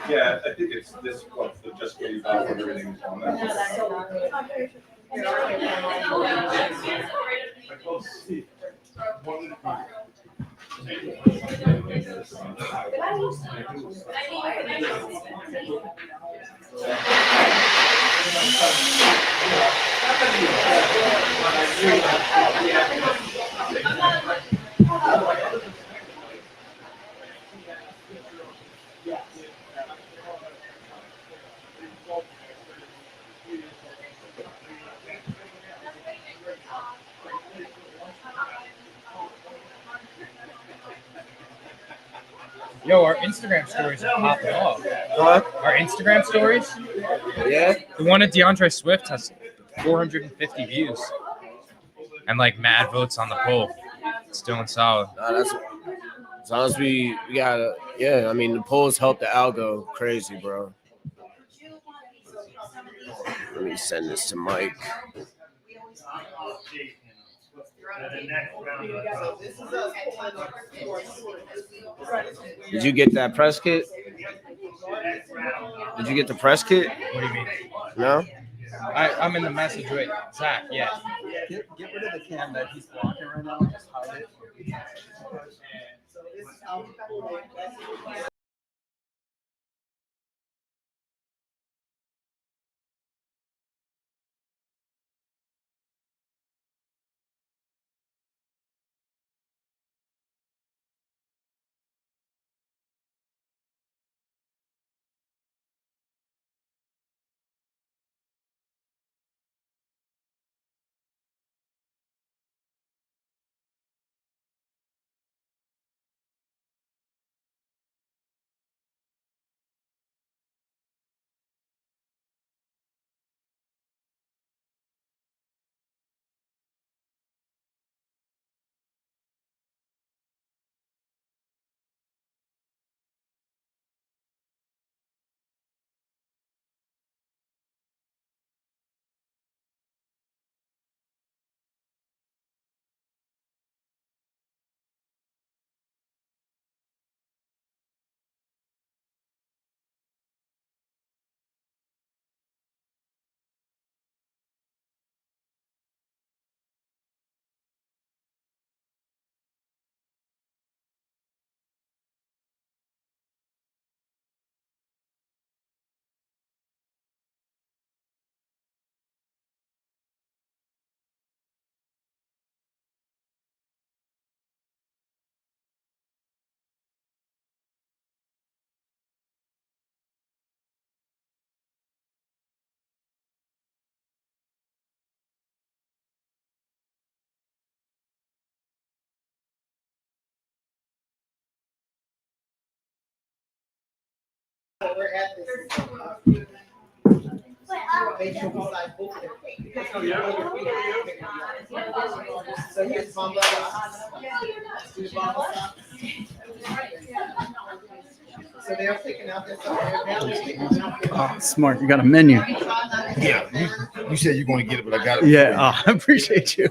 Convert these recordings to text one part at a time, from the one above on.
Yeah, I think it's this one, so just what you got when everything's on that. Yo, our Instagram stories are popping off. Huh? Our Instagram stories? Yeah? The one of DeAndre Swift has 450 views. And like mad votes on the poll. It's doing solid. That's as long as we gotta, yeah, I mean, the polls help the algo crazy, bro. Let me send this to Mike. Did you get that press kit? Did you get the press kit? What do you mean? No? I'm in the message with Zach, yeah. Get rid of the cam that he's blocking right now. Just hide it. We're at this. So here's Mamba. So they're picking out this. Oh, smart. You got a menu. Yeah, you said you're going to get it, but I got it. Yeah, I appreciate you.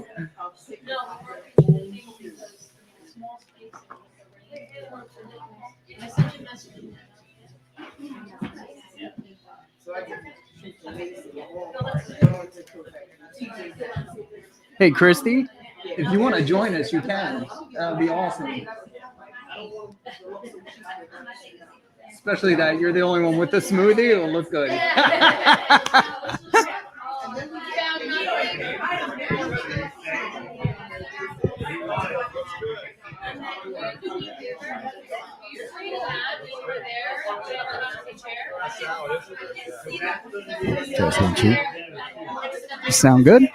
Hey, Christy, if you want to join us, you can. That would be awesome. Especially that you're the only one with the smoothie. It'll look good. Testing two. You sound good?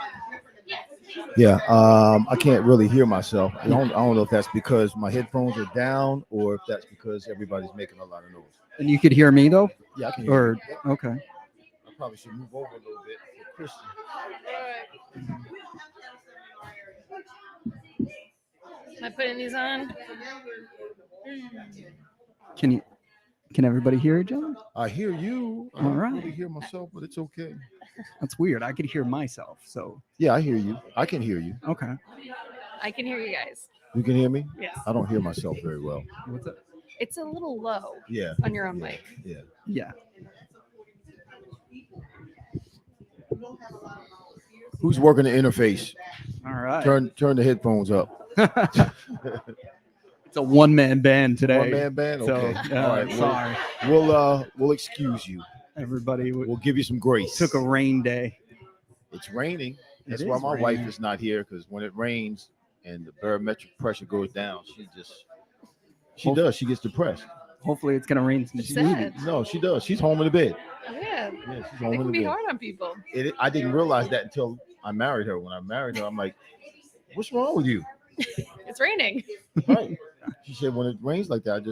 Yeah, I can't really hear myself. I don't know if that's because my headphones are down or if that's because everybody's making a lot of noise. And you could hear me though? Yeah, I can hear Or you. okay. I probably should move over a little bit for Christian. Am I putting these on? Can everybody hear each other? I hear you. I All don't right. really hear myself, but it's okay. That's weird. I could hear myself. So Yeah, I hear you. I can hear you. okay. I can hear you guys. You can hear me? Yes. I don't hear myself very well. What's up? It's a little low Yeah. on your own Yeah. mic. Yeah. Yeah. Who's working the interface? All right. Turn the headphones up. It's a one-man band today. One man band. So Okay. All right. sorry, We'll excuse you. everybody. We'll give you some grace. Took a rain day. It's raining. That's It why is my raining. wife is not here, because when it rains and the barometric pressure goes down, she does. She gets depressed. Hopefully, it's gonna rain some It's smoothies. sad. No, she does. She's home in the bed. Yeah. Yeah, she's It home in can the be bed. hard on people. I didn't realize that until I married her. When I married her, I'm like, "What's wrong with you?" It's raining. Right. She said, "When it rains like that,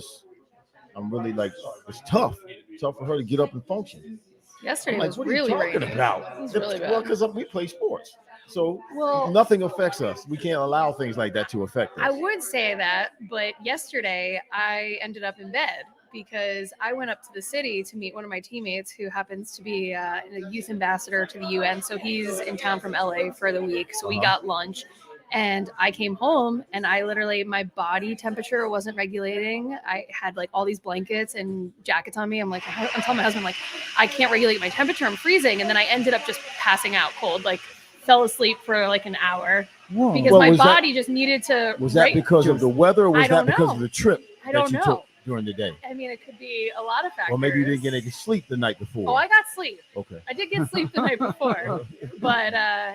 I'm really like, it's tough for her to get up and function." Yesterday I'm like, was "What really are you talking raining. about?" It was really Well, bad. because we play sports, so Well, nothing affects us. We can't allow things like that to affect us. I would say that, but yesterday I ended up in bed because I went up to the city to meet one of my teammates who happens to be a youth ambassador to the UN. So he's in town from LA for the week. So we Uh-huh. got lunch and I came home and I literally, my body temperature wasn't regulating. I had like all these blankets and jackets on me. I'm telling my husband, like, I can't regulate my temperature. I'm freezing. And then I ended up just passing out cold, like fell asleep for like an hour Whoa. because Well, my was that- body just needed to. Was that because of the weather, or was I don't that because know. of the trip I don't that you know. took during the day? I mean, it could be a lot of factors. Or maybe you didn't get any sleep the night before. Oh, I got sleep. Okay. I did get sleep the night before, but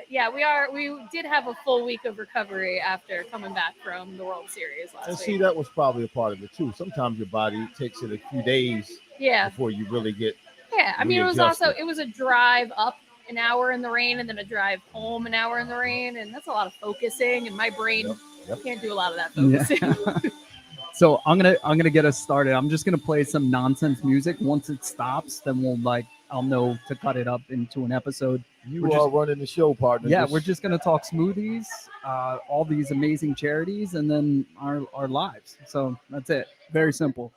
yeah, we did have a full week of recovery after coming back from the World Series last And week. see, that was probably a part of it too. Sometimes your body takes it a few days Yeah, before you really get. yeah. I mean, readjusted. it was a drive up an hour in the rain and then a drive home an hour in the rain, and that's a lot of focusing, and my brain Yep. can't do a lot of that Yeah. focusing. So I'm gonna get us started. I'm just gonna play some nonsense music. Once it stops, then I'll know to cut it up into an episode. You We're are just- running the show, partner. Yeah, we're just gonna talk smoothies, all these amazing charities, and then our lives. So that's it. Very simple.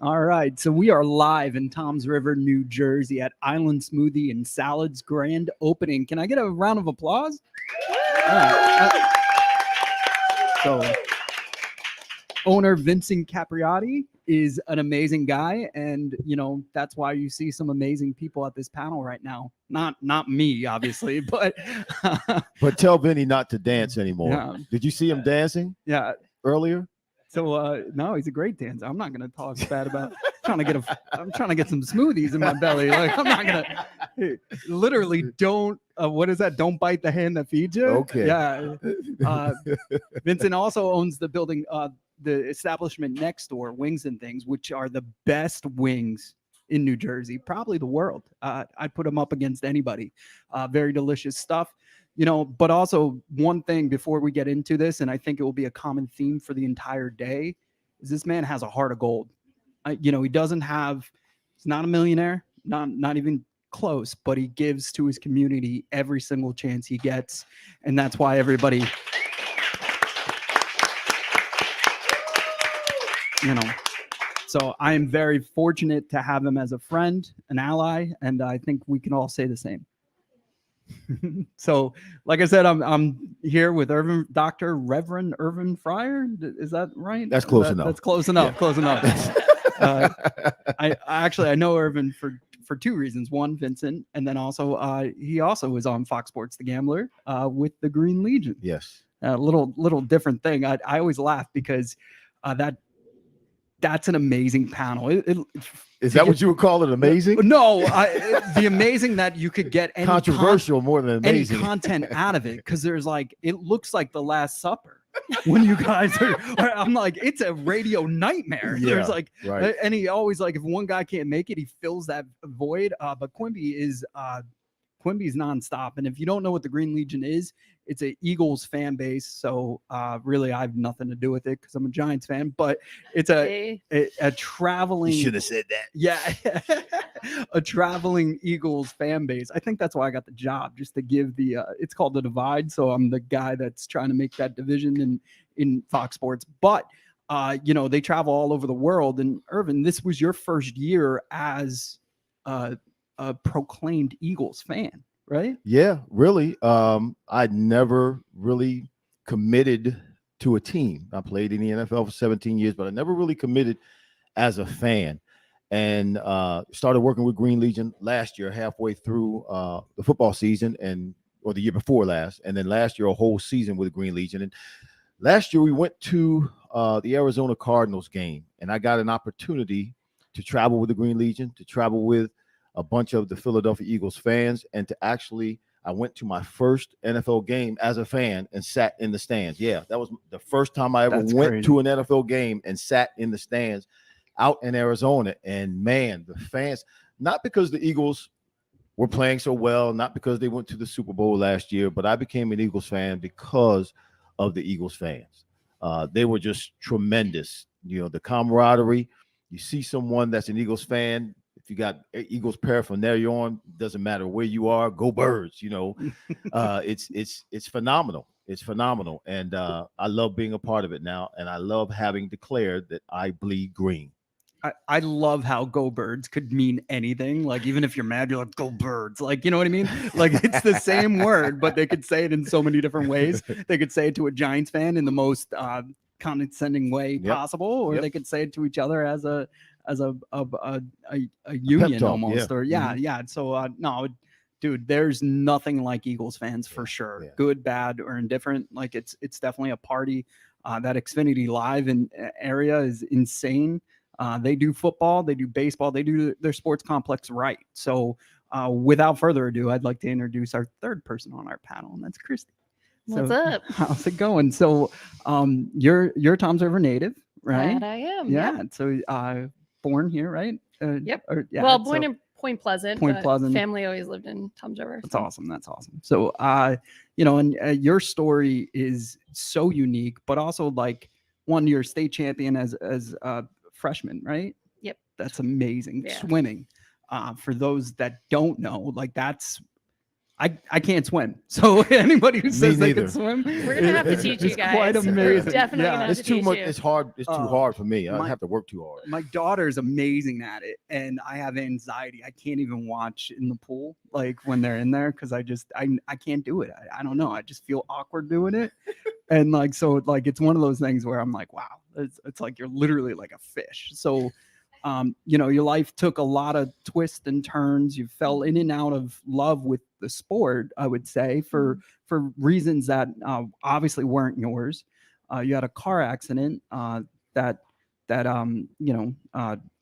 All right, so we are live in Toms River, New Jersey at Island Smoothie and Salads grand opening. Can I get a round of applause? So, owner Vincent Capriotti is an amazing guy, and that's why you see some amazing people at this panel right now. Not me, obviously, but But tell Vinny not to dance anymore. Yeah. Did you see him dancing yeah. earlier? So no, he's a great dancer. I'm not gonna talk bad about. I'm trying to get some smoothies in my belly. Like I'm not gonna. Literally, don't. What is that? Don't bite the hand that feeds you. Okay. Yeah. Vincent also owns the building, the establishment next door, Wings and Things, which are the best wings in New Jersey, probably the world. I'd put them up against anybody. Very delicious stuff. But also one thing before we get into this, and I think it will be a common theme for the entire day, is this man has a heart of gold. He doesn't have, he's not a millionaire, not even close, but he gives to his community every single chance he gets. And that's why everybody, so I am very fortunate to have him as a friend, an ally, and I think we can all say the same. So, like I said, I'm here with Dr. Reverend Irvin FRYAR. Is that right? That's close enough. That's close enough. Yeah. Close enough. I know Irvin for two reasons. One, Vincent, and then also he also was on Fox Sports The Gambler with the Green Legion. Yes. A little different thing. I always laugh because that that's an amazing panel. Is that what you would call it? Amazing? No, the amazing that you could get any Controversial more than any amazing. content out of it, because there's like, it looks like the Last Supper when you guys are. I'm like, it's a radio nightmare. Yeah, There's like, right. and he always like, if one guy can't make it, he fills that void. But Quimby's nonstop, and if you don't know what the Green Legion is, it's a Eagles fan base. So really, I have nothing to do with it because I'm a Giants fan. But it's a traveling. You should have said that. Yeah, a traveling Eagles fan base. I think that's why I got the job, just to give the. It's called the Divide, so I'm the guy that's trying to make that division in Fox Sports. But they travel all over the world. And Irvin, this was your first year as a proclaimed Eagles fan, right? Yeah, really. I never really committed to a team. I played in the NFL for 17 years, but I never really committed as a fan. And started working with Green Legion last year, halfway through the football season, or the year before last, and then last year a whole season with Green Legion. And last year we went to the Arizona Cardinals game, and I got an opportunity to travel with the Green Legion, to travel with a bunch of the Philadelphia Eagles fans, and I went to my first NFL game as a fan and sat in the stands. Yeah, that was the first time I ever went to an NFL game and sat in the stands out in Arizona. And man, the fans, not because the Eagles were playing so well, not because they went to the Super Bowl last year, but I became an Eagles fan because of the Eagles fans. They were just tremendous. The camaraderie. You see someone that's an Eagles fan, if you got Eagles paraphernalia on, doesn't matter where you are, go Birds. It's phenomenal. It's phenomenal. And I love being a part of it now. And I love having declared that I bleed green. I love how go Birds could mean anything. Like, even if you're mad, you're like, go Birds. Like, you know what I mean? Like, it's the same word, but they could say it in so many different ways. They could say it to a Giants fan in the most condescending way possible, or they could say it to each other as a union almost, or So no, dude, there's nothing like Eagles fans for sure. Good, bad, or indifferent. Like, it's definitely a party. That Xfinity Live area is insane. They do football, they do baseball, they do their sports complex right. So without further ado, I'd like to introduce our third person on our panel, and that's CHRISTIE. What's up? How's it going? So you're Toms River native, right? That I am. Yeah. So born here, right? Yep. Well, born in Point Pleasant. Point Pleasant. Family always lived in Toms River. That's awesome. That's awesome. So and your story is so unique, but also like won your state champion as a freshman, right? Yep. That's amazing. Yeah. Swimming. For those that don't know, like that's I can't swim. So anybody who says they can swim, we're gonna have to teach you guys. Quite amazing. We're definitely gonna have It's to too teach much. you. It's hard. It's too hard for me. I have to work too hard. My daughter's amazing at it, and I have anxiety. I can't even watch in the pool, like when they're in there, because I can't do it. I don't know. I just feel awkward doing it, and like so like it's one of those things where I'm like, wow, it's like you're literally like a fish. So. Your life took a lot of twists and turns. You fell in and out of love with the sport, I would say, for reasons that obviously weren't yours. You had a car accident that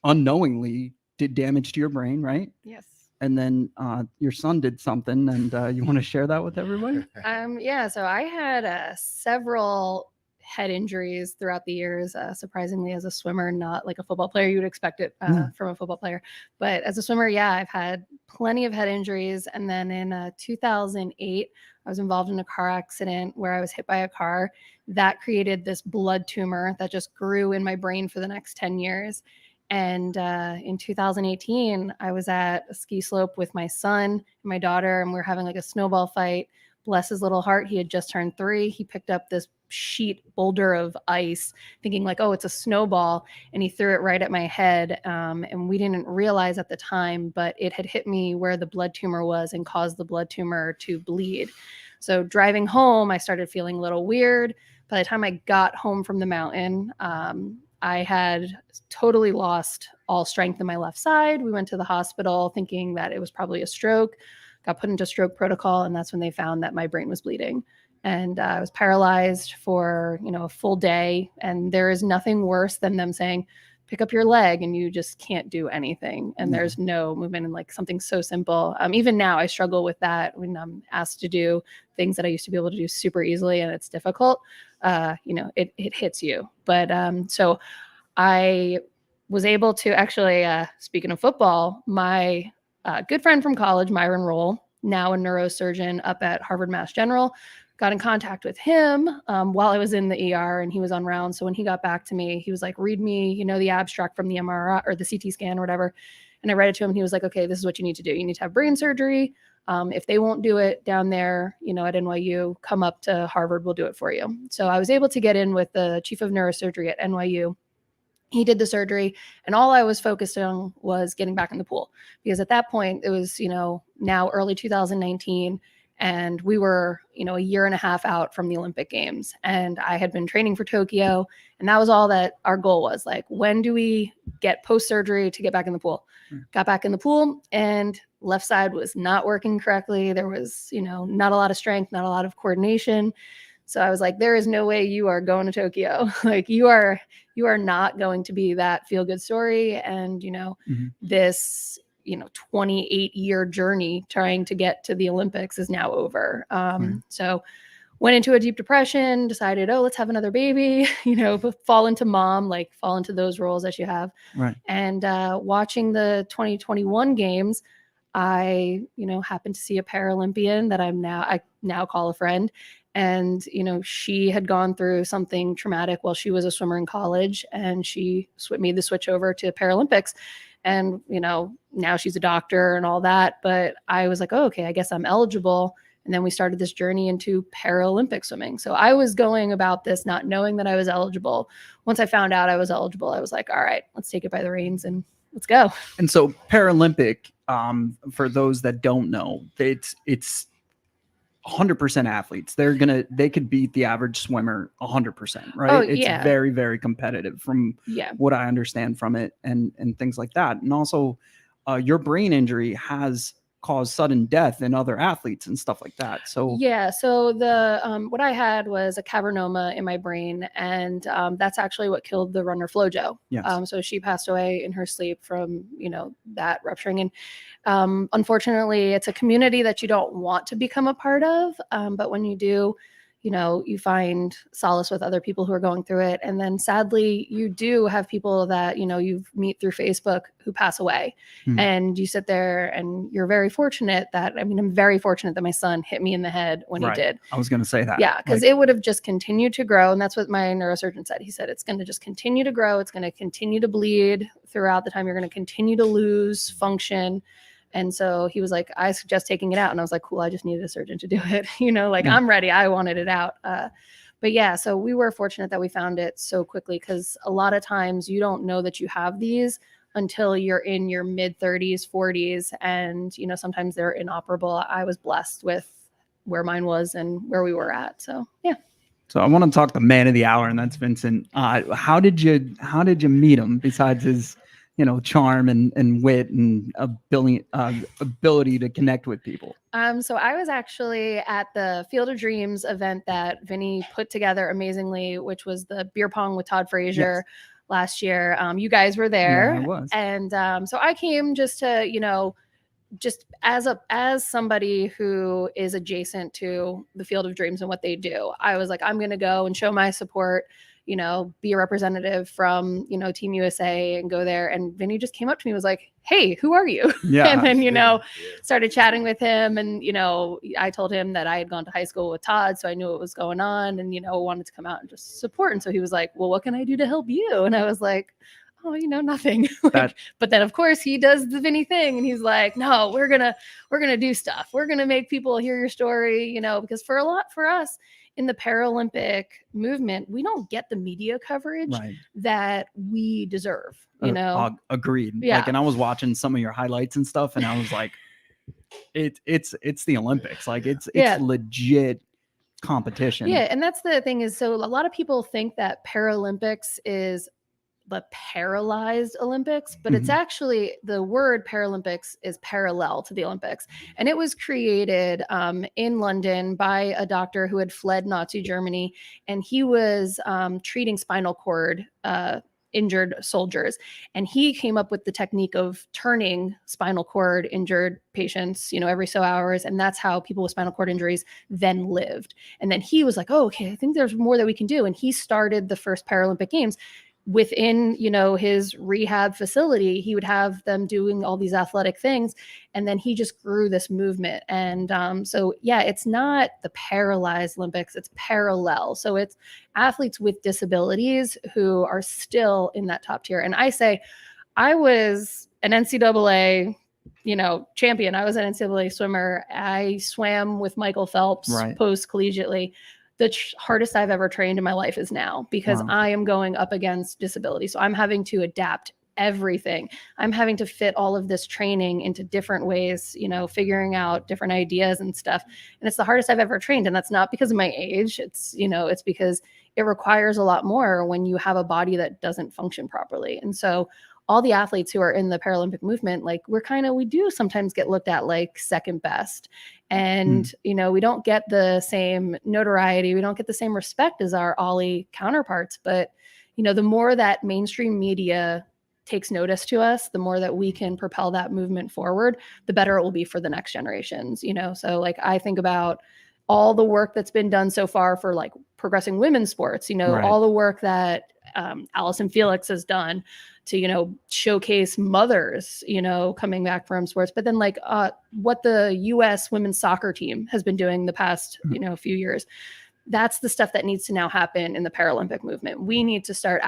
unknowingly did damage to your brain, right? Yes. And then your son did something, and you want to share that with everybody? So I had several head injuries throughout the years, surprisingly, as a swimmer, not like a football player. You would expect it from a football player. But as a swimmer, I've had plenty of head injuries. And then in 2008, I was involved in a car accident where I was hit by a car that created this blood tumor that just grew in my brain for the next 10 years. And in 2018, I was at a ski slope with my son and my daughter, and we were having like a snowball fight. Bless his little heart, he had just turned 3. He picked up this sheet boulder of ice thinking like, oh, it's a snowball, and he threw it right at my head. And we didn't realize at the time, but it had hit me where the blood tumor was and caused the blood tumor to bleed. So driving home, I started feeling a little weird. By the time I got home from the mountain, I had totally lost all strength in my left side. We went to the hospital thinking that it was probably a stroke. Got put into stroke protocol, and that's when they found that my brain was bleeding. And I was paralyzed for, a full day. And there is nothing worse than them saying, pick up your leg and you just can't do anything, and there's no movement, and like something so simple. Even now I struggle with that when I'm asked to do things that I used to be able to do super easily, and it's difficult. It hits you. But so I was able to actually, speaking of football, my good friend from college, Myron Roll, now a neurosurgeon up at Harvard Mass General, got in contact with him while I was in the ER, and he was on rounds. So when he got back to me, he was like, read me, the abstract from the MRI or the CT scan or whatever. And I read it to him, and he was like, okay, this is what you need to do. You need to have brain surgery. If they won't do it down there, at NYU, come up to Harvard, we'll do it for you. So I was able to get in with the chief of neurosurgery at NYU. He did the surgery, and all I was focused on was getting back in the pool, because at that point it was, now early 2019, and we were, a year and a half out from the Olympic Games, and I had been training for Tokyo, and that was all that our goal was. Like, when do we get post-surgery to get back in the pool? Got back in the pool, and left side was not working correctly. There was, not a lot of strength, not a lot of coordination. So I was like, there is no way you are going to Tokyo. Like, you are not going to be that feel-good story. And, this, 28-year journey trying to get to the Olympics is now over. So went into a deep depression, decided, let's have another baby, fall into those roles that you have. Right. And watching the 2021 games, I, happened to see a Paralympian that I now call a friend. And, she had gone through something traumatic while she was a swimmer in college, and she made the switch over to Paralympics. And, now she's a doctor and all that. But I was like, okay, I guess I'm eligible. And then we started this journey into Paralympic swimming. So I was going about this not knowing that I was eligible. Once I found out I was eligible, I was like, all right, let's take it by the reins and let's go. And so Paralympic, for those that don't know, it's 100% athletes. They could beat the average swimmer 100%, right? Oh, it's yeah. very, very competitive from what I understand from it, and things like that. And also your brain injury has caused sudden death in other athletes and stuff like that. So so the what I had was a cavernoma in my brain, and that's actually what killed the runner Flojo. Yes. So she passed away in her sleep from that rupturing. And unfortunately, it's a community that you don't want to become a part of, but when you do, you find solace with other people who are going through it. And then sadly, you do have people that, you meet through Facebook who pass away. And you sit there and you're very fortunate that, I'm very fortunate that my son hit me in the head when he did. I was going to say that. Yeah, because it would have just continued to grow. And that's what my neurosurgeon said. He said, it's going to just continue to grow. It's going to continue to bleed throughout the time. You're going to continue to lose function. And so he was like, I suggest taking it out. And I was like, cool, I just needed a surgeon to do it. I'm ready. I wanted it out. But yeah, so we were fortunate that we found it so quickly, because a lot of times you don't know that you have these until you're in your mid 30s, 40s. And, sometimes they're inoperable. I was blessed with where mine was and where we were at. So, yeah. So I want to talk the man of the hour, and that's Vincent. How did you meet him, besides his charm and wit and ability to connect with people? So I was actually at the Field of Dreams event that Vinny put together amazingly, which was the beer pong with Todd Frazier last year. You guys were there. Yeah, I was. And so I came just to, just as somebody who is adjacent to the Field of Dreams and what they do. I was like, I'm going to go and show my support, be a representative from, Team USA, and go there. And Vinny just came up to me and was like, hey, who are you? Yeah. And then, started chatting with him. And, I told him that I had gone to high school with Todd, so I knew what was going on, and, wanted to come out and just support. And so he was like, well, what can I do to help you? And I was like, oh, nothing. But then of course he does the Vinny thing, and he's like, no, we're going to do stuff. We're going to make people hear your story, because for us in the Paralympic movement, we don't get the media coverage that we deserve, Agreed. Yeah. And I was watching some of your highlights and stuff, and I was like, it's the Olympics. Like it's legit competition. Yeah. And that's the thing is, so a lot of people think that Paralympics is the paralyzed Olympics, but it's actually, the word Paralympics is parallel to the Olympics. And it was created in London by a doctor who had fled Nazi Germany. And he was treating spinal cord injured soldiers. And he came up with the technique of turning spinal cord injured patients, every so hours. And that's how people with spinal cord injuries then lived. And then he was like, oh, okay, I think there's more that we can do. And he started the first Paralympic Games. Within, his rehab facility, he would have them doing all these athletic things. And then he just grew this movement. And so, yeah, it's not the paralyzed Olympics, it's parallel. So it's athletes with disabilities who are still in that top tier. And I say, I was an NCAA, champion. I was an NCAA swimmer. I swam with Michael Phelps post collegiately. The hardest I've ever trained in my life is now, because I am going up against disability. So I'm having to adapt everything. I'm having to fit all of this training into different ways, figuring out different ideas and stuff. And it's the hardest I've ever trained. And that's not because of my age. It's, it's because it requires a lot more when you have a body that doesn't function properly. And so all the athletes who are in the Paralympic movement, like we do sometimes get looked at like second best. And, we don't get the same notoriety. We don't get the same respect as our Ollie counterparts. But, the more that mainstream media takes notice to us, the more that we can propel that movement forward, the better it will be for the next generations, So like I think about all the work that's been done so far for like progressing women's sports, all the work that Allison Felix has done to, showcase mothers, coming back from sports, but then like what the US women's soccer team has been doing the past, few years. That's the stuff that needs to now happen in the Paralympic movement. We need to start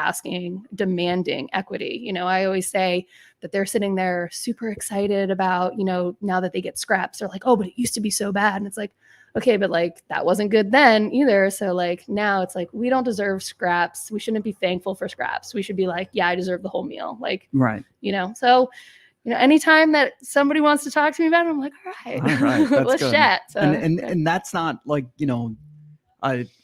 demanding equity. I always say that they're sitting there super excited about, now that they get scraps, they're like, oh, but it used to be so bad. And it's like, okay, but like that wasn't good then either. So like now it's like, we don't deserve scraps. We shouldn't be thankful for scraps. We should be like, yeah, I deserve the whole meal. Like, so, anytime that somebody wants to talk to me about it, I'm like, all right. Let's chat. So, and that's not like,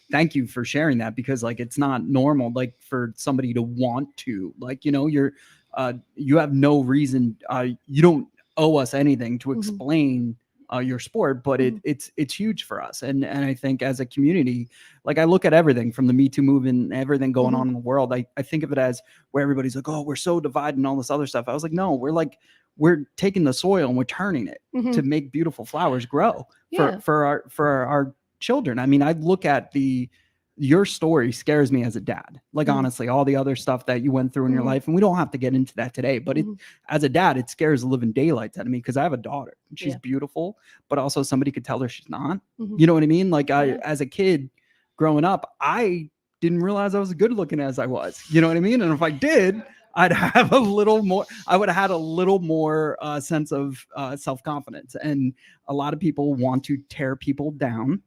thank you for sharing that, because like, it's not normal, like for somebody to want to, like, you have no reason, you don't owe us anything to explain your sport, but it's huge for us. And I think as a community, like I look at everything from the Me Too movement, everything going on in the world. I think of it as where everybody's like, oh, we're so divided and all this other stuff. I was like, no, we're taking the soil and we're turning it to make beautiful flowers grow for our children. I mean, I look at your story scares me as a dad. Like, honestly, all the other stuff that you went through in your life, and we don't have to get into that today, but as a dad, it scares the living daylights out of me, because I have a daughter and she's beautiful, but also somebody could tell her she's not. You know what I mean? Like as a kid growing up, I didn't realize I was as good looking as I was. You know what I mean? And if I did, I'd have a little more, I would have had a little more sense of self-confidence. And a lot of people want to tear people down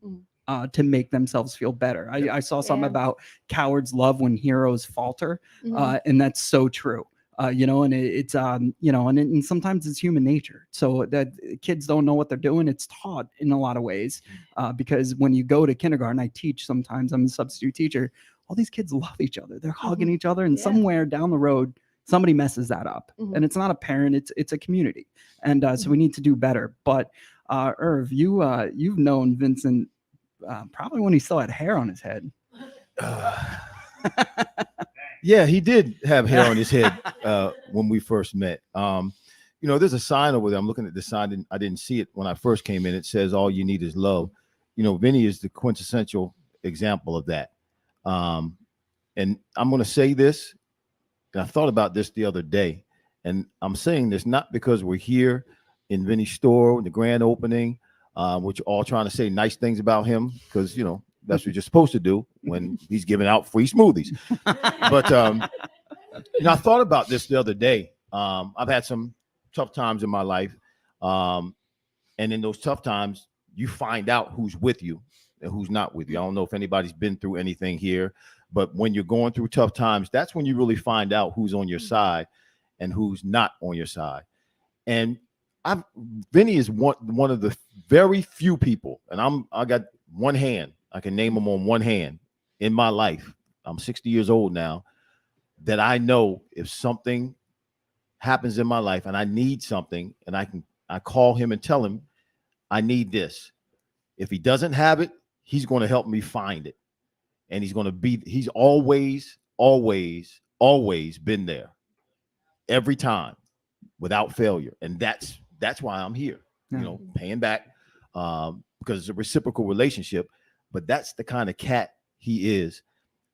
to make themselves feel better. I saw something about cowards love when heroes falter. And that's so true. And it's, and sometimes it's human nature. So that kids don't know what they're doing. It's taught in a lot of ways, because when you go to kindergarten, I teach sometimes, I'm a substitute teacher. All these kids love each other. They're hugging each other, and somewhere down the road, somebody messes that up. And it's not a parent, it's a community. And so we need to do better. But Irv, you've known Vincent probably when he still had hair on his head. Yeah, he did have hair on his head when we first met. There's a sign over there. I'm looking at the sign. I didn't see it when I first came in. It says, all you need is love. Vinny is the quintessential example of that. And I'm going to say this, and I thought about this the other day, and I'm saying this not because we're here in Vinny's store, the grand opening, which are all trying to say nice things about him, because, that's what you're supposed to do when he's giving out free smoothies. But, I thought about this the other day. I've had some tough times in my life. And in those tough times, you find out who's with you and who's not with you. I don't know if anybody's been through anything here, but when you're going through tough times, that's when you really find out who's on your side and who's not on your side. And Vinny is one of the very few people, and I got one hand. I can name them on one hand in my life. I'm 60 years old now, that I know if something happens in my life and I need something, and I call him and tell him I need this. If he doesn't have it, he's going to help me find it. And he's always, always, always been there every time without failure. And that's why I'm here, Yeah. you know, paying back because it's a reciprocal relationship. But that's the kind of cat he is.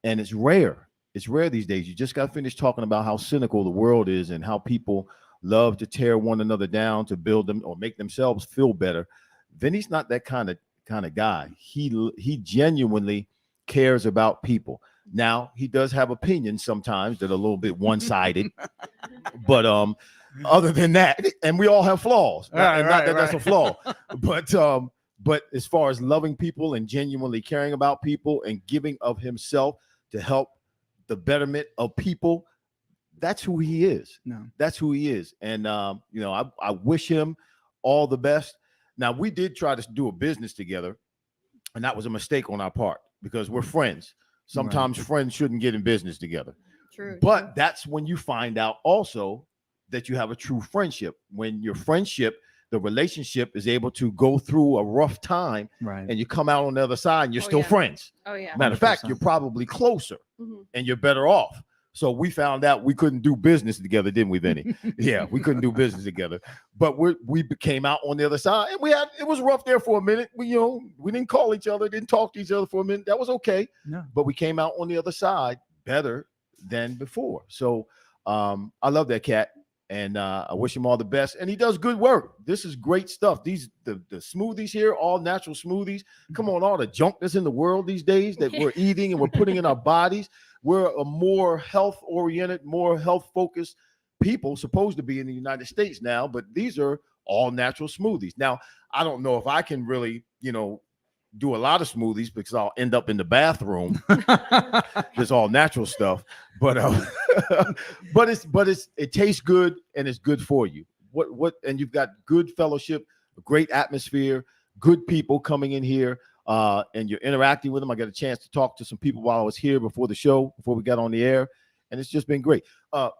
And it's rare. It's rare these days. You just got finished talking about how cynical the world is and how people love to tear one another down to build them or make themselves feel better. Vinny's not that kind of guy. He genuinely cares about people. Now, he does have opinions sometimes that are a little bit one-sided, but other than that, and we all have flaws. Not that that's a flaw, but as far as loving people and genuinely caring about people and giving of himself to help the betterment of people, that's who he is. No. That's who he is. And you know, I wish him all the best. Now, we did try to do a business together, and that was a mistake on our part because we're friends. Sometimes friends shouldn't get in business together. True. But that's when you find out also that you have a true friendship. When your friendship, the relationship is able to go through a rough time Right. and you come out on the other side and you're Oh, still yeah. friends. Oh yeah. Matter of fact, 100%. you're probably closer Mhm. and you're better off. So we found out we couldn't do business together, didn't we, Vinny? Yeah, we couldn't do business together. But we came out on the other side, and it was rough there for a minute. We didn't call each other, didn't talk to each other for a minute. That was okay. No. But we came out on the other side better than before. So I love that cat, and I wish him all the best. And he does good work. This is great stuff. The smoothies here, all natural smoothies. Come on, all the junk that's in the world these days that we're eating and we're putting in our bodies. We're a more health-oriented, more health-focused people, supposed to be in the United States now, but these are all natural smoothies. Now, I don't know if I can really, do a lot of smoothies because I'll end up in the bathroom. It's all natural stuff, but it tastes good and it's good for you. And you've got good fellowship, a great atmosphere, good people coming in here. And you're interacting with them. I got a chance to talk to some people while I was here before the show, before we got on the air, and it's just been great.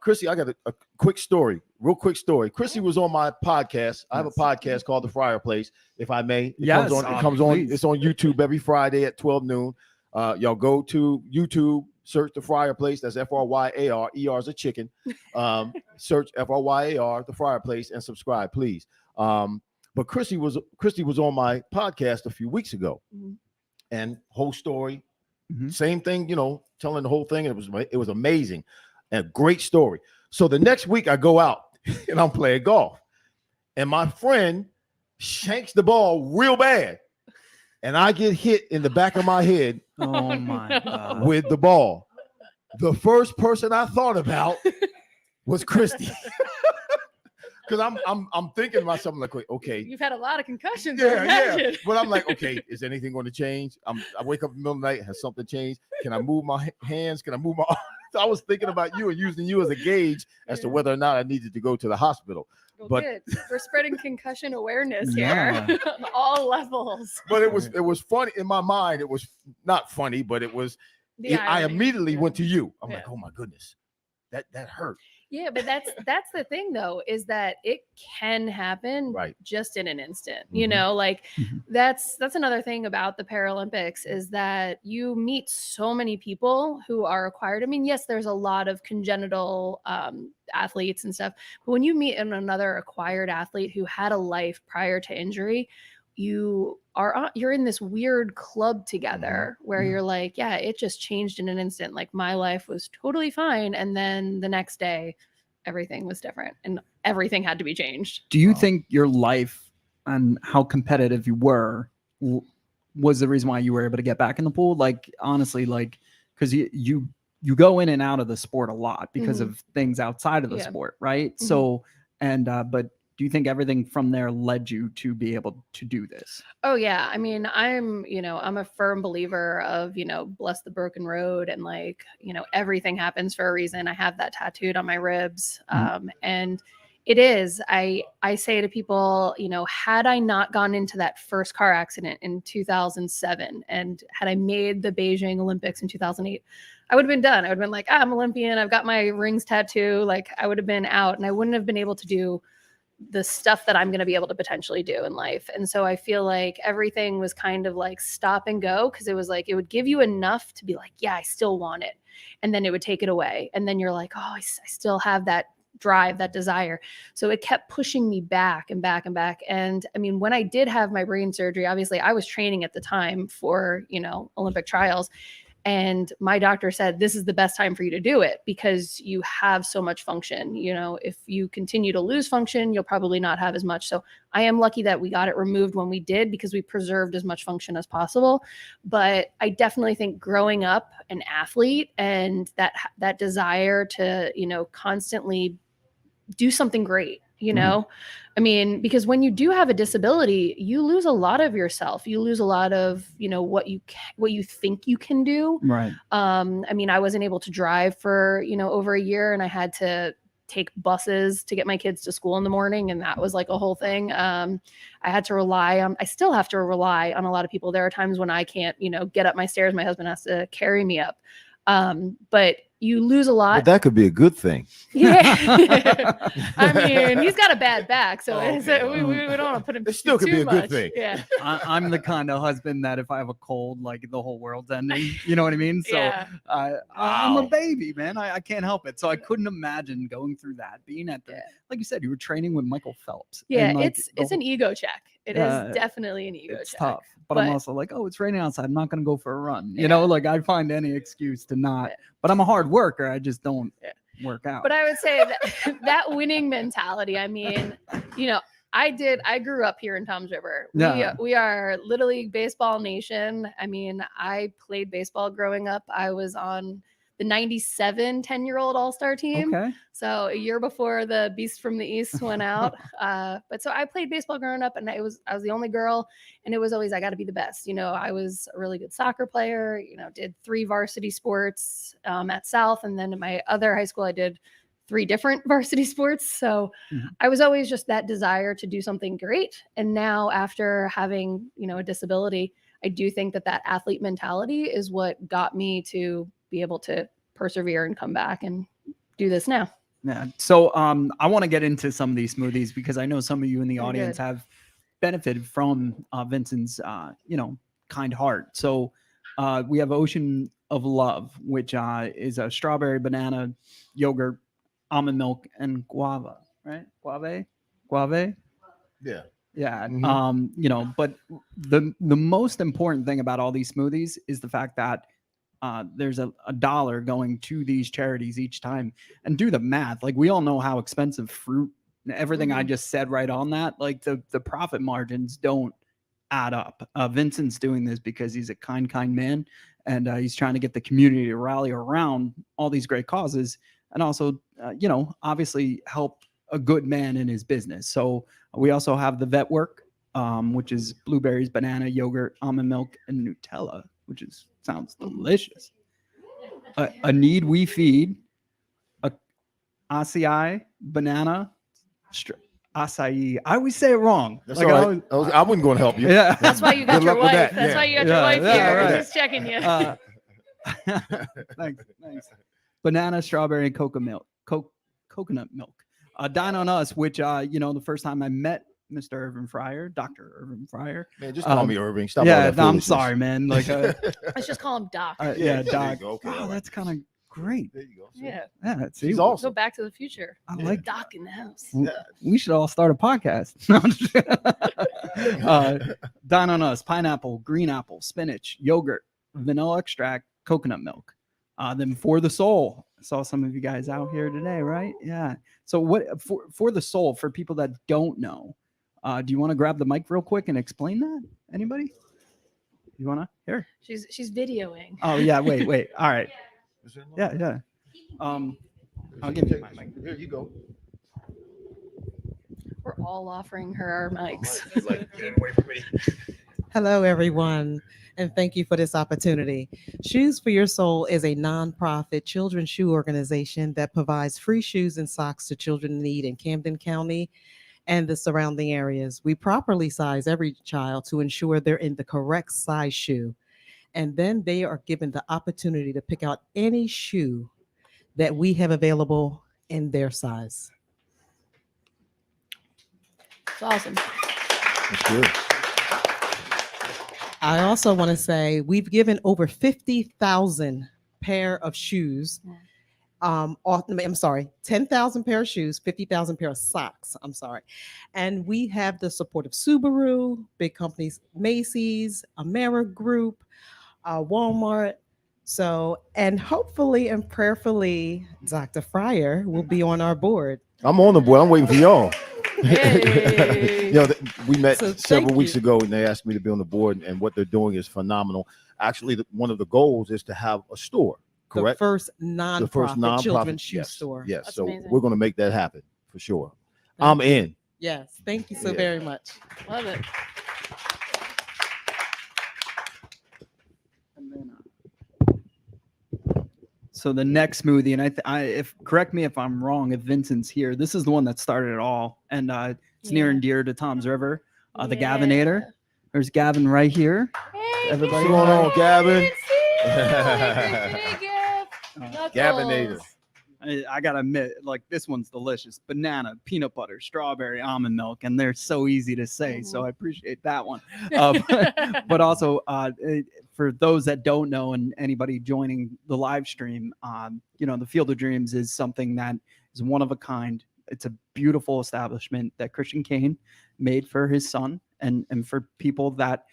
Chrissy, I got a quick story, real quick story. Chrissy was on my podcast. I have a podcast called The FRYAR Place, if I may. It comes on. It's on YouTube every Friday at 12 noon. Y'all go to YouTube, search The FRYAR Place. That's FRYAR. ER is a chicken. Search FRYAR, The FRYAR Place, and subscribe, please. But Christy was on my podcast a few weeks ago, and whole story, same thing, telling the whole thing. And it was amazing and a great story. So the next week I go out and I'm playing golf, and my friend shanks the ball real bad, and I get hit in the back of my head. Oh my God. With the ball. The first person I thought about was Christy. Because I'm thinking to myself, I'm like, okay. You've had a lot of concussions. Yeah. But I'm like, okay, is anything going to change? I wake up in the middle of the night, has something changed? Can I move my hands? Can I move my arms? I was thinking about you and using you as a gauge as to whether or not I needed to go to the hospital. Well, But good. We're spreading concussion awareness Yeah. here on all levels. but it was funny in my mind. It was not funny, but it was. I immediately went to you. I'm like, oh my goodness, that hurt. Yeah, but that's the thing though, is that it can happen just in an instant. That's another thing about the Paralympics is that you meet so many people who are acquired. I mean, yes, there's a lot of congenital athletes and stuff, but when you meet another acquired athlete who had a life prior to injury, you're in this weird club together where you're like, yeah, it just changed in an instant. Like my life was totally fine. And then the next day, everything was different and everything had to be changed. Do you think your life and how competitive you were was the reason why you were able to get back in the pool? Like, honestly, because you go in and out of the sport a lot because of things outside of the sport, right? So, but do you think everything from there led you to be able to do this? Oh yeah. I mean, I'm a firm believer of, bless the broken road and everything happens for a reason. I have that tattooed on my ribs. And it is, I say to people, had I not gone into that first car accident in 2007 and had I made the Beijing Olympics in 2008, I would have been done. I would have been like, I'm Olympian. I've got my rings tattoo. Like I would have been out and I wouldn't have been able to do the stuff that I'm going to be able to potentially do in life. And so I feel like everything was kind of like stop and go, because it was like it would give you enough to be like, yeah, I still want it. And then it would take it away. And then you're like, oh, I still have that drive, that desire. So it kept pushing me back and back and back. And I mean, when I did have my brain surgery, obviously I was training at the time for, Olympic trials. And my doctor said, this is the best time for you to do it because you have so much function. If you continue to lose function, you'll probably not have as much. So I am lucky that we got it removed when we did, because we preserved as much function as possible. But I definitely think growing up an athlete and that desire to, constantly do something great, I mean, because when you do have a disability, you lose a lot of yourself. You lose a lot of, what you think you can do. Right. I mean, I wasn't able to drive for, over a year, and I had to take buses to get my kids to school in the morning. And that was like a whole thing. I still have to rely on a lot of people. There are times when I can't, get up my stairs. My husband has to carry me up. But you lose a lot. But that could be a good thing. Yeah. I mean, he's got a bad back, so, Okay, so we don't want to put him It still could too be a good much. thing. Yeah. I'm the kind of husband that if I have a cold, like the whole world's ending. You know what I mean? So Yeah. I'm a Wow. baby, man. I can't help it. So I couldn't imagine going through that, being at the, Yeah. like you said, you were training with Michael Phelps. Yeah, and, like, it's an ego check. It Yeah, is definitely an ego it's check. tough. But I'm but- also like, oh, it's raining outside. I'm not going to go for a run. Yeah. Like I find any excuse to not. Yeah. But I'm a hard worker. I just don't work out. But I would say that that winning mentality, I mean, I grew up here in Toms River. Yeah. We are Little League Baseball Nation. I mean, I played baseball growing up. I was on the 97 10-year-old all-star team. Okay. So a year before the Beast from the East went out. But so I played baseball growing up, and I was the only girl, and it was always, I got to be the best. I was a really good soccer player, did 3 varsity sports at South. And then at my other high school, I did 3 different varsity sports. So I was always just that desire to do something great. And now after having, a disability, I do think that athlete mentality is what got me to be able to persevere and come back and do this now. Yeah. So I want to get into some of these smoothies because I know some of you in the Very audience good. have benefited from Vincent's kind heart. So we have Ocean of Love, which is a strawberry, banana, yogurt, almond milk, and guava, right? Guave? Yeah. Yeah. Mhm. But the most important thing about all these smoothies is the fact that there's a dollar going to these charities each time. And do the math. Like, we all know how expensive fruit and everything I just said right on that, like the profit margins don't add up. Vincent's doing this because he's a kind man, and he's trying to get the community to rally around all these great causes, and also obviously help a good man in his business. So we also have the vet work, which is blueberries, banana, yogurt, almond milk, and Nutella, which sounds delicious. A need we feed, a acai, banana, acai. I always say it wrong. That's Like, all I right. I wasn't going to help you. Yeah. That's why you got Good your luck with wife. that. That's Yeah. why you got your wife Yeah, here. right. Just checking you. Thanks. Banana, strawberry, coconut milk. Dine on Us, which the first time I met Mr. Irvin Fryer, Dr. Irvin Fryer. Man, just call me Irving. Stop all Yeah, that I'm foolishness. sorry, man. Like, Let's just call him Doc. yeah, there you Doc. go. Okay, Oh, all right. that's kind of great. There you go. See? Yeah. Yeah, see, She's Go awesome. Back to the Future. I like Doc in the house. We should all start a podcast. Dine on Us, pineapple, green apple, spinach, yogurt, vanilla extract, coconut milk. Then For the Soul. I saw some of you guys out here today, right? Yeah. So what for the Soul, for people that don't know, do you want to grab the mic real quick and explain that? Anybody? You want to? Here. She's videoing. Oh yeah, wait. All right. Is there Yeah. I'll give you my mic. Here you go. We're all offering her our mics. Like, get away from me. Hello, everyone, and thank you for this opportunity. Shoes for Your Soul is a nonprofit children's shoe organization that provides free shoes and socks to children in need in Camden County and the surrounding areas. We properly size every child to ensure they're in the correct size shoe, and then they are given the opportunity to pick out any shoe that we have available in their size. It's awesome. That's good. I also want to say we've given over 50,000 pair of shoes. I'm sorry, 10,000 pair of shoes, 50,000 pair of socks. I'm sorry. And we have the support of Subaru, big companies, Macy's, Amera Group, Walmart. So, and hopefully and prayerfully, Dr. FRYAR will be on our board. I'm on the board. I'm waiting for y'all. Yay. You know, we met So several thank weeks you. ago, and they asked me to be on the board, and what they're doing is phenomenal. Actually, one of the goals is to have a store, The correct? first The first nonprofit children's nonprofit shoe yes, store. Yes, That's so amazing. we're going to make that happen for sure. Thank I'm you. in. Yes, thank you so Yeah. very much. Love it. So the next smoothie, and if correct me if I'm wrong, if Vincent's here, this is the one that started it all, and it's near and dear to Tom's River, the Gavinator. There's Gavin right here. Hey, Everybody What's going on, Gavin? Gavinator. I gotta admit, like this one's delicious. Banana, peanut butter, strawberry, almond milk, and they're so easy to say. So I appreciate that one. But also, for those that don't know, and anybody joining the live stream, the Field of Dreams is something that is one of a kind. It's a beautiful establishment that Christian Kane made for his son and for people that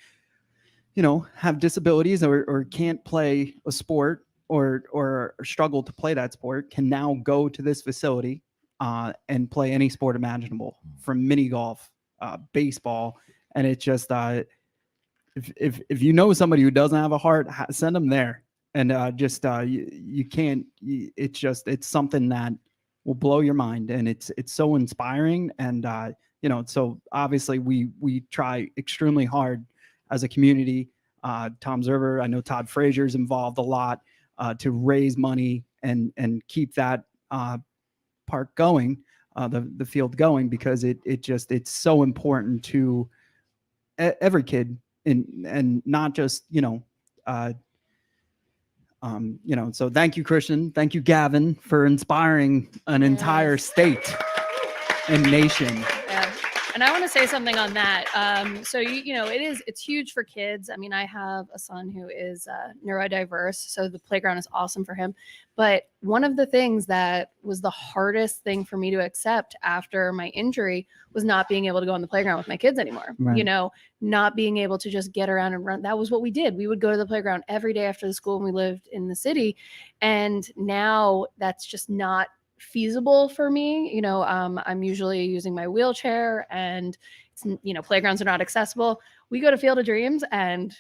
have disabilities or can't play a sport or struggle to play that sport, can now go to this facility and play any sport imaginable, from mini golf, baseball. And it's just if you know somebody who doesn't have a heart, send them there. And you can't. It's something that will blow your mind, and it's so inspiring. And so obviously we try extremely hard as a community. Tom's River, I know Todd Frazier's involved a lot to raise money and keep that park going, the field going, because it's so important to every kid, and not just so thank you, Christian. Thank you, Gavin, for inspiring an entire state and nation. Yeah. And I want to say something on that. So it's huge for kids. I mean, I have a son who is neurodiverse, so the playground is awesome for him. But one of the things that was the hardest thing for me to accept after my injury was not being able to go on the playground with my kids anymore. Right. Not being able to just get around and run. That was what we did. We would go to the playground every day after the school when we lived in the city. And now that's just not feasible for me. I'm usually using my wheelchair, and playgrounds are not accessible. We go to Field of Dreams, and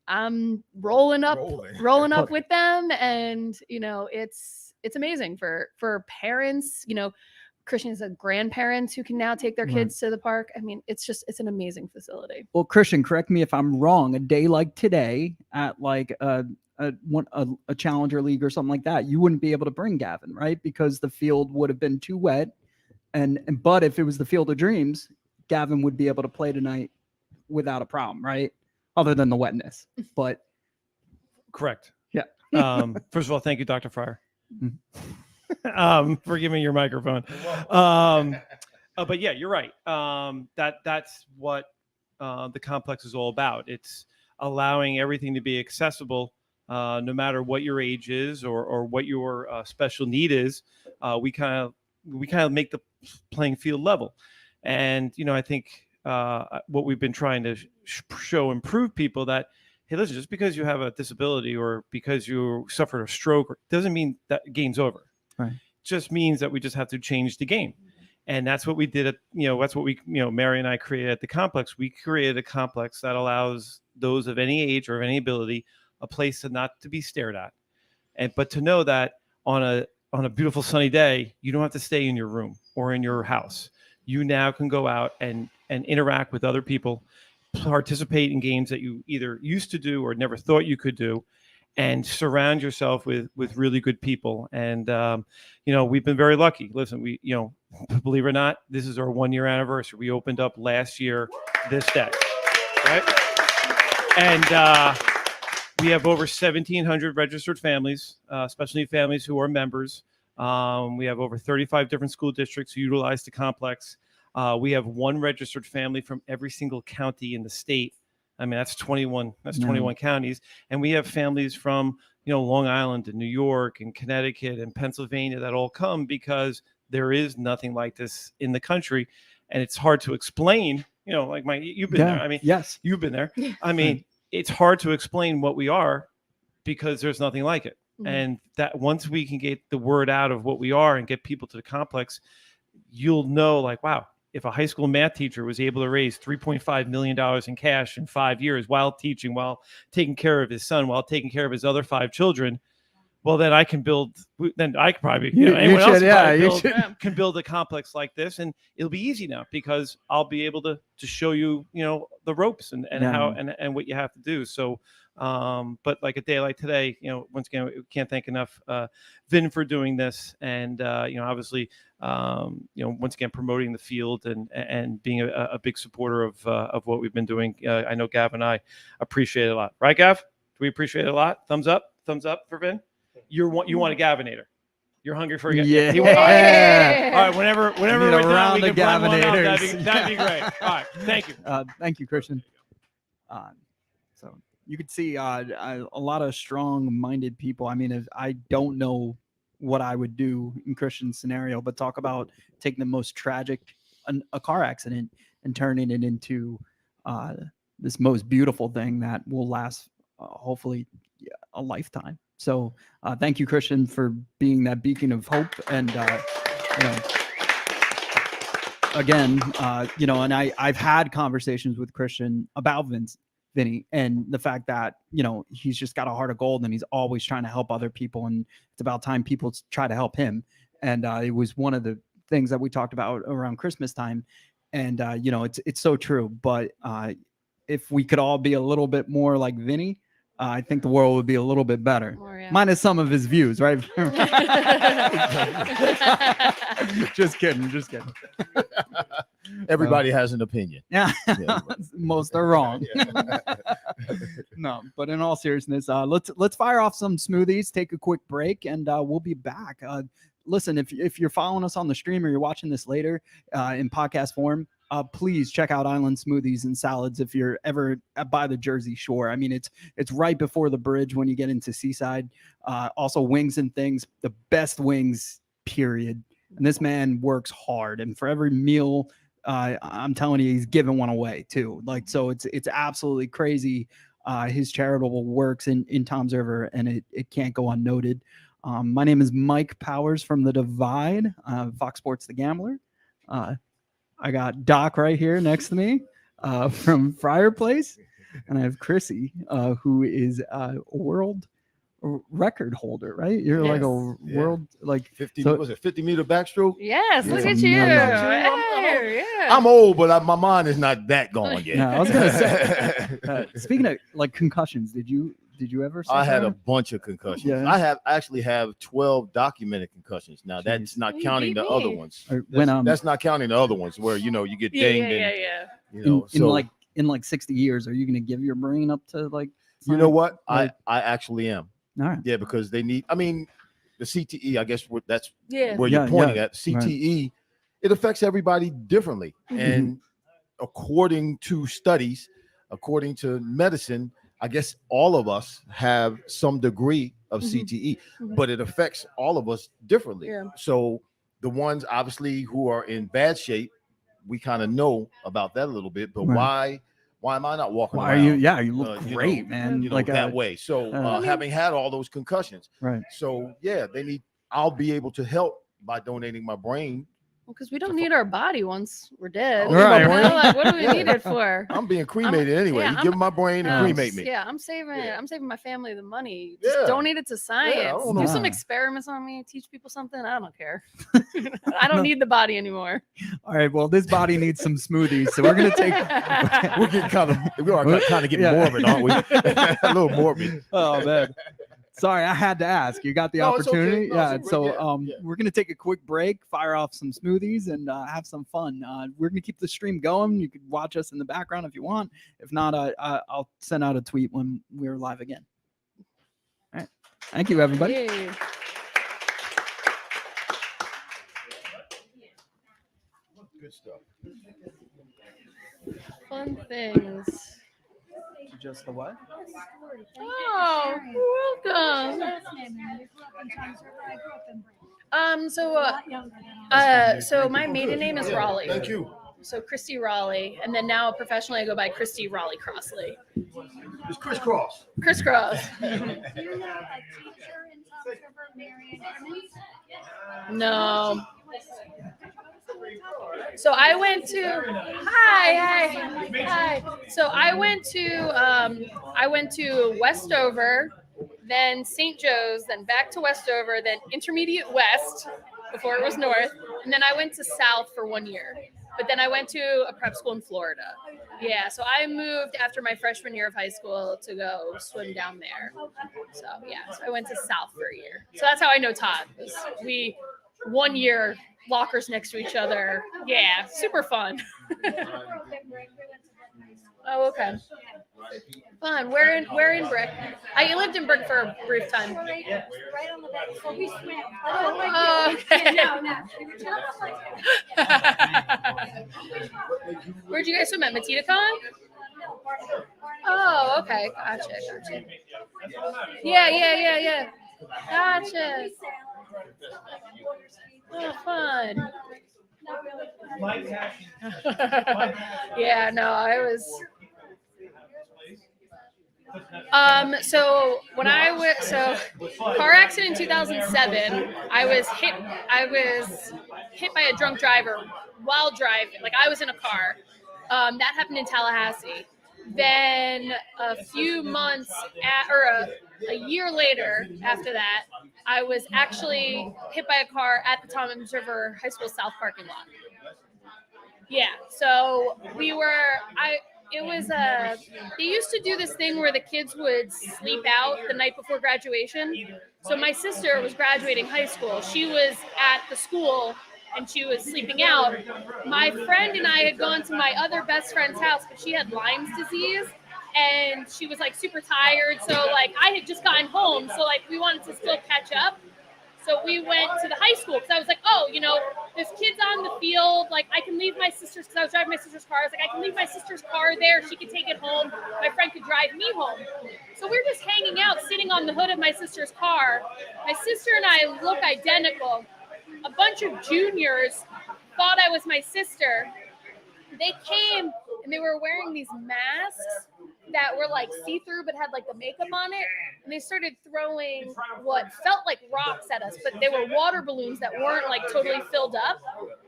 I'm rolling up with them, and it's amazing for parents. Christians have grandparents who can now take their kids to the park. I mean, it's an amazing facility. Well, Christian, correct me if I'm wrong. A day like today, at like a Challenger League or something like that, you wouldn't be able to bring Gavin, right? Because the field would have been too wet. But if it was the Field of Dreams, Gavin would be able to play tonight without a problem, right? Other than the wetness. But correct. Yeah. First of all, thank you, Dr. FRYAR, for giving me your microphone. But yeah, you're right. That's what the complex is all about. It's allowing everything to be accessible, no matter what your age is or what your special need is. We kind of make the playing field level. And I think what we've been trying to prove people that, hey, listen, just because you have a disability or because you suffered a stroke doesn't mean that game's over. Right. It just means that we just have to change the game. And that's what we did that's what we, Mary and I created at the complex. We created a complex that allows those of any age or of any ability a place not to be stared at, but to know that on a beautiful sunny day, you don't have to stay in your room or in your house. You now can go out and interact with other people, participate in games that you either used to do or never thought you could do, and surround yourself with really good people. And we've been very lucky. Listen, we believe it or not, this is our 1-year anniversary. We opened up last year this day, right? And we have over 1,700 registered families, special need families who are members. We have over 35 different school districts who utilize the complex. We have one registered family from every single county in the state. I mean, that's 21. That's 21 counties, and we have families from Long Island and New York and Connecticut and Pennsylvania that all come because there is nothing like this in the country, and it's hard to explain. Like you've been there. I mean, yes, you've been there. I mean, it's hard to explain what we are because there's nothing like it. And that once we can get the word out of what we are and get people to the complex, you'll know, like, wow, if a high school math teacher was able to raise $3.5 million in cash in 5 years while teaching, while taking care of his son, while taking care of his other 5 children, well, then I can build. Then I could probably, anyone else can build a complex like this, and it'll be easy now because I'll be able to show you, the ropes and how and what you have to do. So, but like a day like today, once again, we can't thank enough Vin for doing this, and obviously, once again, promoting the field and being a big supporter of what we've been doing. I know Gav and I appreciate it a lot, right, Gav? Do we appreciate it a lot? Thumbs up for Vin. You want a Gavinator. You're hungry for a Yeah. All right. Whenever we're done, we of can run one up. Gavinators. That'd be great. All right. Thank you. Thank you, Christian. So you could see a lot of strong-minded people. I mean, if I don't know what I would do in Christian's scenario, but talk about taking the most tragic, a car accident, and turning it into this most beautiful thing that will last, hopefully, a lifetime. So thank you, Christian, for being that beacon of hope. And, again, and I've had conversations with Christian about Vinny, and the fact that, he's just got a heart of gold and he's always trying to help other people. And it's about time people try to help him. And it was one of the things that we talked about around Christmas time. And, it's so true. But if we could all be a little bit more like Vinny, I think the world would be a little bit better. Minus some of his views, right? Just kidding. Everybody has an opinion. Yeah. Most are wrong. No, but in all seriousness, let's fire off some smoothies, take a quick break, and we'll be back. Listen, if you're following us on the stream or you're watching this later in podcast form, please check out Island Smoothies and Salads if you're ever by the Jersey Shore. I mean, it's right before the bridge when you get into Seaside. Also, Wings and Things, the best wings, period. And this man works hard, and for every meal, I'm telling you, he's giving one away too. Like, so it's absolutely crazy. His charitable works in Toms River, and it can't go unnoted. My name is Mike Powers from The Divide, Fox Sports The Gambler. I got Doc right here next to me from FRYAR Place, and I have Chrissy, who is a world record holder, right? You're like a world 50. Was it 50-meter backstroke? Yes, look at you. I'm old, but my mind is not that going yet. No, I was gonna say. Speaking of like concussions, did you ever? I had a bunch of concussions. Yeah. I actually have 12 documented concussions. Now that's not counting the other ones. That's not counting the other ones where you get dinged. In in 60 years, are you going to give your brain up to like? You know what? I actually am. All right. Yeah, because they need. I mean, the CTE. I guess that's Yeah. where you're pointing at. CTE. Right. It affects everybody differently, and according to studies, according to medicine, I guess all of us have some degree of CTE, but it affects all of us differently. Yeah. So the ones obviously who are in bad shape, we kind of know about that a little bit. But Right. why am I not walking Why around? are you? Yeah, you look great, man. Like that way. So having had all those concussions, right? So yeah, I'll be able to help by donating my brain. Because we don't need our body once we're dead. Right. Like, what do we need it for? I'm being cremated anyway. You give me my brain and cremate me. Yeah, I'm saving my family the money. Just donate it to science. Do some experiments on me. Teach people something. I don't care. I don't need the body anymore. All right. Well, this body needs some smoothies, so we're gonna take. We're getting kind of getting morbid, aren't we? A little morbid. Oh man. Sorry, I had to ask. You got the opportunity. Okay. No, so we're going to take a quick break, fire off some smoothies, and have some fun. We're going to keep the stream going. You can watch us in the background if you want. If not, I'll send out a tweet when we're live again. All right. Thank you, everybody. Yay. Good stuff. Fun things. Just the what? Oh, welcome. So my maiden name is Raleigh. Thank you. So Christy Raleigh, and then now professionally I go by Christy Raleigh CROSSLEY. It's crisscross. Crisscross. No. So I went to hi. So I went to Westover, then St. Joe's, then back to Westover, then Intermediate West before it was North, and then I went to South for 1 year. But then I went to a prep school in Florida. Yeah, so I moved after my freshman year of high school to go swim down there. So yeah, so I went to South for a year. So that's how I know Todd. We 1 year lockers next to each other. Yeah, super fun. Oh, okay. Fun. Where in Brick? I lived in Brick for a brief time. Right on the back. So we swam. Oh, okay. Where'd you guys swim at? Matita-Con? Oh, okay. Gotcha. Yeah. Gotcha. Oh, fun. Yeah, no, I was. So when car accident in 2007, I was hit by a drunk driver while driving. Like I was in a car. That happened in Tallahassee. Then a few months a year later after that, I was actually hit by a car at the Toms River High School South parking lot. Yeah, so they used to do this thing where the kids would sleep out the night before graduation. So my sister was graduating high school. She was at the school and she was sleeping out. My friend and I had gone to my other best friend's house, but she had Lyme's disease and she was like super tired. So like I had just gotten home. So like we wanted to still catch up. So we went to the high school because I was like, oh, there's kids on the field. Like I can leave my sister's, because I was driving my sister's car. I was like, I can leave my sister's car there. She could take it home. My friend could drive me home. So we're just hanging out, sitting on the hood of my sister's car. My sister and I look identical. A bunch of juniors thought I was my sister. They came and they were wearing these masks that were like see-through but had like the makeup on it, and they started throwing what felt like rocks at us, but they were water balloons that weren't like totally filled up,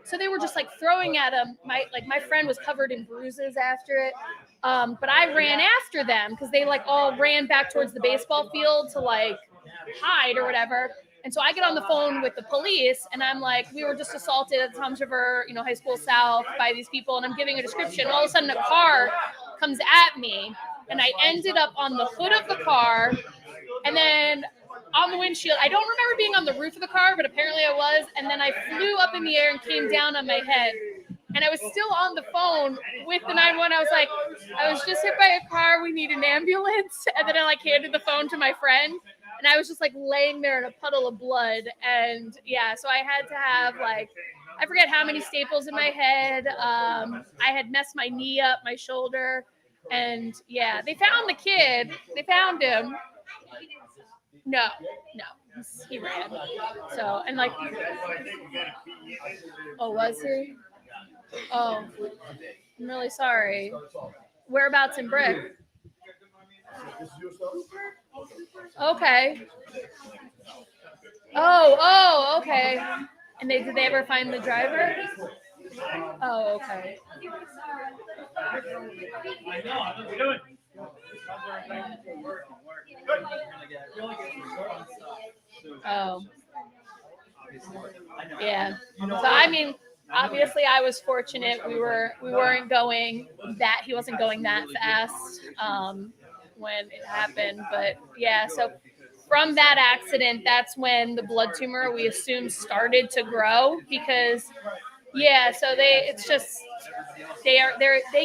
so they were just like throwing at them. My friend was covered in bruises after it, but I ran after them because they like all ran back towards the baseball field to like hide or whatever. And so I get on the phone with the police and I'm like, we were just assaulted at Toms River, High School South by these people, and I'm giving a description. All of a sudden a car comes at me and I ended up on the hood of the car and then on the windshield. I don't remember being on the roof of the car, but apparently I was. And then I flew up in the air and came down on my head. And I was still on the phone with the 911. I was like, I was just hit by a car. We need an ambulance. And then I like handed the phone to my friend. And I was just like laying there in a puddle of blood. And yeah, so I had to have like, I forget how many staples in my head. I had messed my knee up, my shoulder. And yeah, they found the kid. They found him. No, he ran. So, and like, oh, was he? Oh, I'm really sorry. Whereabouts in Brick? Okay. Oh, okay. And did they ever find the driver? Oh, okay. Oh. Yeah. So I mean, obviously I was fortunate. We weren't going that, he wasn't going that fast when it happened. But yeah, so from that accident, that's when the blood tumor, we assume, started to grow because yeah, so they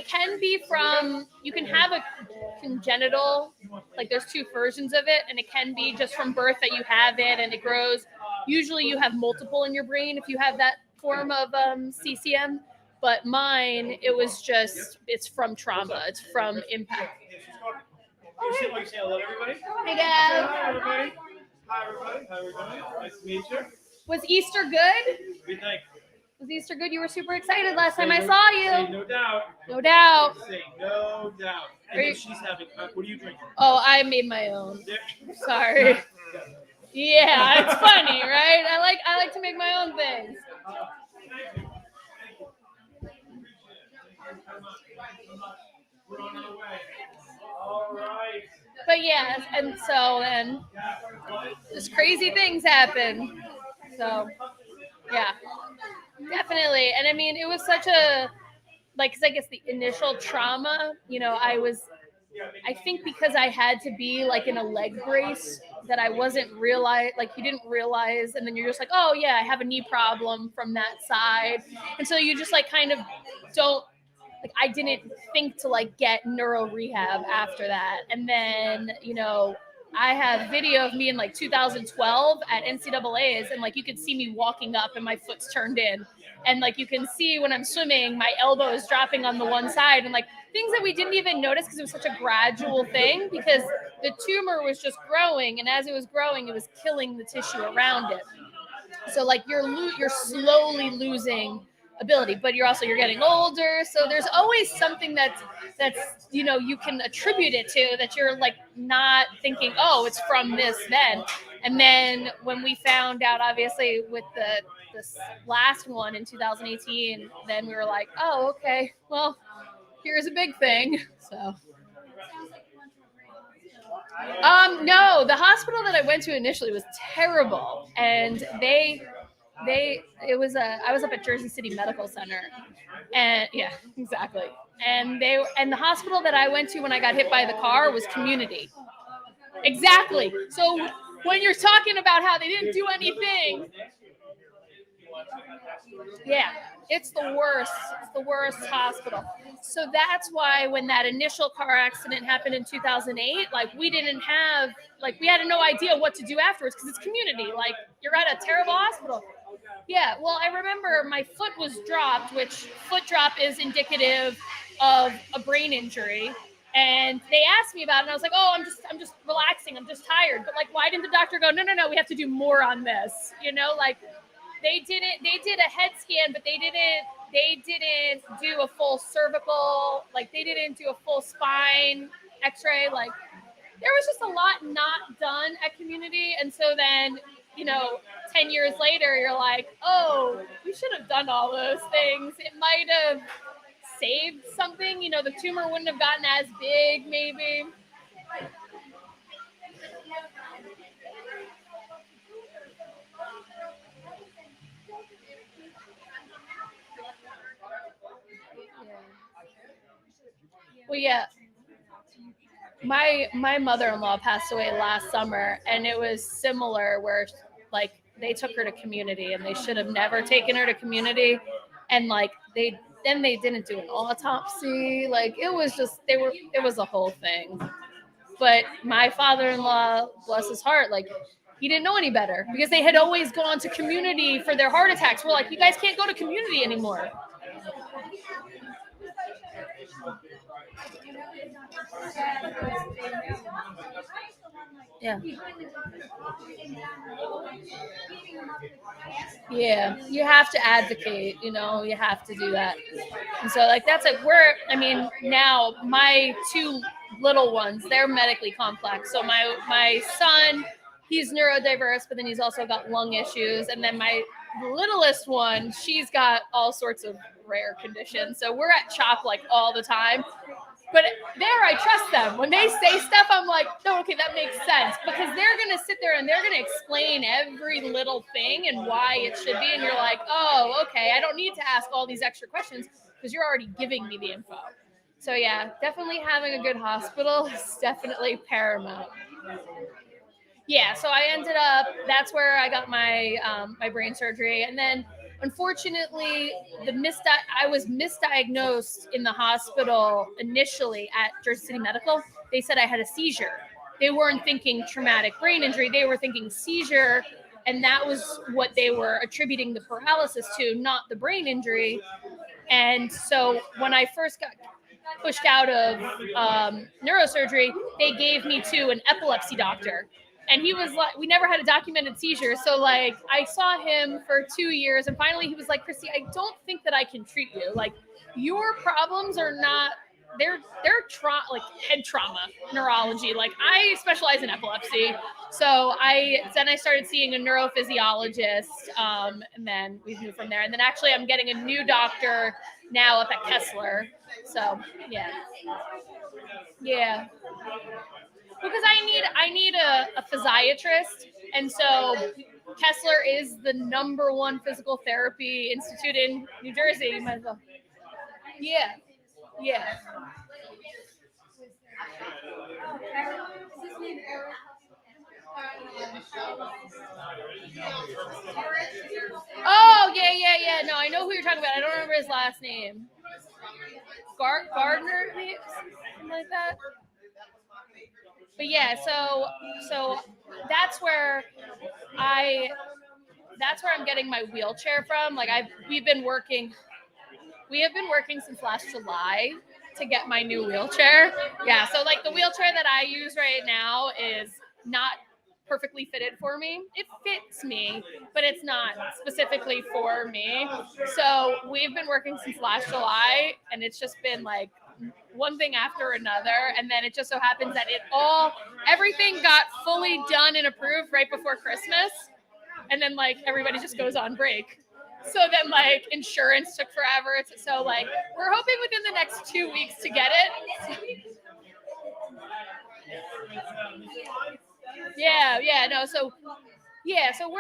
can be from, you can have a congenital, like there's two versions of it, and it can be just from birth that you have it and it grows. Usually you have multiple in your brain if you have that form of CCM, But mine, it was just, it's from trauma. It's from impact. You say hello to everybody? Hey guys. Hi, everybody. Hi, everybody. How are we doing? Nice to meet you. Was Easter good? Good night. Was Easter good? You were super excited last time I Say saw Say you. no doubt. No doubt. Say no doubt. And Are then you- she's having, what are you drinking? Oh, I made my own. There. Sorry. Yeah, it's funny, right? I like to make my own things. We're on our way. All right. But yeah, and so then just crazy things happen. So yeah, definitely. And I mean, it was such a, like, cause I guess the initial trauma, you know, I think because I had to be like in a leg brace that I wasn't like you didn't realize, and then you're just like, oh yeah, I have a knee problem from that side, and so you just like kind of don't, like, I didn't think to like get neuro rehab after that. And then, you know, I have video of me in like 2012 at NCAA's, and like you could see me walking up and my foot's turned in, and like you can see when I'm swimming my elbow is dropping on the one side, and like things that we didn't even notice because it was such a gradual thing, because the tumor was just growing, and as it was growing it was killing the tissue around it. So like you're slowly losing ability, but you're getting older, so there's always something that's you know, you can attribute it to, that you're like not thinking, oh, it's from this then. And then when we found out, obviously with this last one in 2018, then we were like, oh, okay, well, here's a big thing. So no, the hospital that I went to initially was terrible, and I was up at Jersey City Medical Center, and yeah, exactly. And the hospital that I went to when I got hit by the car was Community. Exactly. So when you're talking about how they didn't do anything, yeah, it's the worst. It's the worst hospital. So that's why when that initial car accident happened in 2008, like we had no idea what to do afterwards, because it's Community. Like, you're at a terrible hospital. Yeah, well, I remember my foot was dropped, which foot drop is indicative of a brain injury. And they asked me about it, and I was like, oh, I'm just relaxing. I'm just tired. But like, why didn't the doctor go, no, we have to do more on this? You know, like they did a head scan, but they didn't do a full cervical, like they didn't do a full spine x-ray. Like, there was just a lot not done at Community. And so then, you know, 10 years later, you're like, oh, we should have done all those things. It might have saved something. You know, the tumor wouldn't have gotten as big, maybe. Well, yeah. My mother-in-law passed away last summer, and it was similar, where like they took her to Community, and they should have never taken her to Community, and like they didn't do an autopsy. Like, it was a whole thing. But my father-in-law, bless his heart, like he didn't know any better, because they had always gone to Community for their heart attacks. We're like, you guys can't go to Community anymore. Yeah. Yeah, you have to advocate, you know, you have to do that. And so like that's like now my two little ones, they're medically complex. So my son, he's neurodiverse, but then he's also got lung issues. And then my littlest one, she's got all sorts of rare conditions. So we're at CHOP like all the time. But there, I trust them. When they say stuff, I'm like, no, okay, that makes sense. Because they're going to sit there and they're going to explain every little thing and why it should be. And you're like, oh, okay, I don't need to ask all these extra questions because you're already giving me the info. So yeah, definitely having a good hospital is definitely paramount. Yeah, so I ended up, that's where I got my my brain surgery. And then unfortunately, I was misdiagnosed in the hospital initially at Jersey City Medical. They said I had a seizure. They weren't thinking traumatic brain injury. They were thinking seizure. And that was what they were attributing the paralysis to, not the brain injury. And so when I first got pushed out of neurosurgery, they gave me to an epilepsy doctor. And he was like, we never had a documented seizure. So like I saw him for 2 years and finally he was like, Christy, I don't think that I can treat you. Like your problems are not, they're like head trauma, neurology. Like I specialize in epilepsy. So then I started seeing a neurophysiologist, and then we moved from there. And then actually I'm getting a new doctor now up at Kessler. So yeah. Because I need a physiatrist, and so Kessler is the #1 physical therapy institute in New Jersey. You might as well. Yeah. Oh yeah. No, I know who you're talking about. I don't remember his last name. Gardner, maybe? Something like that. But yeah, so that's where I'm getting my wheelchair from. Like we have been working since last July to get my new wheelchair. Yeah, so like the wheelchair that I use right now is not perfectly fitted for me. It fits me, but it's not specifically for me. So we've been working since last July, and it's just been like one thing after another, and then it just so happens that everything got fully done and approved right before Christmas, and then like everybody just goes on break. So then like insurance took forever. So like we're hoping within the next 2 weeks to get it. So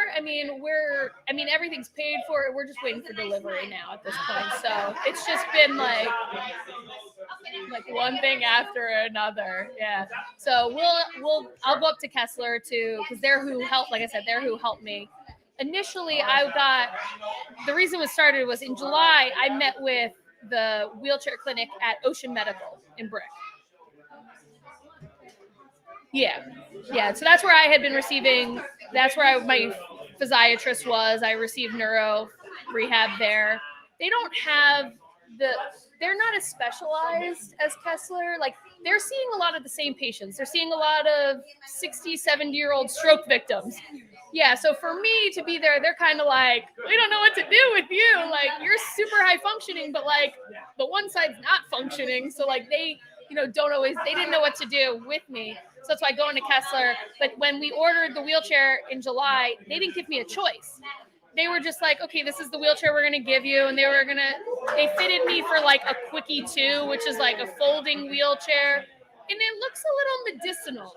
everything's paid for. We're just waiting for delivery now at this point. So it's just been like one thing after another. Yeah. So I'll go up to Kessler too, because they're who helped. Like I said, they're who helped me. Initially, the reason it started was in July. I met with the wheelchair clinic at Ocean Medical in Brick. Yeah. So that's where I had been receiving. That's where my physiatrist was. I received neuro rehab there. They don't have they're not as specialized as Kessler. Like they're seeing a lot of the same patients. They're seeing a lot of 60, 70-year-old stroke victims. Yeah, so for me to be there, they're kind of like, we don't know what to do with you. Like you're super high functioning, but like the one side's not functioning. So like they didn't know what to do with me. So that's why I go into Kessler. But when we ordered the wheelchair in July, they didn't give me a choice. They were just like, okay, this is the wheelchair we're going to give you. And they fitted me for like a Quickie 2, which is like a folding wheelchair. And it looks a little medicinal,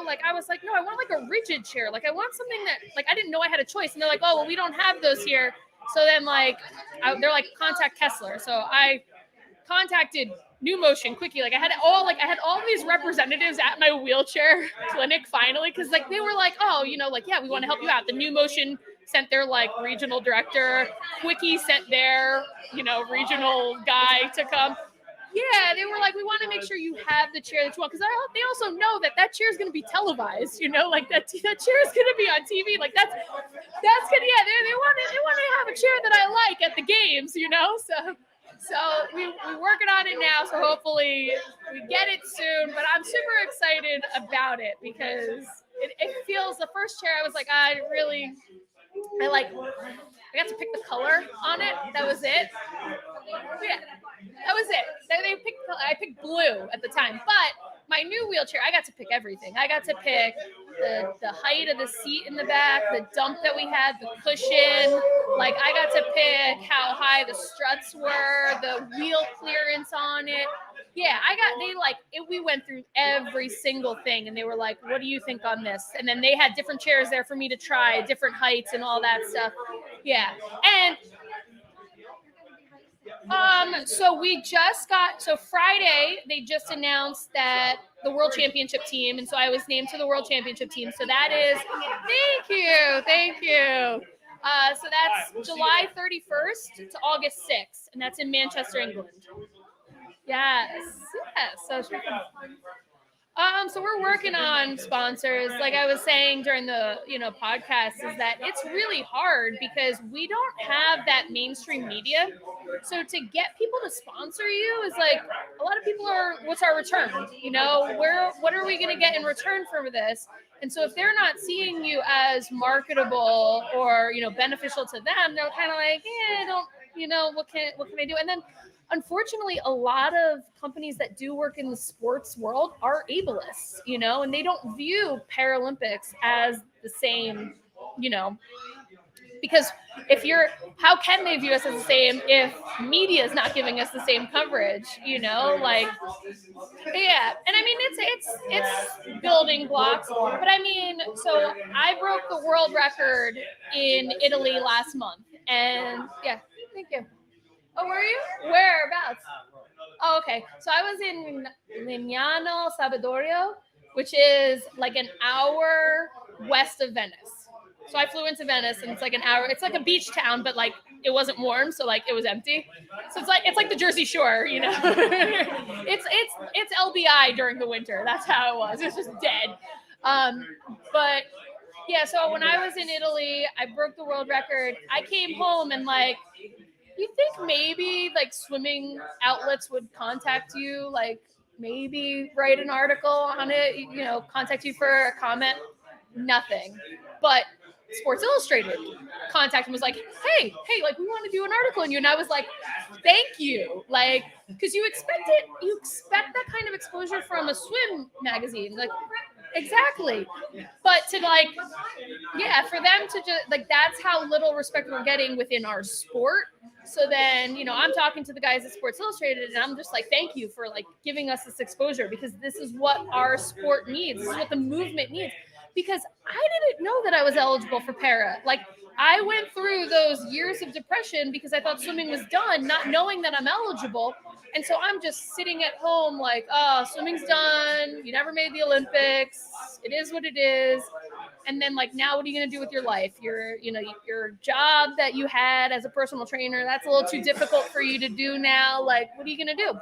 like I was like, no, I want like a rigid chair. Like I want something that like, I didn't know I had a choice. And they're like, oh, well, we don't have those here. So then like, they're like, contact Kessler. So I contacted New Motion, Quickie. Like I had all these representatives at my wheelchair clinic finally. Cause like, they were like, oh, yeah, we want to help you out. The New Motion sent their like regional director. Quickie sent their, regional guy to come. Yeah, they were like, we want to make sure you have the chair that you want, because they also know that chair is going to be televised, like that chair is going to be on TV, like that's good. Yeah, they want to have a chair that I like at the games, So we're working on it now. So hopefully we get it soon. But I'm super excited about it because it feels the first chair. I was like, I got to pick the color on it. That was it. Yeah, that was it. I picked blue at the time, but my new wheelchair, I got to pick everything. I got to pick the height of the seat in the back, the dump that we had, the cushion. Like I got to pick how high the struts were, the wheel clearance on it. Yeah, we went through every single thing, and they were like, what do you think on this? And then they had different chairs there for me to try, different heights and all that stuff. Yeah. And so Friday, they just announced that the World Championship team, and so I was named to the World Championship team. So that is, thank you. So that's July 31st to August 6th, and that's in Manchester, England. Yes. So So we're working on sponsors. Like I was saying during the podcast, is that it's really hard because we don't have that mainstream media. So to get people to sponsor you is like a lot of people are. What's our return? What are we going to get in return for this? And so if they're not seeing you as marketable or beneficial to them, they're kind of like, yeah, don't what can I do? And then unfortunately, a lot of companies that do work in the sports world are ableists, and they don't view Paralympics as the same, because how can they view us as the same if media is not giving us the same coverage, like, yeah. And I mean, it's building blocks, but I mean, so I broke the world record in Italy last month, and yeah, thank you. Oh, were you? Whereabouts? Oh, okay. So I was in Lignano Sabadorio, which is like an hour west of Venice. So I flew into Venice, and it's like an hour. It's like a beach town, but like it wasn't warm, so like it was empty. So it's like the Jersey Shore, it's LBI during the winter. That's how it was. It's just dead. But yeah. So when I was in Italy, I broke the world record. I came home and like. You think maybe like swimming outlets would contact you, like maybe write an article on it, contact you for a comment? Nothing. But Sports Illustrated contacted and was like, hey, like we want to do an article on you. And I was like, thank you. Like, because you expect that kind of exposure from a swim magazine. Like, exactly. But to like, yeah, for them to just like, that's how little respect we're getting within our sport. So then, I'm talking to the guys at Sports Illustrated, and I'm just like, thank you for like giving us this exposure, because this is what our sport needs. This is what the movement needs. Because I didn't know that I was eligible for para. Like, I went through those years of depression because I thought swimming was done, not knowing that I'm eligible. And so I'm just sitting at home like, oh, swimming's done. You never made the Olympics. It is what it is. And then like, now what are you going to do with your life? Your job that you had as a personal trainer, that's a little too difficult for you to do now. Like, what are you going to do?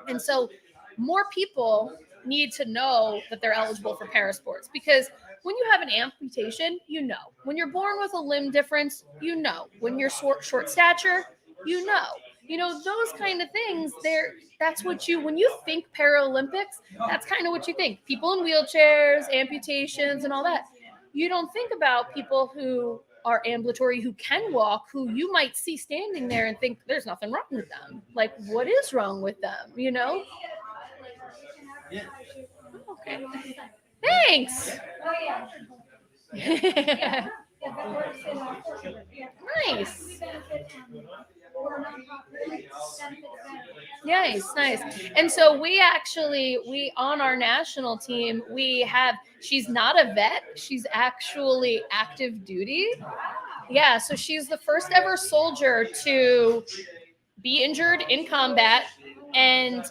And so more people need to know that they're eligible for parasports, because when you have an amputation, when you're born with a limb difference, when you're short stature, those kind of things that's what when you think Paralympics, that's kind of what you think. People in wheelchairs, amputations, and all that. You don't think about people who are ambulatory, who can walk, who you might see standing there and think there's nothing wrong with them. Like, what is wrong with them? Okay. Thanks. Nice. Nice. And so we on our national team, she's not a vet. She's actually active duty. Yeah. So she's the first ever soldier to be injured in combat and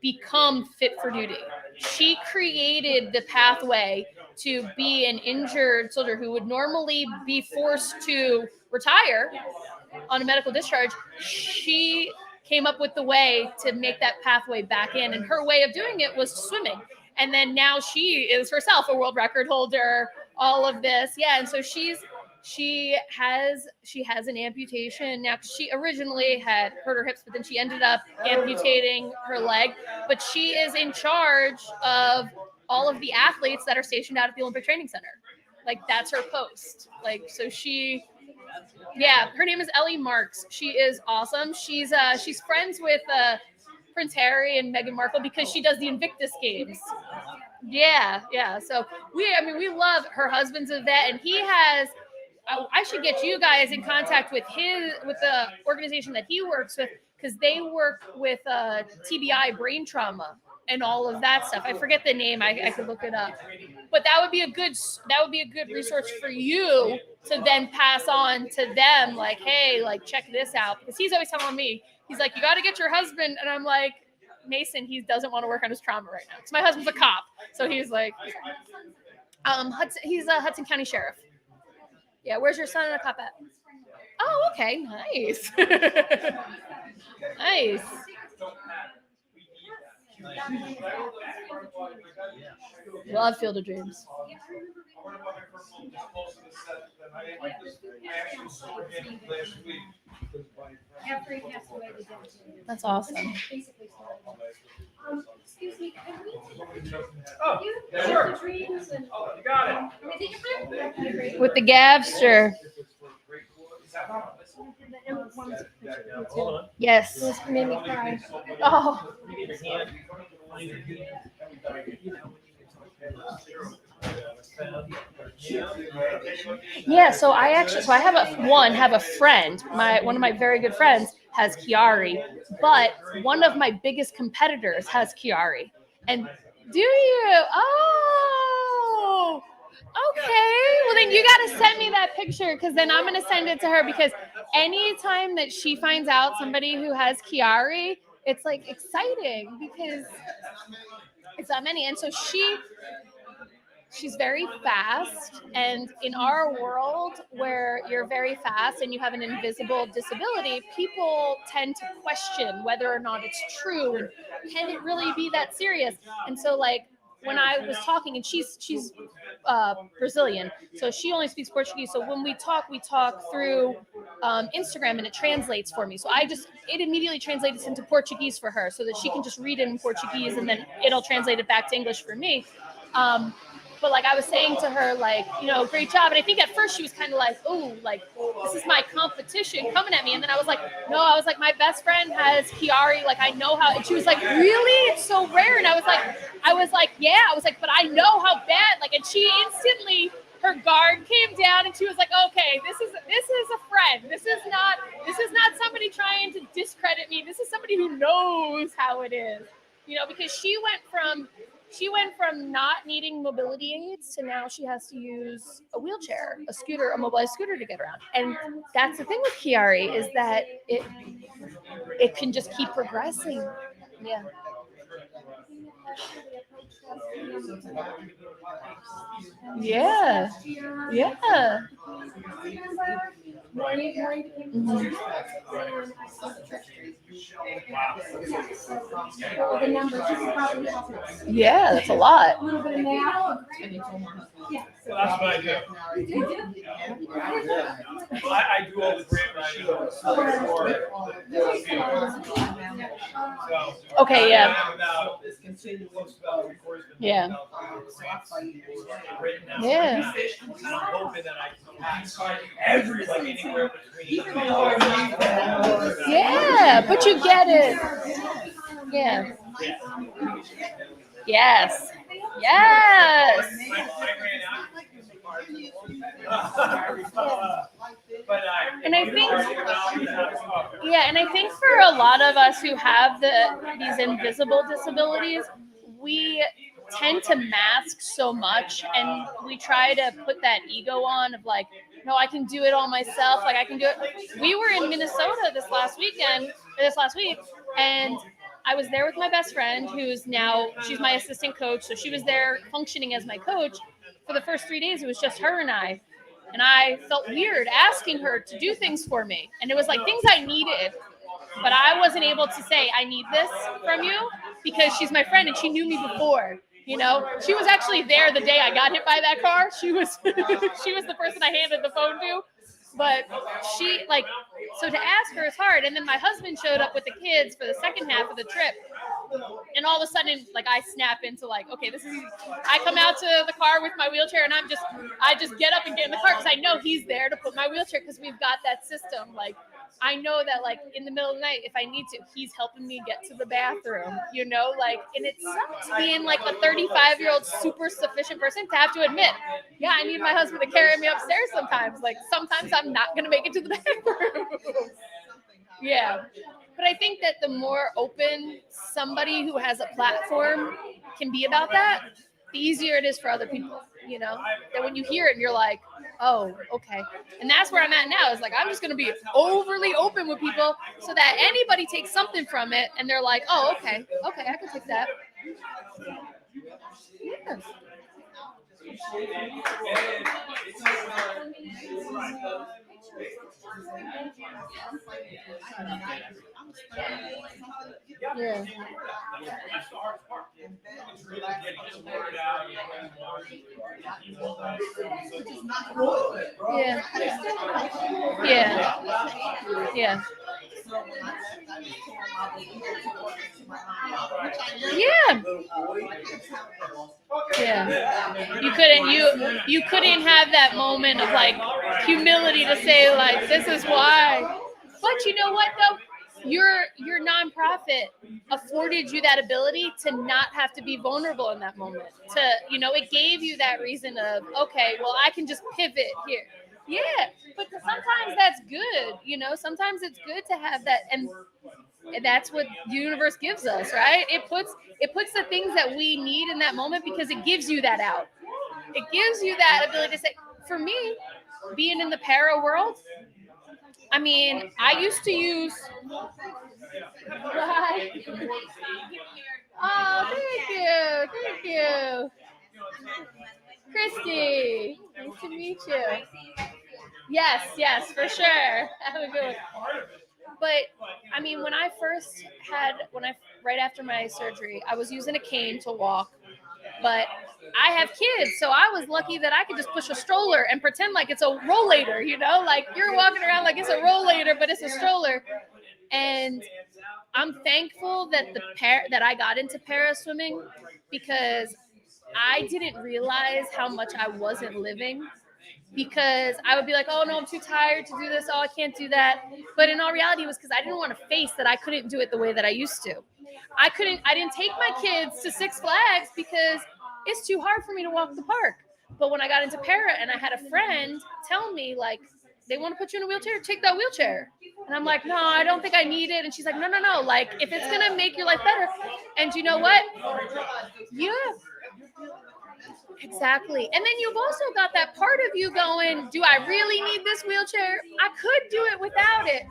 become fit for duty. She created the pathway to be an injured soldier who would normally be forced to retire on a medical discharge. She came up with the way to make that pathway back in, and her way of doing it was swimming. And then now she is herself a world record holder, all of this. Yeah. And so she has an amputation now. She originally had hurt her hips, but then she ended up amputating her leg. But she is in charge of all of the athletes that are stationed out at the Olympic Training Center. Like, that's her post. Like, so her name is Ellie Marks. She is awesome. She's friends with Prince Harry and Meghan Markle because she does the Invictus Games. Yeah. So we love her husband's a vet, and he has. I should get you guys in contact with the organization that he works with, because they work with TBI, brain trauma, and all of that stuff. I forget the name. I could look it up. But that would be a good resource for you to then pass on to them. Like, hey, like, check this out, because he's always telling me, he's like, you got to get your husband, and I'm like, Mason, he doesn't want to work on his trauma right now. Because my husband's a cop, so he's like, he's a Hudson County Sheriff. Yeah, where's your son in a cop at? Oh, okay, nice. Nice. Love Field of Dreams. That's awesome. Excuse me, can we? Oh, sure. Oh, you got it. With the gaves, sure. Hold on. Yes. This made me cry. Oh. Yeah, so I have a friend. One of my very good friends has Chiari, but one of my biggest competitors has Chiari. And do you? Oh, okay. Well, then you got to send me that picture because then I'm going to send it to her because anytime that she finds out somebody who has Chiari, it's like exciting because it's that many. And so she's very fast, and in our world where you're very fast and you have an invisible disability, people tend to question whether or not it's true and can it really be that serious. And so like when I was talking, and she's Brazilian, so she only speaks Portuguese, so when we talk through Instagram, and it translates for me, so it immediately translates into Portuguese for her so that she can just read it in Portuguese and then it'll translate it back to English for me. But like I was saying to her, like, great job. And I think at first she was kind of like, oh, like this is my competition coming at me. And then I was like, no, my best friend has Chiari. Like I know how. And she was like, really? It's so rare. And I was like, yeah. I was like, but I know how bad. Like, and she instantly, her guard came down, and she was like, okay, this is a friend. This is not somebody trying to discredit me. This is somebody who knows how it is. Because she went from not needing mobility aids to now she has to use a wheelchair, a mobilized scooter to get around. And that's the thing with Chiari is that it can just keep progressing. Yeah. Yeah. Yeah. Yeah, that's a lot. A little bit of math. Yeah. So that's what I do. I do all the grant machines Okay, yeah. Yeah. Yeah. I'm hoping that I can everybody anywhere between. Yeah, but you get it. Yeah. Yes. Yes. And I think for a lot of us who have these invisible disabilities, we tend to mask so much, and we try to put that ego on of like, no, I can do it all myself. Like I can do it. We were in Minnesota this last week, and I was there with my best friend, she's my assistant coach. So she was there functioning as my coach. For the first 3 days, it was just her and I. And I felt weird asking her to do things for me. And it was like things I needed, but I wasn't able to say, I need this from you because she's my friend and she knew me before. She was actually there the day I got hit by that car. She was the person I handed the phone to. But so to ask her is hard. And then my husband showed up with the kids for the second half of the trip. And all of a sudden, like I snap into like, okay, this is easy. I come out to the car with my wheelchair and I just get up and get in the car because I know he's there to put my wheelchair because we've got that system. Like I know that like in the middle of the night, if I need to, he's helping me get to the bathroom, and it sucks being like a 35-year-old super sufficient person to have to admit, yeah, I need my husband to carry me upstairs sometimes. Like sometimes I'm not going to make it to the bathroom. Yeah. But I think that the more open somebody who has a platform can be about that, the easier it is for other people, that when you hear it, you're like, oh, okay. And that's where I'm at now is like, I'm just going to be overly open with people so that anybody takes something from it and they're like, oh, okay, I can take that. Yeah. Yeah. Yeah. Yeah. Yeah. Yeah. Yeah. You couldn't have that moment of like humility to say like this is why. But you know what though? Your nonprofit afforded you that ability to not have to be vulnerable in that moment. To it gave you that reason of okay, well I can just pivot here. Yeah, but sometimes that's good. Sometimes it's good to have that, and that's what the universe gives us, right? It puts the things that we need in that moment because it gives you that out. It gives you that ability to say, for me, being in the para world, I mean, I used to use. Right. Oh, thank you, Christy. Nice to meet you. Yes, for sure. Have a good one. But I mean, right after my surgery, I was using a cane to walk, but I have kids, so I was lucky that I could just push a stroller and pretend like it's a rollator, like you're walking around like it's a rollator, but it's a stroller. And I'm thankful that that I got into para swimming because I didn't realize how much I wasn't living. Because I would be like, oh no, I'm too tired to do this. Oh, I can't do that. But in all reality, it was because I didn't want to face that I couldn't do it the way that I used to. I didn't take my kids to Six Flags because it's too hard for me to walk the park. But when I got into para and I had a friend tell me like, they want to put you in a wheelchair, take that wheelchair. And I'm like, no, I don't think I need it. And she's like, no. Like if it's going to make your life better. And you know what? Yeah. Exactly. And then you've also got that part of you going, do I really need this wheelchair? I could do it without it.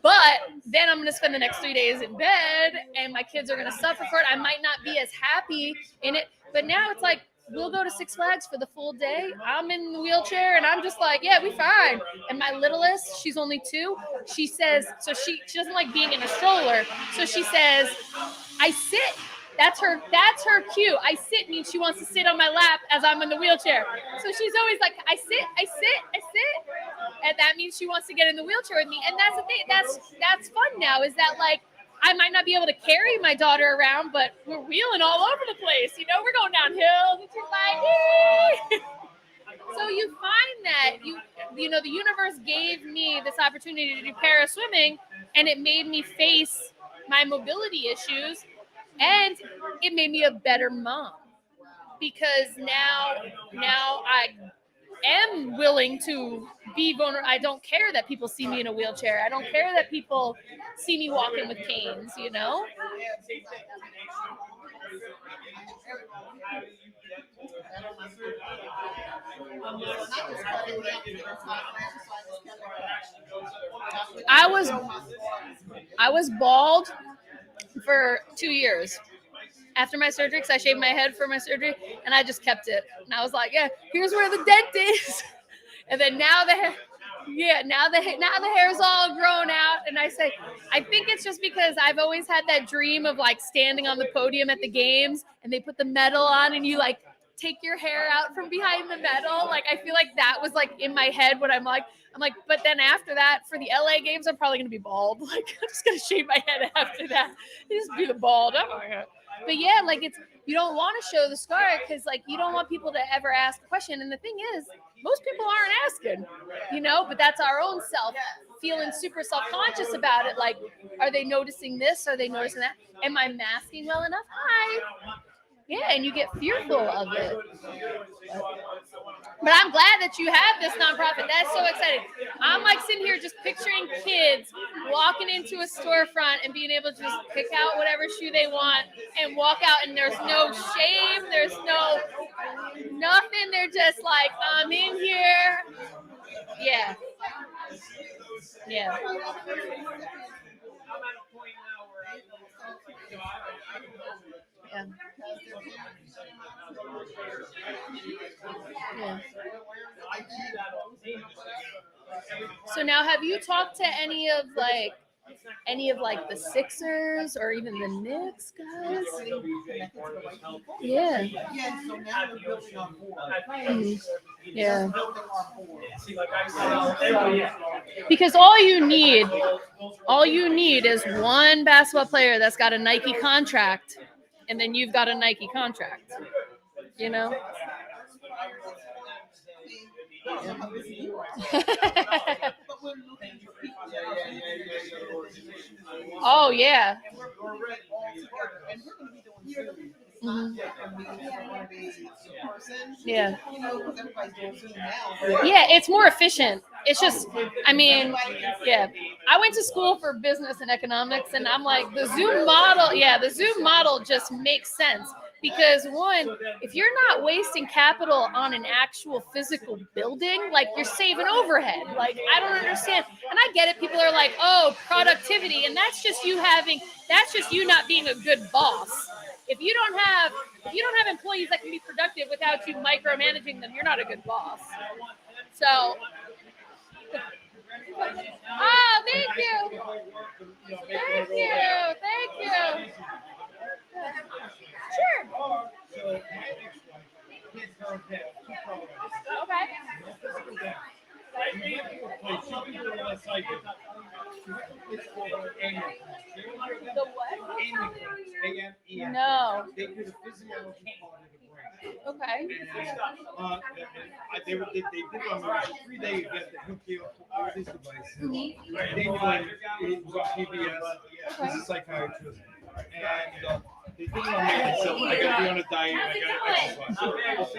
But then I'm going to spend the next 3 days in bed and my kids are going to suffer for it. I might not be as happy in it. But now it's like, we'll go to Six Flags for the full day. I'm in the wheelchair and I'm just like, yeah, we fine. And my littlest, she's only 2. She says, so she doesn't like being in a stroller. So she says, I sit. That's her cue. I sit means she wants to sit on my lap as I'm in the wheelchair. So she's always like, I sit. And that means she wants to get in the wheelchair with me. And that's the thing. That's fun now is that like, I might not be able to carry my daughter around, but we're wheeling all over the place. We're going downhill. And she's like, so you find that the universe gave me this opportunity to do para swimming and it made me face my mobility issues. And it made me a better mom because now I am willing to be vulnerable. I don't care that people see me in a wheelchair. I don't care that people see me walking with canes, I was bald for 2 years after my surgery because I shaved my head for my surgery and I just kept it. And I was like, yeah, here's where the dent is. And then now the hair's all grown out. And I think it's just because I've always had that dream of like standing on the podium at the games and they put the medal on and you like take your hair out from behind the medal. Like, I feel like that was like in my head when I'm like, but then after that for the LA games, I'm probably going to be bald. Like, I'm just going to shave my head after that. Just be the bald. Oh my God. But yeah, like you don't want to show the scar because like you don't want people to ever ask a question. And the thing is, most people aren't asking, but that's our own self feeling super self-conscious about it. Like, are they noticing this? Are they noticing that? Am I masking well enough? Hi. Yeah, and you get fearful of it. But I'm glad that you have this nonprofit. That's so exciting. I'm like sitting here just picturing kids walking into a storefront and being able to just pick out whatever shoe they want and walk out, and there's no shame, there's no nothing. They're just like, I'm in here. Yeah. Yeah. Yeah. Yeah. So now, have you talked to any of like any of like the Sixers or even the Knicks guys. Yeah. Yeah, so now we're building our board. Mhm. Yeah. Building our board. Because all you need is one basketball player that's got a Nike contract, and then you've got a Nike contract. You know? Oh yeah. And we're already all together, and we're gonna be doing Zoom. Mhm. Different meetings, it's gonna be in person. Yeah. You know, because everybody's doing Zoom now. Yeah, it's more efficient. It's just, I mean, yeah. I went to school for business and economics, and I'm like, the Zoom model just makes sense. Because one, if you're not wasting capital on an actual physical building, like you're saving overhead. Like, I don't understand. And I get it. People are like, oh, productivity. And that's just you not being a good boss. If you don't have employees that can be productive without you micromanaging them, you're not a good boss. So, oh, thank you. Thank you. Sure. The what? No. They did a physiology part of the brain. Okay. They did on a 3-day event that hooked you up with all these devices. They knew it was on PBS. He's a psychiatrist. And they did it on me. So I got to be on a diet. I got to exercise.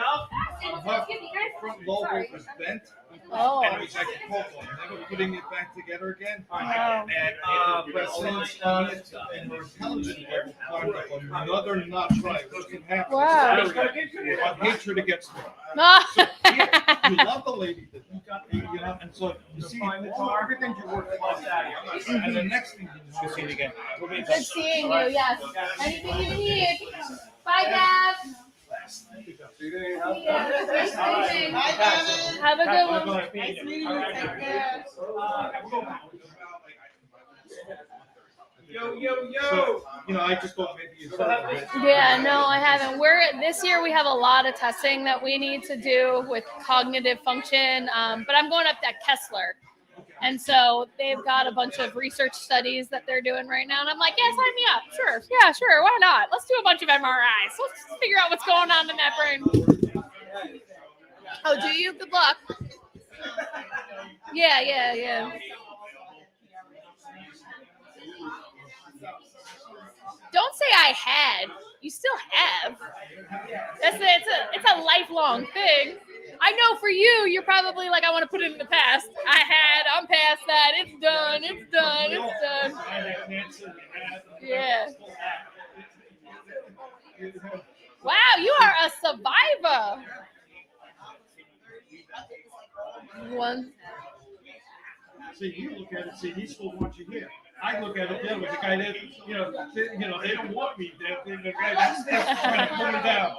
Her front lobe was bent. Oh. And it was like a pulp, never putting it back together again. Wow. And residents on it, and her intelligence level climbed up another notch, right? Which can happen. Wow. On hatred against her. Ah. So, yeah, you love the lady, you know, and so you see everything you work on. And the next thing you see it again. Good seeing you. Yes. Anything you need. Bye, Dad. Have a good one. Nice meeting you. Take care. So, you know, I just thought maybe you saw it. Yeah, no, I haven't. This year we have a lot of testing that we need to do with cognitive function, but I'm going up at Kessler. And so they've got a bunch of research studies that they're doing right now. And I'm like, yeah, sign me up. Sure. Yeah, sure. Why not? Let's do a bunch of MRIs. Let's figure out what's going on in that brain. Oh, do you? Good luck. Yeah. Don't say I had. You still have. It's a lifelong thing. I know for you, you're probably like, I want to put it in the past. I'm past that. It's done. Yeah. Wow, you are a survivor. One. See, you look at it, see, he's still watching here. I look at it the other way. The guy that, they don't want me. The guy that's trying to pull me down.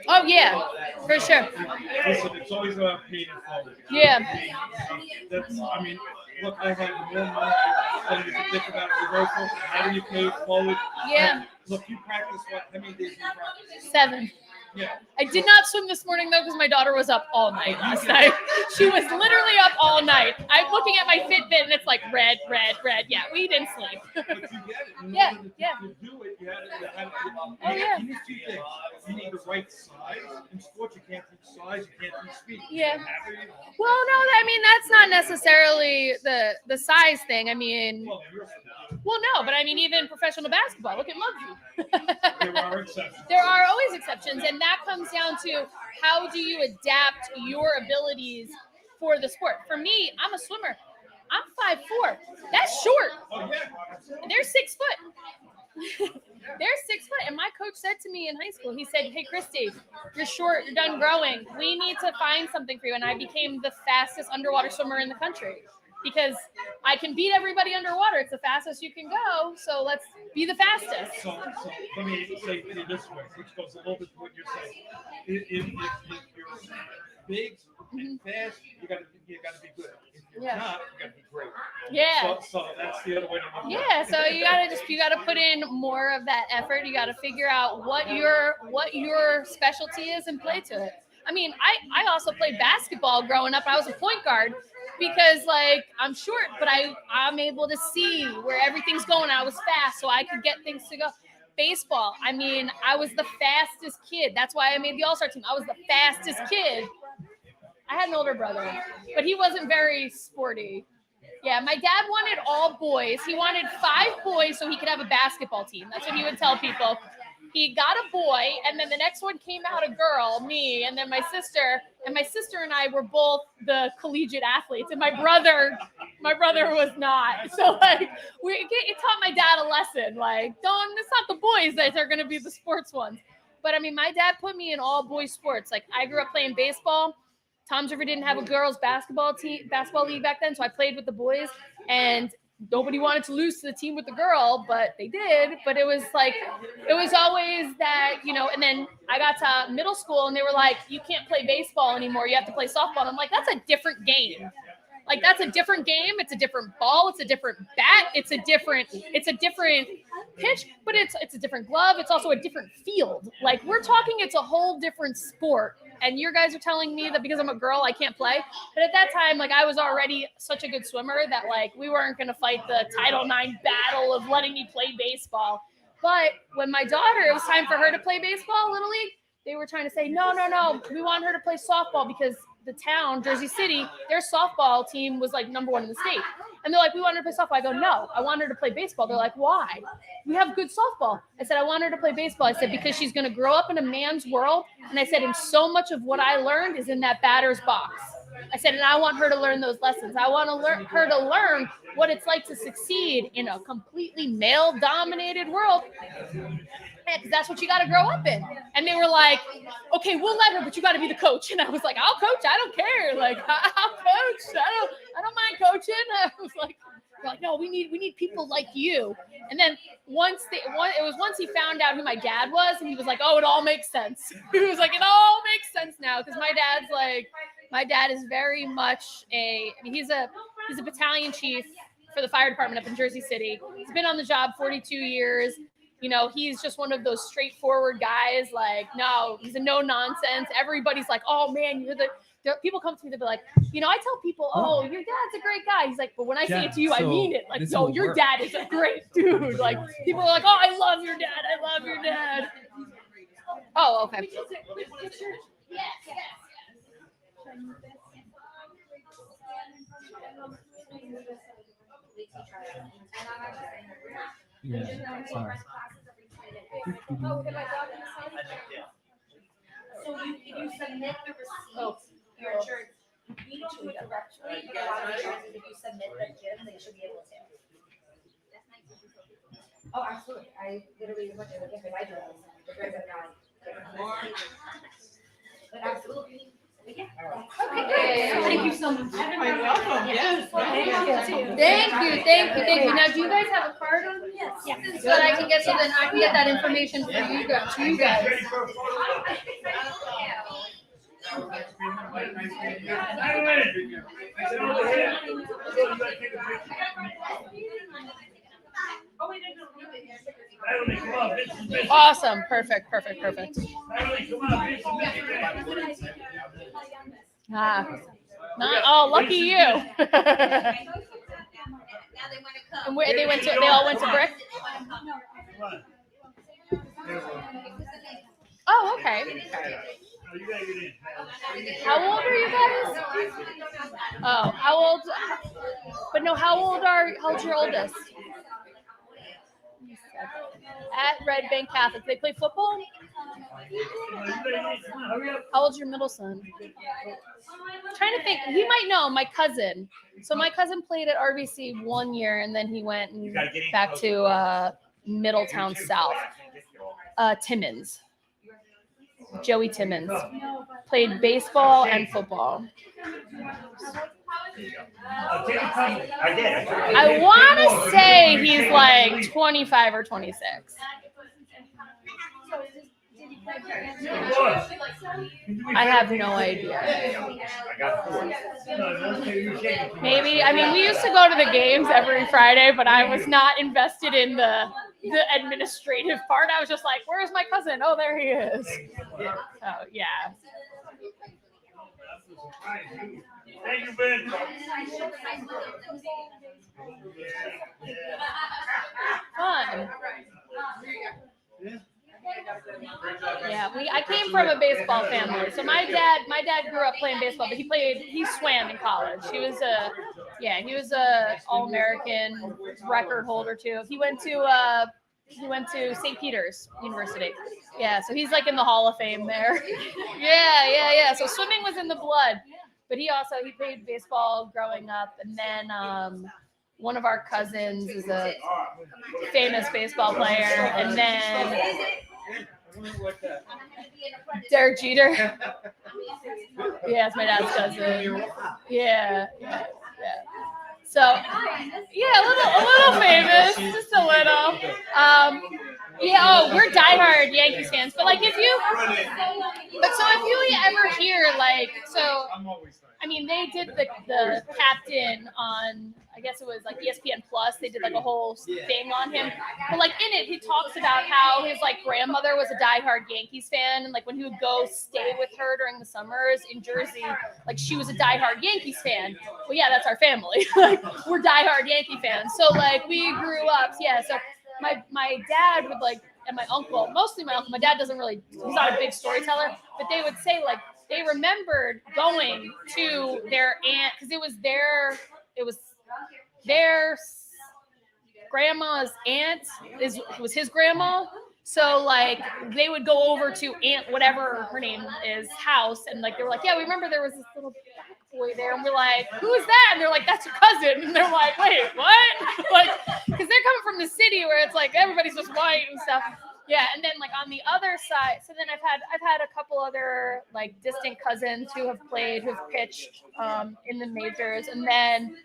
Oh, yeah, for sure. Listen, it's always about paying it forward. Yeah. Look, I had more money than you can think about reversal. How do you pay it forward? Yeah. Look, you practice what? How many days do you practice? 7. Yeah. I did not swim this morning though because my daughter was up all night last night. She was literally up all night. I'm looking at my Fitbit and it's like red. Yeah, we didn't sleep. But you get it. Yeah. To do it, you had to. Oh, yeah. You need 2 things. You need the right size. In sports, you can't teach size. You can't teach speed. Yeah. Well, no, I mean that's not necessarily the size thing. I mean, well, no, but I mean even professional basketball. Look at Muggsy. There are exceptions. There are always exceptions, and that comes down to how do you adapt your abilities for the sport. For me, I'm a swimmer. I'm 5'4". That's short. Oh, yeah. They're 6 foot. They're 6 foot. And my coach said to me in high school, he said, hey, Christy, you're short. You're done growing. We need to find something for you. And I became the fastest underwater swimmer in the country. because I can beat everybody underwater. It's the fastest you can go. So let's be the fastest. So let me say it this way, which goes a little bit to what you're saying. If you're big and fast, you gotta be good. If you're not, you gotta be great. Yeah. So that's the other way to look at it. Yeah, so you gotta put in more of that effort. You gotta figure out what your specialty is and play to it. I mean, I also played basketball growing up. I was a point guard because like I'm short, but I'm able to see where everything's going. I was fast, so I could get things to go. Baseball, I mean, I was the fastest kid. That's why I made the All-Star team. I was the fastest kid. I had an older brother, but he wasn't very sporty. Yeah, my dad wanted all boys. He wanted 5 boys so he could have a basketball team. That's what he would tell people. He got a boy, and then the next one came out a girl, me, and then my sister. And my sister and I were both the collegiate athletes, and my brother was not. So like, it taught my dad a lesson. Like, it's not the boys that are going to be the sports ones. But I mean, my dad put me in all boys sports. Like, I grew up playing baseball. Tom's River didn't have a girls basketball league back then, so I played with the boys, and nobody wanted to lose to the team with the girl, but they did. But it was always that, and then I got to middle school and they were like, you can't play baseball anymore. You have to play softball. And I'm like, that's a different game. Like, that's a different game. It's a different ball. It's a different bat. It's a different pitch, but it's a different glove. It's also a different field. Like, we're talking, it's a whole different sport. And you guys are telling me that because I'm a girl, I can't play. But at that time, like, I was already such a good swimmer that, like, we weren't going to fight the Title IX battle of letting me play baseball. But when my daughter, it was time for her to play baseball, Little League, they were trying to say, no, we want her to play softball because the town, Jersey City, their softball team was, like, #1 in the state. And they're like, we want her to play softball. I go, no, I want her to play baseball. They're like, why? We have good softball. I said, I want her to play baseball. I said, because she's going to grow up in a man's world. And I said, and so much of what I learned is in that batter's box. I said, and I want her to learn those lessons. I want her to learn what it's like to succeed in a completely male-dominated world. Because that's what you got to grow up in. And they were like, okay, we'll let her, but you got to be the coach. And I was like, I'll coach. I don't care. Like, I'll coach. I don't mind coaching. I was like, they're like, no, we need people like you. And then once he found out who my dad was, and he was like, oh, it all makes sense. He was like, it all makes sense now. Because my dad is very much he's a battalion chief for the fire department up in Jersey City. He's been on the job 42 years. He's just one of those straightforward guys. Like, no, he's a no nonsense. Everybody's like, oh man, people come to me, they'll be like, I tell people, oh, your dad's a great guy. He's like, but when I say it to you, I mean it. Like, no, your dad is a great dude. Like, people are like, oh, I love your dad. I love your dad. Oh, okay. Yeah, sorry. So you submit the receipt, your insurance. We don't do it directly, but a lot of insurances, if you submit the gym, they should be able to. Oh, absolutely. I literally look at the different I do it. The girls are not. But absolutely. Yeah. Okay. Thank you so much. You're welcome. Yes. Thank you. Now, do you guys have a card on me? Yes. So that I can get that information for you guys. Awesome. Perfect. Lucky you. And where they all went to Brick? Oh, okay. How old are you guys? Oh, how old? But no, how's your oldest? At Red Bank Catholic. They play football? How old's your middle son? I'm trying to think. He might know. My cousin. So my cousin played at RBC 1 year, and then he went back to Middletown South. Timmons. Joey Timmons. Played baseball and football. I want to say he's like 25 or 26. I have no idea. Maybe. I mean, we used to go to the games every Friday, but I was not invested in the administrative part. I was just like, "Where's my cousin? Oh, there he is." Oh, yeah. Thank you, Ben. Fun. Yeah, I came from a baseball family. So my dad grew up playing baseball, but he swam in college. He was a All-American record holder too. He went to St. Peter's University. Yeah, so he's like in the Hall of Fame there. Yeah. So swimming was in the blood. But he played baseball growing up, and then one of our cousins is a famous baseball player, and then Derek Jeter. Yeah, it's my dad's cousin. Yeah. So yeah, a little famous, just a little. We're diehard Yankees fans, but like if you ever hear like I mean, they did the captain on, I guess it was like ESPN Plus. They did like a whole thing on him. But like in it, he talks about how his like grandmother was a diehard Yankees fan, and like when he would go stay with her during the summers in Jersey, like she was a diehard Yankees fan. Well, yeah, that's our family. Like we're diehard Yankee fans. So like we grew up. Yeah. So my dad would like, and my uncle, mostly my uncle. My dad he's not a big storyteller, but they would say like, they remembered going to their aunt because it was their grandma's aunt was his grandma. So like they would go over to Aunt whatever her name is house, and like they were like, yeah, we remember there was this little black boy there, and we're like, who is that? And they're like, that's your cousin. And they're like, wait, what? Like, because they're coming from the city where it's like everybody's just white and stuff. Yeah, and then like on the other side, so then I've had a couple other like distant cousins who've pitched in the majors, and then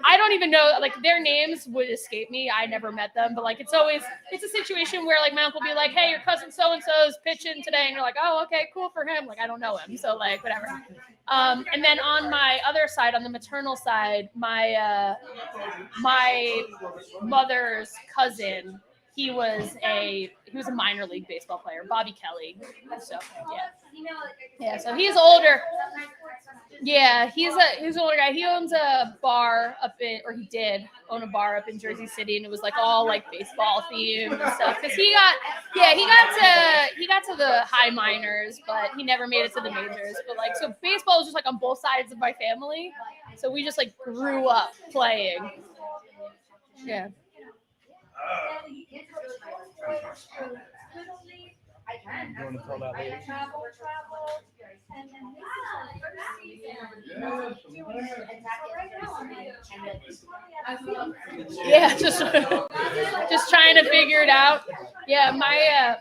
I don't even know, like their names would escape me. I never met them, but like it's a situation where like my uncle will be like, hey, your cousin so and so is pitching today, and you're like, oh, okay, cool for him. Like I don't know him, so like whatever. And then on my other side, on the maternal side, my mother's cousin, he was a minor league baseball player, Bobby Kelly. So yeah. So he's older. Yeah, he's an older guy. He owns a bar he did own a bar up in Jersey City, and it was like all like baseball themed and stuff. Because he got to the high minors, but he never made it to the majors. But like, so baseball is just like on both sides of my family. So we just like grew up playing. Yeah. You want to tell that later? Yeah, just trying to figure it out. Yeah,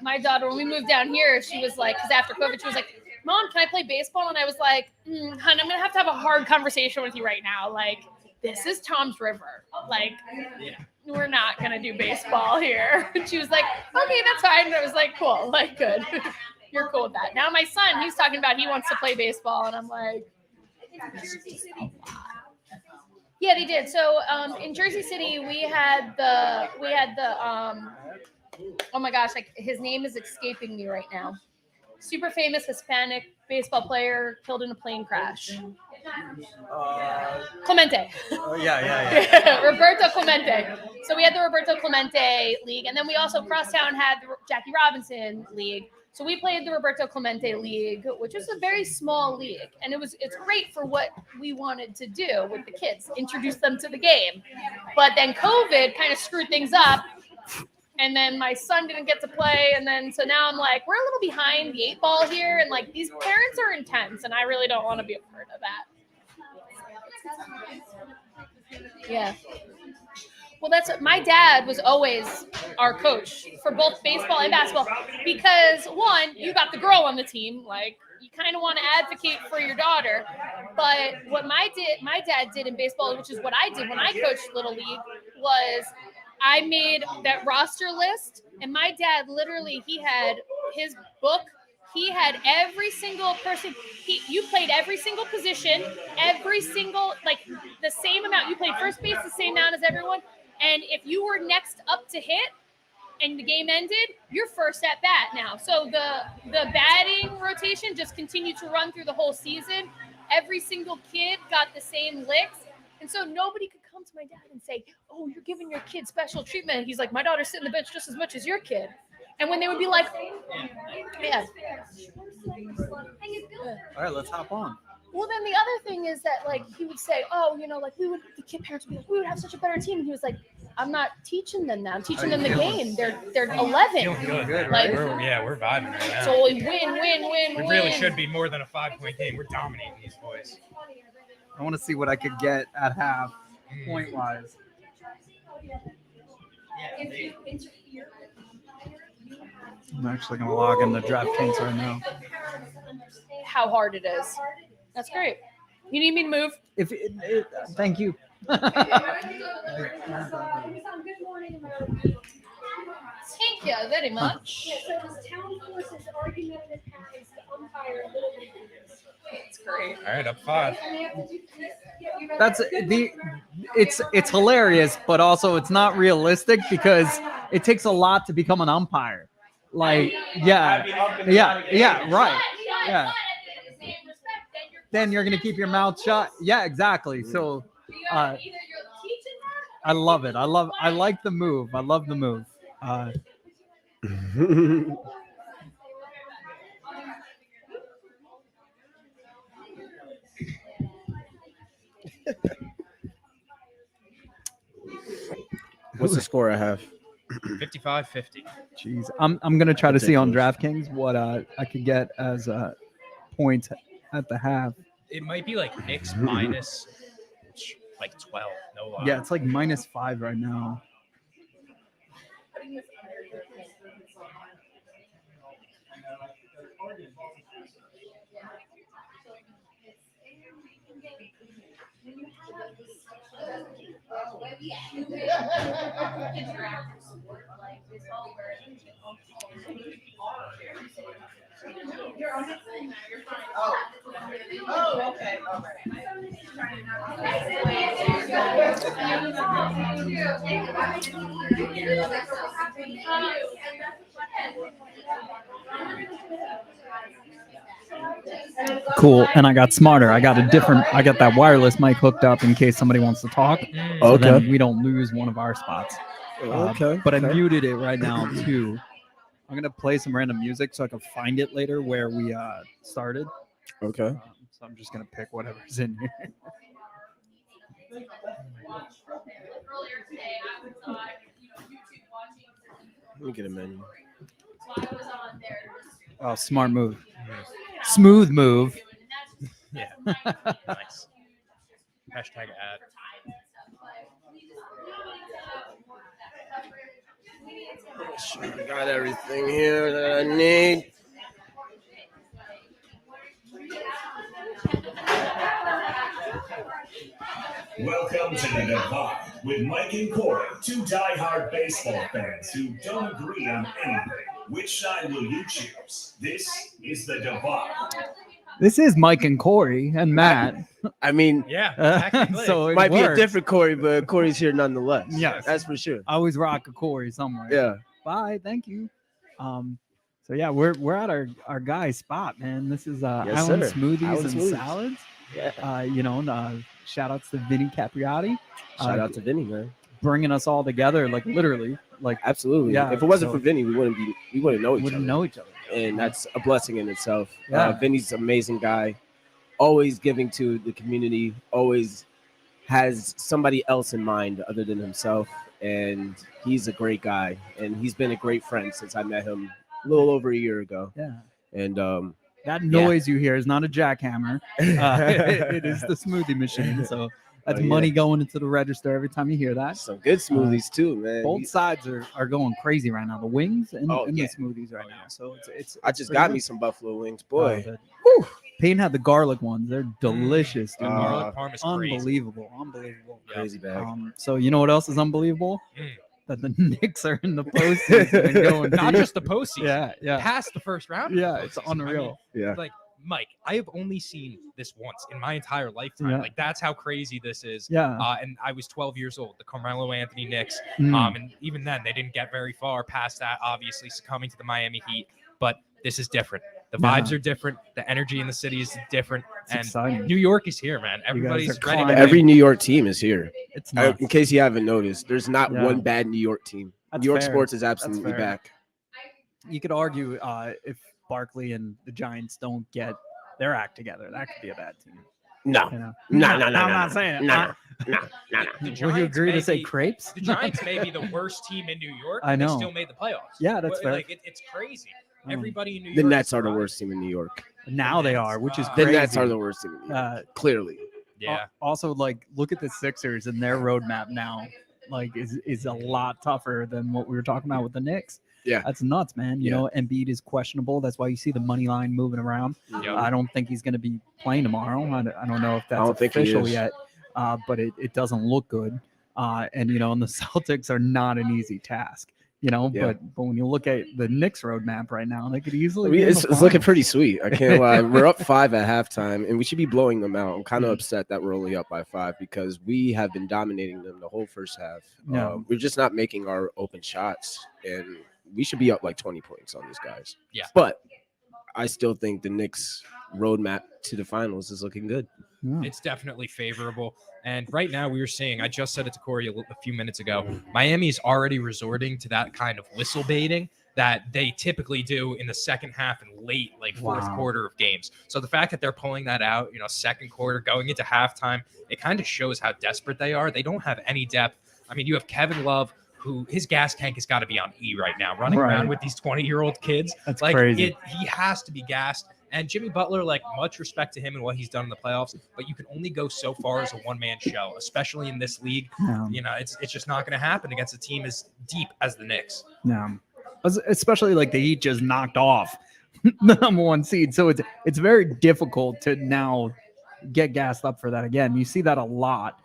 my daughter, when we moved down here, she was like, because after COVID, she was like, Mom, can I play baseball? And I was like, hon, I'm gonna have to have a hard conversation with you right now. Like, this is Tom's River. Like, we're not gonna do baseball here. And she was like, okay, that's fine. And I was like, cool, like, good. You're cool with that. Now my son, he's talking about he wants to play baseball, and I'm like, yeah, they did. So in Jersey City, we had the oh my gosh, like his name is escaping me right now. Super famous Hispanic baseball player killed in a plane crash. Clemente. Oh yeah. Roberto Clemente. So we had the Roberto Clemente League, and then we also Crosstown had the Jackie Robinson League. So we played the Roberto Clemente League, which was a very small league, and it's great for what we wanted to do with the kids, introduce them to the game. But then COVID kind of screwed things up, and then my son didn't get to play, and then so now I'm like, we're a little behind the 8 ball here, and like these parents are intense, and I really don't want to be a part of that. Yeah. Well, that's my dad was always our coach for both baseball and basketball because one, you got the girl on the team, like you kind of want to advocate for your daughter. But what my dad did in baseball, which is what I did when I coached Little League, was I made that roster list, and my dad literally he had his book. He had every single person. You played every single position, every single the same amount. You played first base the same amount as everyone. And if you were next up to hit and the game ended, you're first at bat now. So the batting rotation just continued to run through the whole season. Every single kid got the same licks. And so nobody could come to my dad and say, oh, you're giving your kid special treatment. He's like, my daughter's sitting on the bench just as much as your kid. And when they would be like, yeah. All right, let's hop on. Well, then the other thing is that he would say, oh, the kid parents would be like, we would have such a better team. And he was like, I'm not teaching them that. I'm teaching them the game. They're 11. Feeling good, right? We're vibing right now. So we win. We really should be more than a 5-point game. We're dominating these boys. I want to see what I could get at half, point wise. I'm actually gonna log in the DraftKings right now. How hard it is. That's great. You need me to move? Thank you. Thank you very much. Yeah, so this town forces argument that happens to umpire a little bit. It's great. All right, up 5. That's it's hilarious, but also it's not realistic because it takes a lot to become an umpire. Right. Then you're gonna keep your mouth shut. Yeah, exactly. So I love it. I like the move. I love the move. What's the score I have? 55-50. Jeez, I'm gonna try to see on DraftKings what I could get as points at the half. It might be like Knicks minus 12. No lie. Yeah, it's like -5 right now. Oh, okay. All Cool. And I got smarter. I got that wireless mic hooked up in case somebody wants to talk. So Okay. then we don't lose one of our spots. Okay. But I muted it right now too. I'm gonna play some random music so I can find it later where we started. Okay. So I'm just gonna pick whatever's in here. Let me get a menu. Oh, smart move. Smooth move. Yeah. Nice. Hashtag ad. I got everything here that I need. Welcome to the Divide with Mike and Corey, two diehard baseball fans who don't agree on anything. Which side will you choose? This is the Divide. This is Mike and Corey and Matt. I mean, yeah, so it might be a works. different Corey, but Corey's here nonetheless. Yes. That's for sure. I always rock a Corey somewhere. Yeah. Bye. Thank you. So yeah, we're at our guy's spot, man. This is Yes, Island sir. Smoothies Island and Smoothies. Salads. Yeah. Shout outs to Vinny Capriati. Shout out to Vinny, man. Bringing us all together, like literally, like Absolutely. Yeah, If it wasn't so- for Vinny, we wouldn't know each other. know each other. And that's a blessing in itself. Yeah. Vinny's an amazing guy, always giving to the community, always has somebody else in mind other than himself. And he's a great guy. And he's been a great friend since I met him a little over a year ago. Yeah. And That noise you hear is not a jackhammer. It is the smoothie machine. So That's Oh, yeah. money going into the register every time you hear that. Some good smoothies too, man. Both sides are going crazy right now. The wings and, Oh, and yeah. the smoothies right now. So it's I just pretty got good. me some buffalo wings, boy. Whew. Payne had the garlic ones. They're delicious, dude. Garlic parm is crazy. Unbelievable. Crazy bag. So you know what else is unbelievable? Mm. That the Knicks are in the postseason and going Not deep. just the postseason. Yeah. Past the first round. of the Yeah, it's postseason. I mean, unreal. Yeah. like Mike, I have only seen this once in my entire lifetime. Yeah. Like that's how crazy this is. Yeah. And I was 12 years old. The Carmelo Anthony Knicks. Mm. And even then, they didn't get very far past that. Obviously, succumbing to the Miami Heat. But this is different. The vibes are different. The energy in the city is different. And exciting. New York is here, man. Everybody's are ready. climbing. Every New York team is here. It's nuts. In case you haven't noticed, there's not Yeah. one bad New York team. That's New York fair. sports is That's absolutely fair. back. You could argue if Barkley and the Giants don't get their act together, that could be a bad team. No. You know? No, I'm no. not saying it. No. No. The Will you Giants agree to may say be- crepes? The Giants may be the worst team in New York. I but know. They still made the playoffs. Yeah, that's fair. Like it's crazy. Everybody in New York. The Nets is are the thriving. worst team in New York. Now they are, which is The crazy. Nets are the worst team in New York. Clearly. Yeah. Also, like, look at the Sixers and their roadmap now. Like, is a lot tougher than what we were talking about with the Knicks. Yeah. That's nuts, man. You know, Embiid is questionable. That's why you see the money line moving around. Yep. I don't think he's going to be playing tomorrow. I don't know if that's don't think he official is. yet, but it doesn't look good. And you know, and the Celtics are not an easy task. You know, Yeah. but when you look at the Knicks roadmap right now, they could easily. be in It's the looking finals. pretty sweet. I can't lie. We're up 5 at halftime, and we should be blowing them out. I'm kind Mm-hmm. of upset that we're only up by 5 because we have been dominating them the whole first half. Yeah. We're just not making our open shots, and we should be up like 20 points on these guys. Yeah. But I still think the Knicks' roadmap to the finals is looking good. It's definitely favorable. And right now we were seeing, I just said it to Corey a few minutes ago, Miami's already resorting to that kind of whistle baiting that they typically do in the second half and late, like fourth quarter of games. So the fact that they're pulling that out, you know, second quarter going into halftime, it kind of shows how desperate they are. They don't have any depth. I mean, you have Kevin Love, who his gas tank has got to be on E right now, running around with these 20-year-old kids. That's like crazy. He has to be gassed. And Jimmy Butler, like, much respect to him and what he's done in the playoffs, but you can only go so far as a one-man show, especially in this league. Yeah. You know, it's just not going to happen against a team as deep as the Knicks. Yeah, especially like the Heat just knocked off the number 1 seed, so it's very difficult to now get gassed up for that again. You see that a lot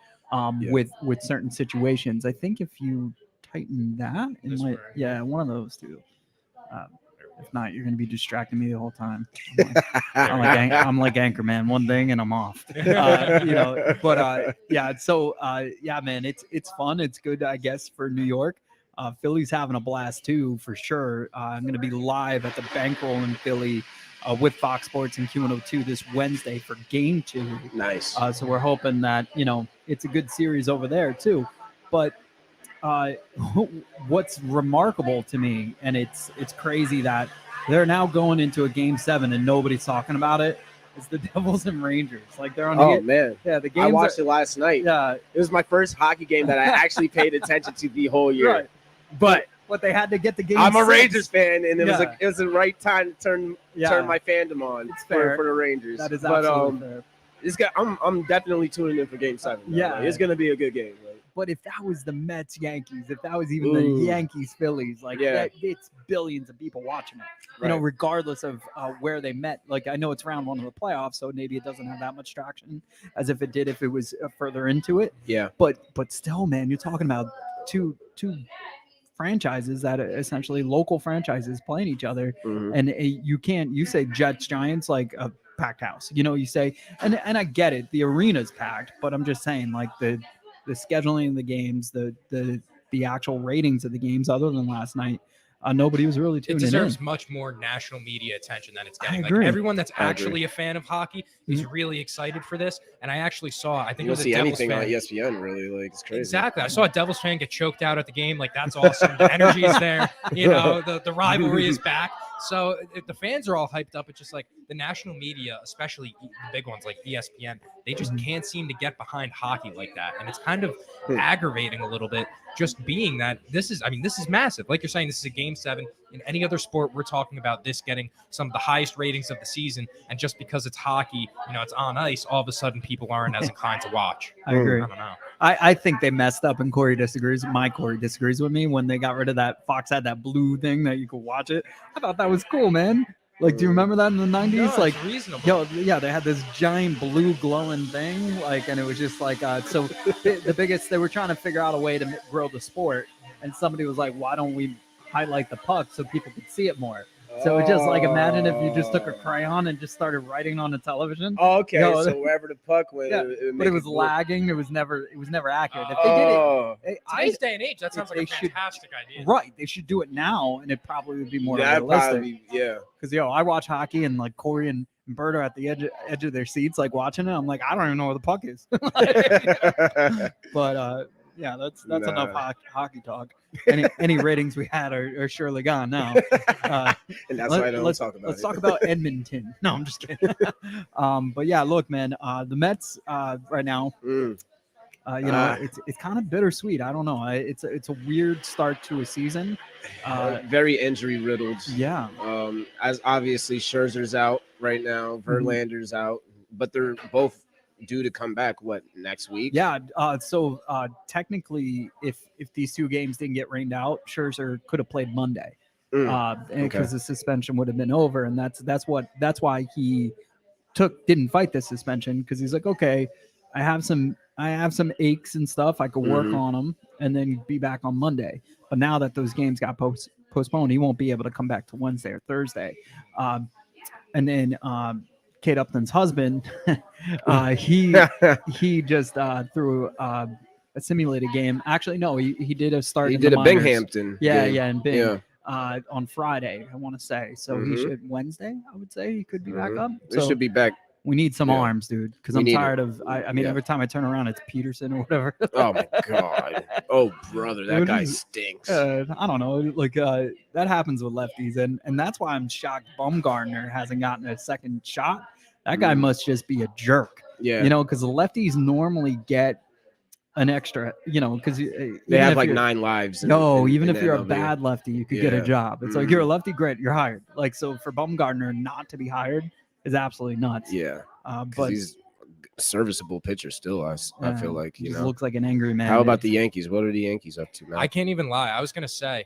with certain situations. I think if you tighten that, it might, one of those two. If not, you're going to be distracting me the whole time. I'm like Anchorman, one thing and I'm off. You know, but yeah. So yeah, man, it's fun. It's good, I guess, for New York. Philly's having a blast too, for sure. I'm going to be live at the Bankroll in Philly with Fox Sports and Q102 this Wednesday for Game 2. Nice. So we're hoping that, you know, it's a good series over there too. But what's remarkable to me, and it's crazy that they're now going into a Game 7 and nobody's talking about it, is the Devils and Rangers. Like, they're on. Oh man, yeah, the I games watched it last night. Yeah, it was my first hockey game that I actually paid attention to the whole year. Right. But they had to get the game. I'm a 6. Rangers fan, and it Yeah. was the right time to turn my fandom on fair. for the Rangers. That is but absolutely fair. I'm definitely tuning in for Game 7. Yeah. Like, it's gonna be a good game. Like, But if that was the Mets Yankees, if that was even Ooh. the Yankees Phillies, like it's billions of people watching it. You know, Right. regardless of where they met. Like, I know it's round 1 of the playoffs, so maybe it doesn't have that much traction as if it did if it was further into it. Yeah. But still, man, you're talking about two franchises that are essentially local franchises playing each other, Mhm. and you say Jets Giants like a packed house. You know, you say, and I get it, the arena's packed, but I'm just saying, like, the scheduling of the games, the actual ratings of the games, other than last night, nobody was really It tuning in. deserves much more national media attention than it's getting. Like, agree. everyone that's I agree. actually a fan of hockey is really excited for this. And I actually saw, I think you it don't was a see Devils anything fan. on ESPN really. Like, it's crazy. Exactly. I saw a Devils fan get choked out at the game. Like, that's awesome. The energy is there. You know, the rivalry is back. So the fans are all hyped up. It's just like the national media, especially the big ones like ESPN, they just can't seem to get behind hockey like that. And it's kind of aggravating a little bit just being that this is massive. Like you're saying, this is a game 7. In any other sport, we're talking about this getting some of the highest ratings of the season, and just because it's hockey, it's on ice, all of a sudden people aren't as inclined to watch. I agree. I don't know. I think they messed up, and Corey disagrees. Corey disagrees with me when they got rid of that. Fox had that blue thing that you could watch it. I thought that was cool, man. Like, do you remember that in the 90s? No, like, it's reasonable. Yo, yeah, they had this giant blue glowing thing, like, and it was just like, so the biggest, they were trying to figure out a way to grow the sport, and somebody was like, why don't we highlight the puck so people could see it more? So it's just like, imagine if you just took a crayon and just started writing on the television. Oh, okay. No, So wherever the puck went, yeah, but it was lagging. It was never accurate. If they did it, Today's day and age, that sounds like a fantastic idea. Right. They should do it now, and it probably would be more That'd realistic. probably, yeah. Because I watch hockey, and like Corey and Bert are at the edge of their seats, like watching it. I'm like, I don't even know where the puck is. But yeah, that's enough hockey talk. Any ratings we had are surely gone now. And that's why I don't talk about it. Let's talk about Edmonton. No, I'm just kidding. But yeah, look, man, the Mets right now, it's kind of bittersweet. I don't know. It's a weird start to a season. Very injury riddled. Yeah. As obviously Scherzer's out right now, Verlander's out, but they're both due to come back next week. Yeah. So technically, if these two games didn't get rained out, Scherzer could have played Monday, because the suspension would have been over, and that's why he didn't fight the suspension, because he's like, okay, I have some aches and stuff, I could work on them and then be back on Monday. But now that those games got postponed, he won't be able to come back to Wednesday or Thursday. And then Kate Upton's husband, he just threw a simulated game. Actually, no, he did a start. He in did the a minors. Binghamton. Yeah, game. in Bing. Yeah. On Friday, I want to say. So he should Wednesday. I would say he could be back up. He should be back. We need some arms, dude, because I'm tired of. I mean, every time I turn around, it's Peterson or whatever. Oh my god! Oh brother, that guy stinks. I don't know, like that happens with lefties, and that's why I'm shocked Bumgarner hasn't gotten a second shot. That guy must just be a jerk. Yeah, because the lefties normally get an extra, because they have like 9 lives. Even if you're a bad lefty, you could get a job. It's like, you're a lefty, great, you're hired. Like, so for Bumgarner not to be hired is absolutely nuts. Yeah, but he's a serviceable pitcher still. I feel like he looks like an angry man. How about the Yankees? What are the Yankees up to now? I can't even lie. I was gonna say,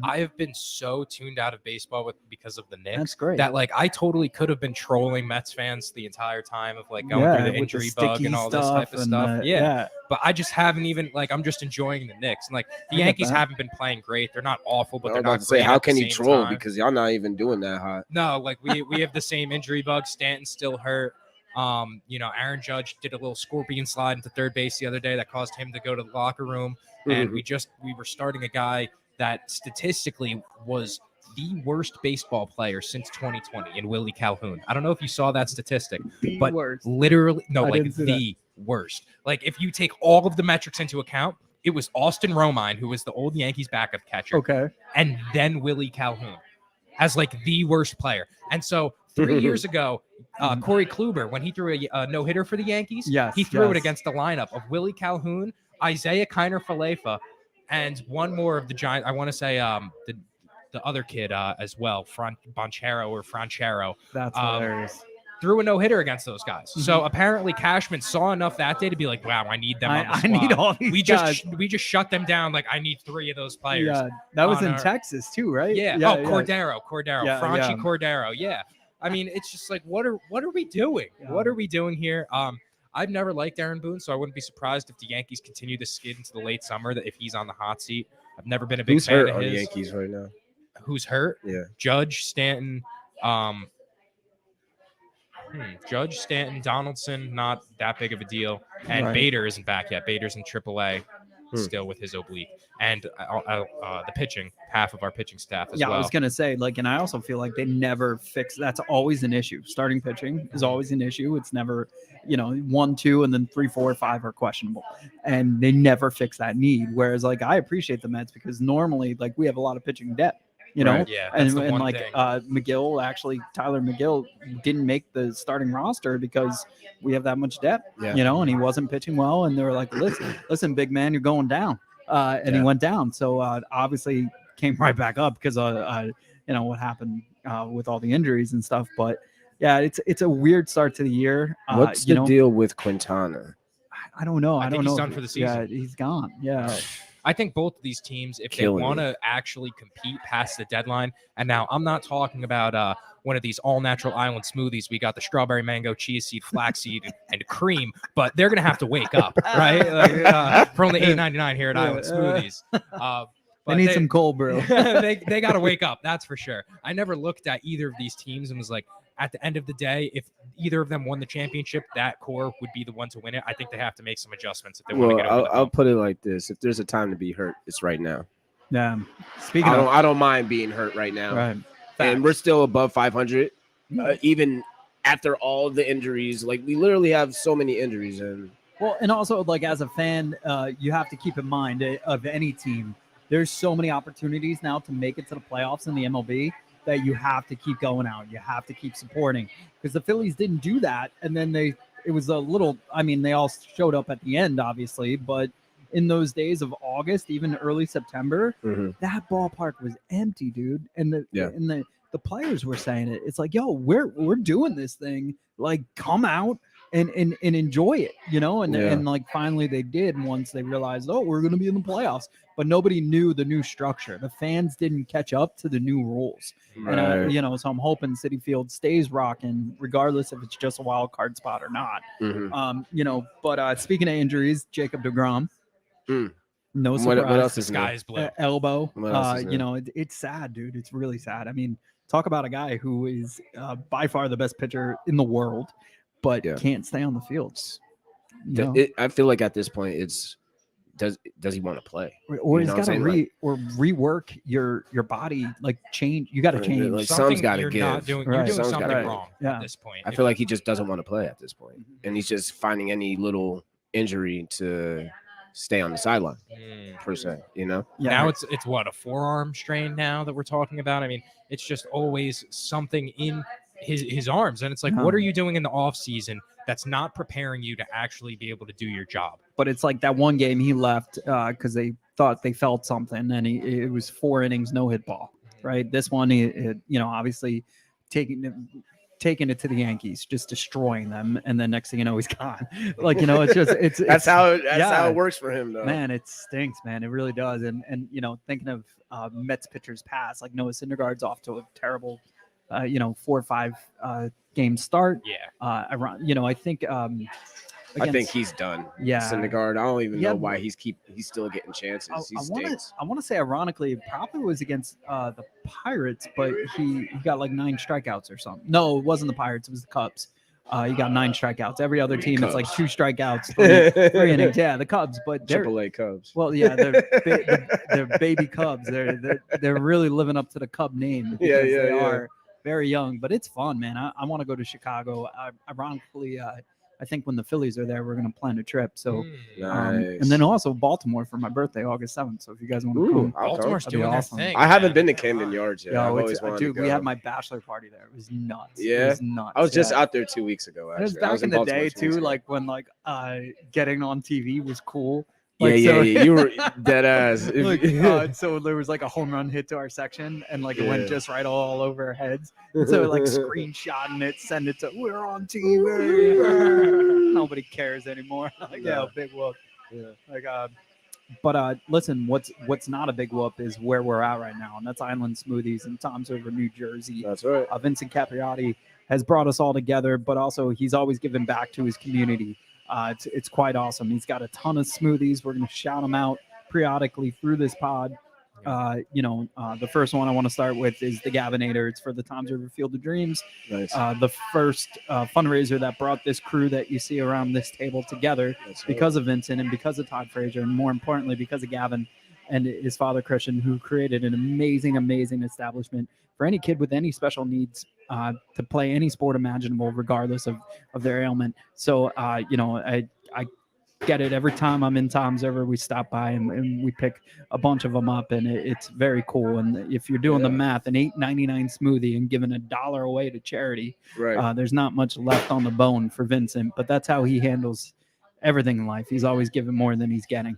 I have been so tuned out of baseball because of the Knicks. That's great. That like I totally could have been trolling Mets fans the entire time of like going through the injury bug and all this type of stuff. But I just haven't even I'm just enjoying the Knicks. And like the Yankees haven't been playing great. They're not awful, but they're not great. How can you troll because y'all not even doing that hot? No, like we have the same injury bug. Stanton's still hurt. Aaron Judge did a little scorpion slide into third base the other day that caused him to go to the locker room. And we were starting a guy that statistically was the worst baseball player since 2020 in Willie Calhoun. I don't know if you saw that statistic, but literally, the worst. Like if you take all of the metrics into account, it was Austin Romine, who was the old Yankees backup catcher. Okay. And then Willie Calhoun as like the worst player. And so 3 years ago, Corey Kluber, when he threw a no-hitter for the Yankees, he threw it against the lineup of Willie Calhoun, Isaiah Kiner-Falefa, and one more of the Giants. I want to say the other kid as well, Franchero. That's hilarious. Threw a no-hitter against those guys. So apparently Cashman saw enough that day to be like, wow, I need them on the squad. I need all these guys. We just shut them down. Like, I need 3 of those players. Yeah, that was in Texas too, right? Yeah. Cordero. Cordero. Yeah. I mean, it's just like, what are we doing? Yeah. What are we doing here? I've never liked Aaron Boone, so I wouldn't be surprised if the Yankees continue to skid into the late summer. That if he's on the hot seat, I've never been a big fan of his. Who's hurt on the Yankees right now? Who's hurt? Yeah, Judge, Stanton, Donaldson, not that big of a deal, and Bader isn't back yet. Bader's in AAA. Still with his oblique, and the pitching, half of our pitching staff as well. Yeah, I was gonna say, and I also feel like they never fix. That's always an issue. Starting pitching is always an issue. It's never, 1, 2, and then 3, 4, 5 are questionable, and they never fix that need. Whereas, I appreciate the Mets because normally, we have a lot of pitching depth. Yeah, and McGill, actually, Tyler McGill didn't make the starting roster because we have that much depth, and he wasn't pitching well. And they were like, listen, big man, you're going down. and he went down. So obviously came right back up because what happened with all the injuries and stuff. But yeah, it's a weird start to the year. What's the deal with Quintana? I don't know. I don't he's know. done for the season. Yeah, he's gone. Yeah. I think both of these teams, if Killing they want me. to actually compete past the deadline, and now I'm not talking about one of these all-natural island smoothies. We got the strawberry, mango, cheese seed, flaxseed, and cream, but they're gonna have to wake up, right? Like, for only $8.99 here at Island Smoothies. They need some cold brew. they got to wake up, that's for sure. I never looked at either of these teams and was like, at the end of the day, if either of them won the championship, that core would be the one to win it. I think they have to make some adjustments if they want to Well, get over the I'll hump. put it like this: if there's a time to be hurt, it's right now. Yeah. Speaking I don't mind being hurt right now. Right. And we're still above 500, even after all the injuries. Like, we literally have so many injuries, and Well, and also, like, as a fan, you have to keep in mind of any team, there's so many opportunities now to make it to the playoffs in the MLB that you have to keep going out. You have to keep supporting, because the Phillies didn't do that. And then it was a little, I mean, they all showed up at the end, obviously, but in those days of August, even early September, that ballpark was empty, dude. And the players were saying it. It's like, yo, we're doing this thing. Like, come out and enjoy it, and like finally they did once they realized, oh, we're gonna be in the playoffs. But nobody knew the new structure. The fans didn't catch up to the new rules. Right. And so I'm hoping Citi Field stays rocking, regardless if it's just a wild card spot or not. But speaking of injuries, Jacob DeGrom. No surprise. What else is Sky's blue. Elbow. What else is new? It's sad, dude. It's really sad. I mean, talk about a guy who is by far the best pitcher in the world, but can't stay on the fields. I feel like at this point, it's does he want to play? Or he's got to rework your body, like change. You got to change. Like, something's got to give. You're doing something wrong at this point. I feel like he just doesn't want to play at this point, and he's just finding any little injury to stay on the sideline per se. Now it's what, a forearm strain now that we're talking about. I mean, it's just always something in his arms, and it's like, what are you doing in the off season that's not preparing you to actually be able to do your job? But it's like that one game he left because they thought they felt something, and it was 4 innings, no hit ball. Right. This one, obviously taking it to the Yankees, just destroying them, and then next thing you know, he's gone. Like, it's that's how it works for him, though. Man, it stinks, man. It really does. And thinking of Mets pitchers past, like Noah Syndergaard's off to a terrible 4 or 5 game start. I think I think he's done. Yeah, Syndergaard. I don't even know why he's still getting chances. I want to say, ironically, it probably was against the Pirates, but he got like 9 strikeouts or something. No, it wasn't the Pirates. It was the Cubs. He got 9 strikeouts. Every other team, it's like 2 strikeouts, 3 innings. Yeah, the Cubs, but they're AAA Cubs. Well, yeah, they're baby Cubs. They're really living up to the Cub name. They are very young, but it's fun, man. I want to go to Chicago. Ironically, I think when the Phillies are there, we're going to plan a trip. So, nice. And then also Baltimore for my birthday, August 7th. So if you guys want to come, Baltimore's doing awesome. their thing. I haven't been to Camden Yards yet. I've Yo, always wanted to go. we had my bachelor party there. It was nuts. Yeah, it was nuts. I was just out there 2 weeks ago. It was Actually, back in the day too, ago. like when getting on TV was cool. Yeah, you were dead ass. So there was like a home run hit to our section, and like it went just right all over our heads. And so like screenshotting it, send it to we're on TV. Nobody cares anymore. Like, big whoop. Yeah. Like but listen, what's not a big whoop is where we're at right now, and that's Island Smoothies in Tom's River, New Jersey. That's right. Vincent Capriotti has brought us all together, but also he's always given back to his community. It's quite awesome. He's got a ton of smoothies. We're going to shout them out periodically through this pod. The first one I want to start with is the Gavinator. It's for the Tom's River Field of Dreams. Nice. The first fundraiser that brought this crew that you see around this table together because of Vincent and because of Todd Frazier, and more importantly, because of Gavin and his father, Christian, who created an amazing, amazing establishment for any kid with any special needs to play any sport imaginable, regardless of their ailment. So, I get it. Every time I'm in Tom's River, we stop by and we pick a bunch of them up, and it's very cool. And if you're doing the math, an $8.99 smoothie and giving $1 away to charity, there's not much left on the bone for Vincent, but that's how he handles everything in life. He's always giving more than he's getting.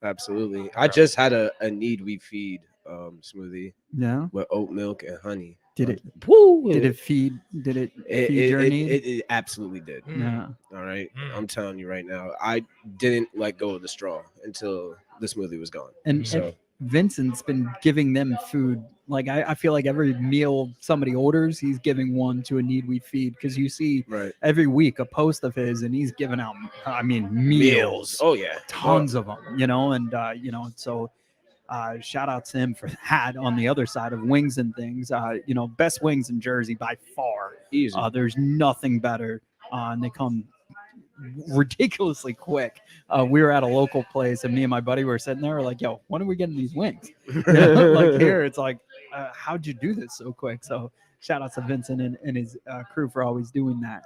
Absolutely. I just had a need we feed smoothie Yeah. with oat milk and honey. Did it? Woo, Did it feed? Did it It, feed your it, need? it absolutely did. Yeah. All right. Mm. I'm telling you right now, I didn't let go of the straw until the smoothie was gone. And So Vincent's been giving them food. Like I feel like every meal somebody orders, he's giving one to a need we feed, because you see right. every week a post of his, and he's giving out. I mean, meals, Oh yeah. tons of them. And so. Shout out to him for that. On the other side of wings and things, best wings in Jersey by far. Easy. There's nothing better, and they come ridiculously quick. We were at a local place, and me and my buddy were sitting there, like, "Yo, when are we getting these wings?" Like here, it's like, "How'd you do this so quick?" So shout out to Vincent and his crew for always doing that.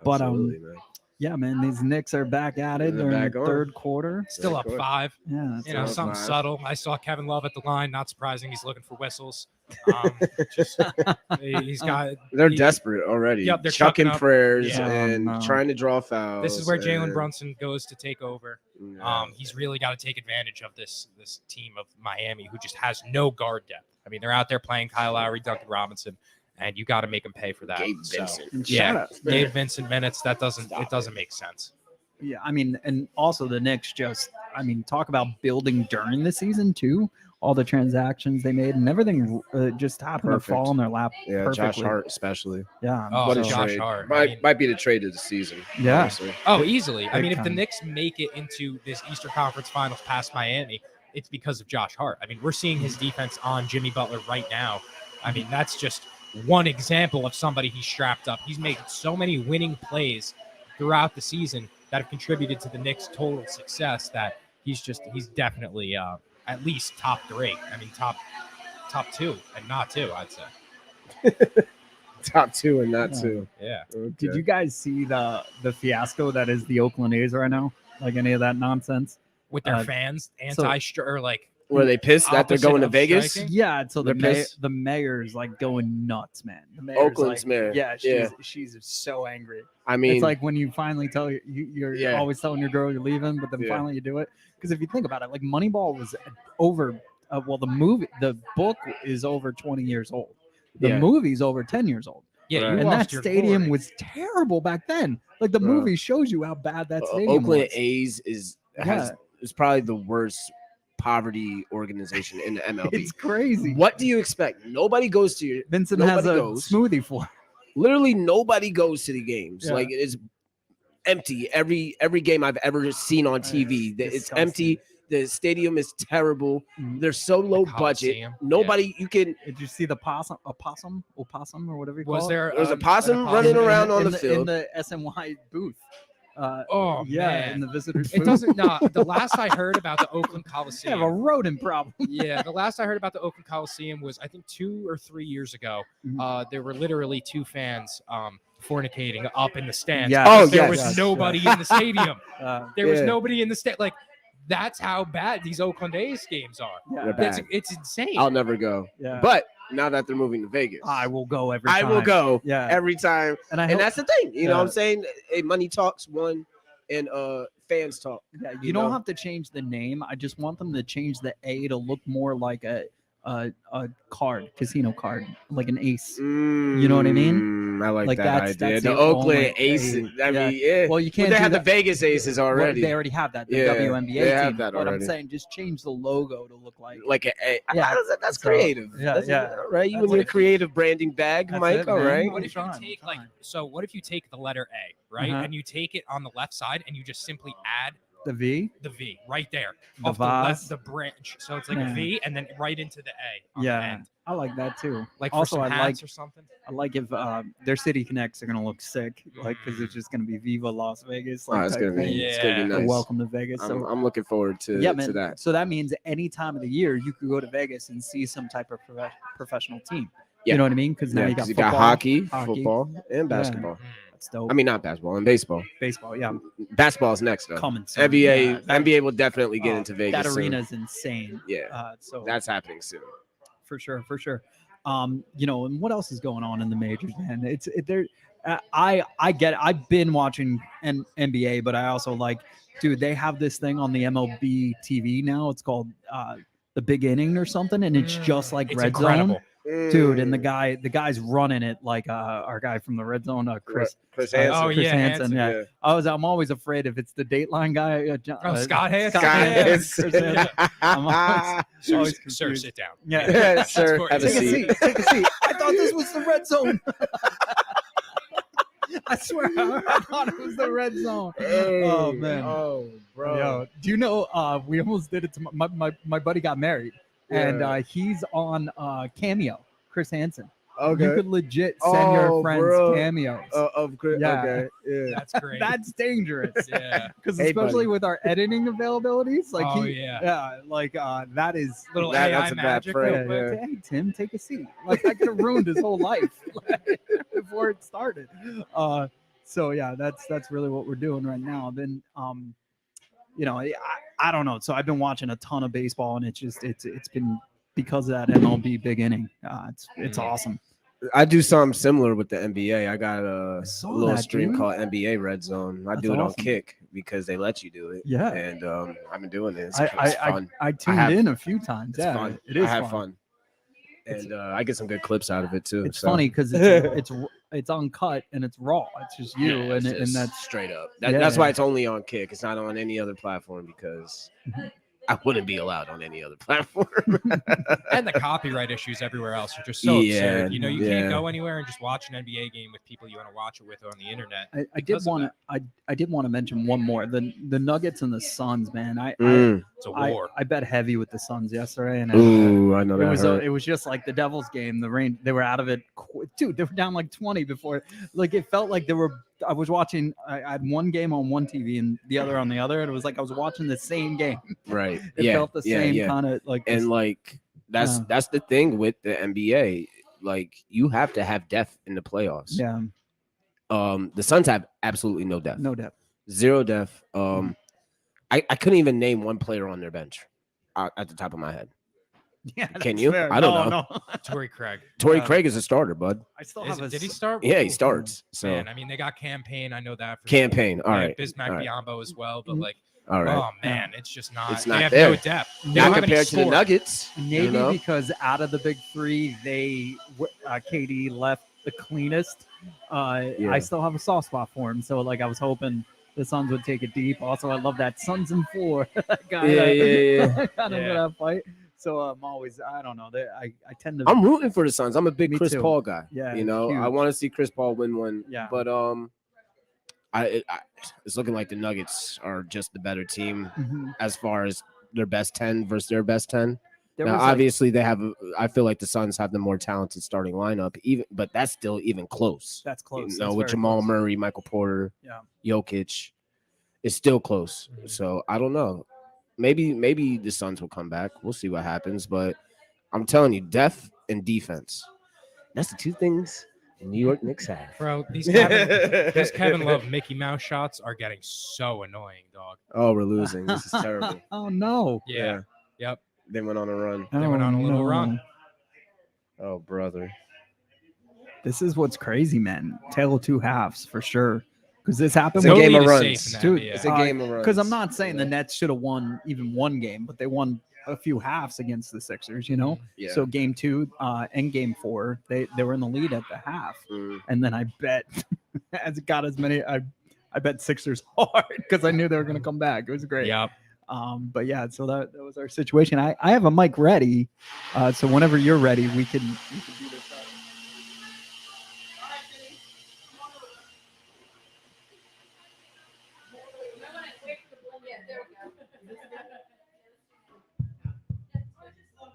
But Absolutely, man. yeah, man, these Knicks are back at it. They're They're in back the on. third quarter. Still up 5. Yeah, You know, up something 5. subtle. I saw Kevin Love at the line. Not surprising. He's looking for whistles. He's got. They're he- desperate already. Yep, they're chucking chucking up. prayers Yeah. and No. trying to draw fouls. This is where Jalen and- Brunson goes to take over. Yeah. He's really got to take advantage of this team of Miami, who just has no guard depth. I mean, they're out there playing Kyle Lowry, Duncan Robinson, and you got to make them pay for that. Gabe So, Vincent. And yeah, shout out- Gabe Vincent minutes. That doesn't Stop it doesn't make sense. Yeah, I mean, and also the Knicks talk about building during the season too. All the transactions they made and everything just happened Perfect. to fall in their lap. Yeah, perfectly. Josh Hart especially. Yeah. Oh, What a Josh trade. Hart. Might be the trade of the season. Yeah. honestly. Oh, easily. I Big mean, if the time. Knicks make it into this Eastern Conference Finals past Miami, it's because of Josh Hart. I mean, we're seeing his defense on Jimmy Butler right now. I mean, that's just one example of somebody he's strapped up. He's made so many winning plays throughout the season that have contributed to the Knicks' total success that he's definitely at least top 3. I mean, top 2 and not 2, I'd say. Top 2 and not Yeah. 2. Yeah. Okay. Did you guys see the fiasco that is the Oakland A's right now? Like any of that nonsense? With their Uh, fans, so- or like Were they pissed that they're Opposite going to of Vegas? striking? Yeah, so the They're pissed? the mayor's like going nuts, man. The mayor's Oakland's like, mayor. Yeah, Yeah. she's so angry. I mean, It's like when you finally tell you're Yeah. always telling your girl you're leaving, but then Yeah. finally you do it. Because if you think about it, like Moneyball was over. The book is over 20 years old. The Yeah. movie's over 10 years old. yeah, Right. you And lost that your stadium glory. was terrible back then. Like the Bro. movie shows you how bad that stadium Oakland was. A's is probably the worst poverty organization in the MLB. It's crazy. What do you expect? Nobody goes to your Vincent has a nobody goes. smoothie for. Literally nobody goes to the games. Yeah. Like it's empty. Every game I've ever seen on TV, it's disgusting. empty. The stadium is terrible. Mhm. They're so low budget. Coliseum, Nobody you can. Did you see the opossum or whatever you call Was it? there There's a an possum running in- around on in the in field. the SNY booth? Oh, yeah, man. in the visitors. It booth. doesn't. No, the last I heard about the Oakland They Coliseum. have a rodent problem. Yeah, the last I heard about the Oakland Coliseum was I think 2 or 3 years ago. Mhm. There were literally 2 fans fornicating up in the stands. Yeah. because Oh, there yes, was yes, nobody in the stadium. There was Yeah. nobody in the stand. Like that's how bad these Oakland A's games are. Yeah, They're bad. It's insane. I'll never go. yeah. But now that they're moving to Vegas, I will go every I time. will go Yeah, every time. and I And hope, that's the thing. You know what I'm Yeah. saying? Hey, money talks one, and fans talk. yeah, you you don't know? have to change the name. I just want them to change the A to look more like a card, casino card, like an ace. You know what I mean? I like, Like, that that's- idea. that's The the Oakland only Aces. thing. I Yeah. mean, yeah. Well, you But can't. they do have that. the Vegas Aces Well, already. they already have that. The Yeah, WNBA they team. have that But I'm already. saying just change the logo to look like. Like a, Yeah. that's So, creative. yeah, That's, yeah. all right. You That's and your it. creative branding bag, That's Mike. it, All man. right. What if you Fine, take fine. what if you take the letter A, right? Uh-huh. And you take it on the left side and you just simply add The V. the V right there. The off the left, vase. the branch. So it's like Yeah. a V and then right into the A on the Yeah, end. I like that too. Like for Also, some I hats like or something. I like if their City Connects are gonna look sick, like because it's just gonna be Viva Las Vegas. Like, it's type gonna be. thing. It's gonna be Yeah. Or nice. Welcome to Vegas. So I'm looking forward to yeah, man. that. So that means any time of the year you could go to Vegas and see some type of professional team. Yeah. You know what I mean? Because now Yeah, you got 'cause you football, got hockey, hockey. football, and basketball. That's dope. I mean, not basketball and baseball. baseball. Yeah, Basketball is next though. coming soon. NBA, Yeah, that- NBA will definitely get oh, into Vegas. That soon. arena is insane. Yeah, So that's happening soon. for sure. And what else is going on in the majors, man? I get it. I've been watching NBA, but I also like, dude, they have this thing on the MLB TV now. It's called the Big Inning or something, and it's just like It's Red incredible. Zone, dude. And the guy's running it like our guy from the Red Zone, Chris Hansen. Oh, Chris yeah, Hansen. Hansen. Yeah. I'm always afraid if it's the Dateline guy. Scott Hansen. Scott Hansen. Chris Hansen. I'm always Sir, confused. sit down. Yeah, Sir, for have you. a take a seat. seat. Take a seat. I thought this was the Red Zone. I swear, I thought it was the Red Zone. Oh man. Oh, bro. Yo, do you know we almost did it to my buddy got married, and he's on Cameo, Chris Hansen. Okay. You could legit send your friends bro. cameos. Of Chris. Yeah. Okay. Yeah. That's great. That's dangerous. Yeah. Because Hey, especially buddy. with our editing availabilities, like Oh, yeah. like that is Little That- AI that's a bad magic. prank, real quick. yeah. Hey Tim, take a seat. Like I could have ruined his whole life before it started. So yeah, that's really what we're doing right now. Then I don't know. So I've been watching a ton of baseball, and it's been because of that MLB Big Inning. It's awesome. I do something similar with the NBA. I got a saw little that, stream dude. called NBA Red Zone. I That's do it on awesome. Kick because they let you do it. Yeah. And I've been doing it. It's I fun. tuned have- in a few times. It's Yeah, fun. it is I have fun. fun. And I get some good clips out of it too. It's so. funny because it's uncut and it's raw. It's just you, Yeah, and it's that's straight up. Yeah. That's why it's only on Kick. It's not on any other platform because I wouldn't be allowed on any other platform. And the copyright issues everywhere else are just so Yeah, absurd. You know, you yeah. can't go anywhere and just watch an NBA game with people you want to watch it with on the internet. I did because of want to I did want to mention one more. The Nuggets and the Suns, man. It's a war. I bet heavy with the Suns yesterday, and Ooh, I know that hurt. it was just like the Devils game. The rain, they were out of it. Dude, they were down like 20 before. Like it felt like they were. I was watching. I had one game on one TV and the other on the other, and it was like I was watching the same game. Right. It yeah. felt the same kind of like. And like that's the thing with the NBA. Like you have to have depth in the playoffs. Yeah. The Suns have absolutely no depth. No depth. Zero depth. I couldn't even name one player on their bench at the top of my head. Yeah. Can that's you? fair. I don't No, know. no. Torrey Craig. Torrey Craig is a starter, bud. I still Is have it- a. did he start? Yeah, he starts. So Man, I mean, they got Campaign. I know that. For Campaign. sure. All They have right. Bismack all right. Biombo as well, but like, All right. oh man, it's just not. It's they not have there. no depth. They Not don't have any compared to the score. Nuggets. Maybe you know? because out of the big three, KD left the cleanest. I still have a soft spot for him, so like I was hoping the Suns would take it deep. Also, I love that Suns and 4 guy. Yeah. Kind of that fight. So I'm always, I don't know. I tend to. I'm rooting for the Suns. I'm a big Me Chris too. Paul guy. Yeah, You know, I huge. want to see Chris Paul win one. Yeah. But it's looking like the Nuggets are just the better team Mhm. as far as their best 10 versus their best 10. There Now, was, like- obviously, they have. I feel like the Suns have the more talented starting lineup, but that's still even close. That's close. You know, That's with very Jamal close. Murray, Michael Porter, Yeah. Jokic, it's still close. Mhm. So I don't know. Maybe the Suns will come back. We'll see what happens. But I'm telling you, depth and defense. That's the two things the New York Knicks have. Bro, these Kevin Love Mickey Mouse shots are getting so annoying, dog. Oh, we're losing. This is terrible. Oh no. Yeah. Yep. They went on a run. They went on a little run. Oh, brother. This is what's crazy, man. Tale of two halves for sure. Because this happened. It's a No game lead of is runs. safe in the Dude, NBA. It's a game of runs. Because I'm not saying the Nets should have won even one game, but they won a few halves against the Sixers, you know? Yeah. So game 2 and game 4, they were in the lead at the half. Mm. And then I bet I bet Sixers hard because I knew they were going to come back. It was great. Yep. But yeah, so that was our situation. I have a mic ready. So whenever you're ready, we can do this.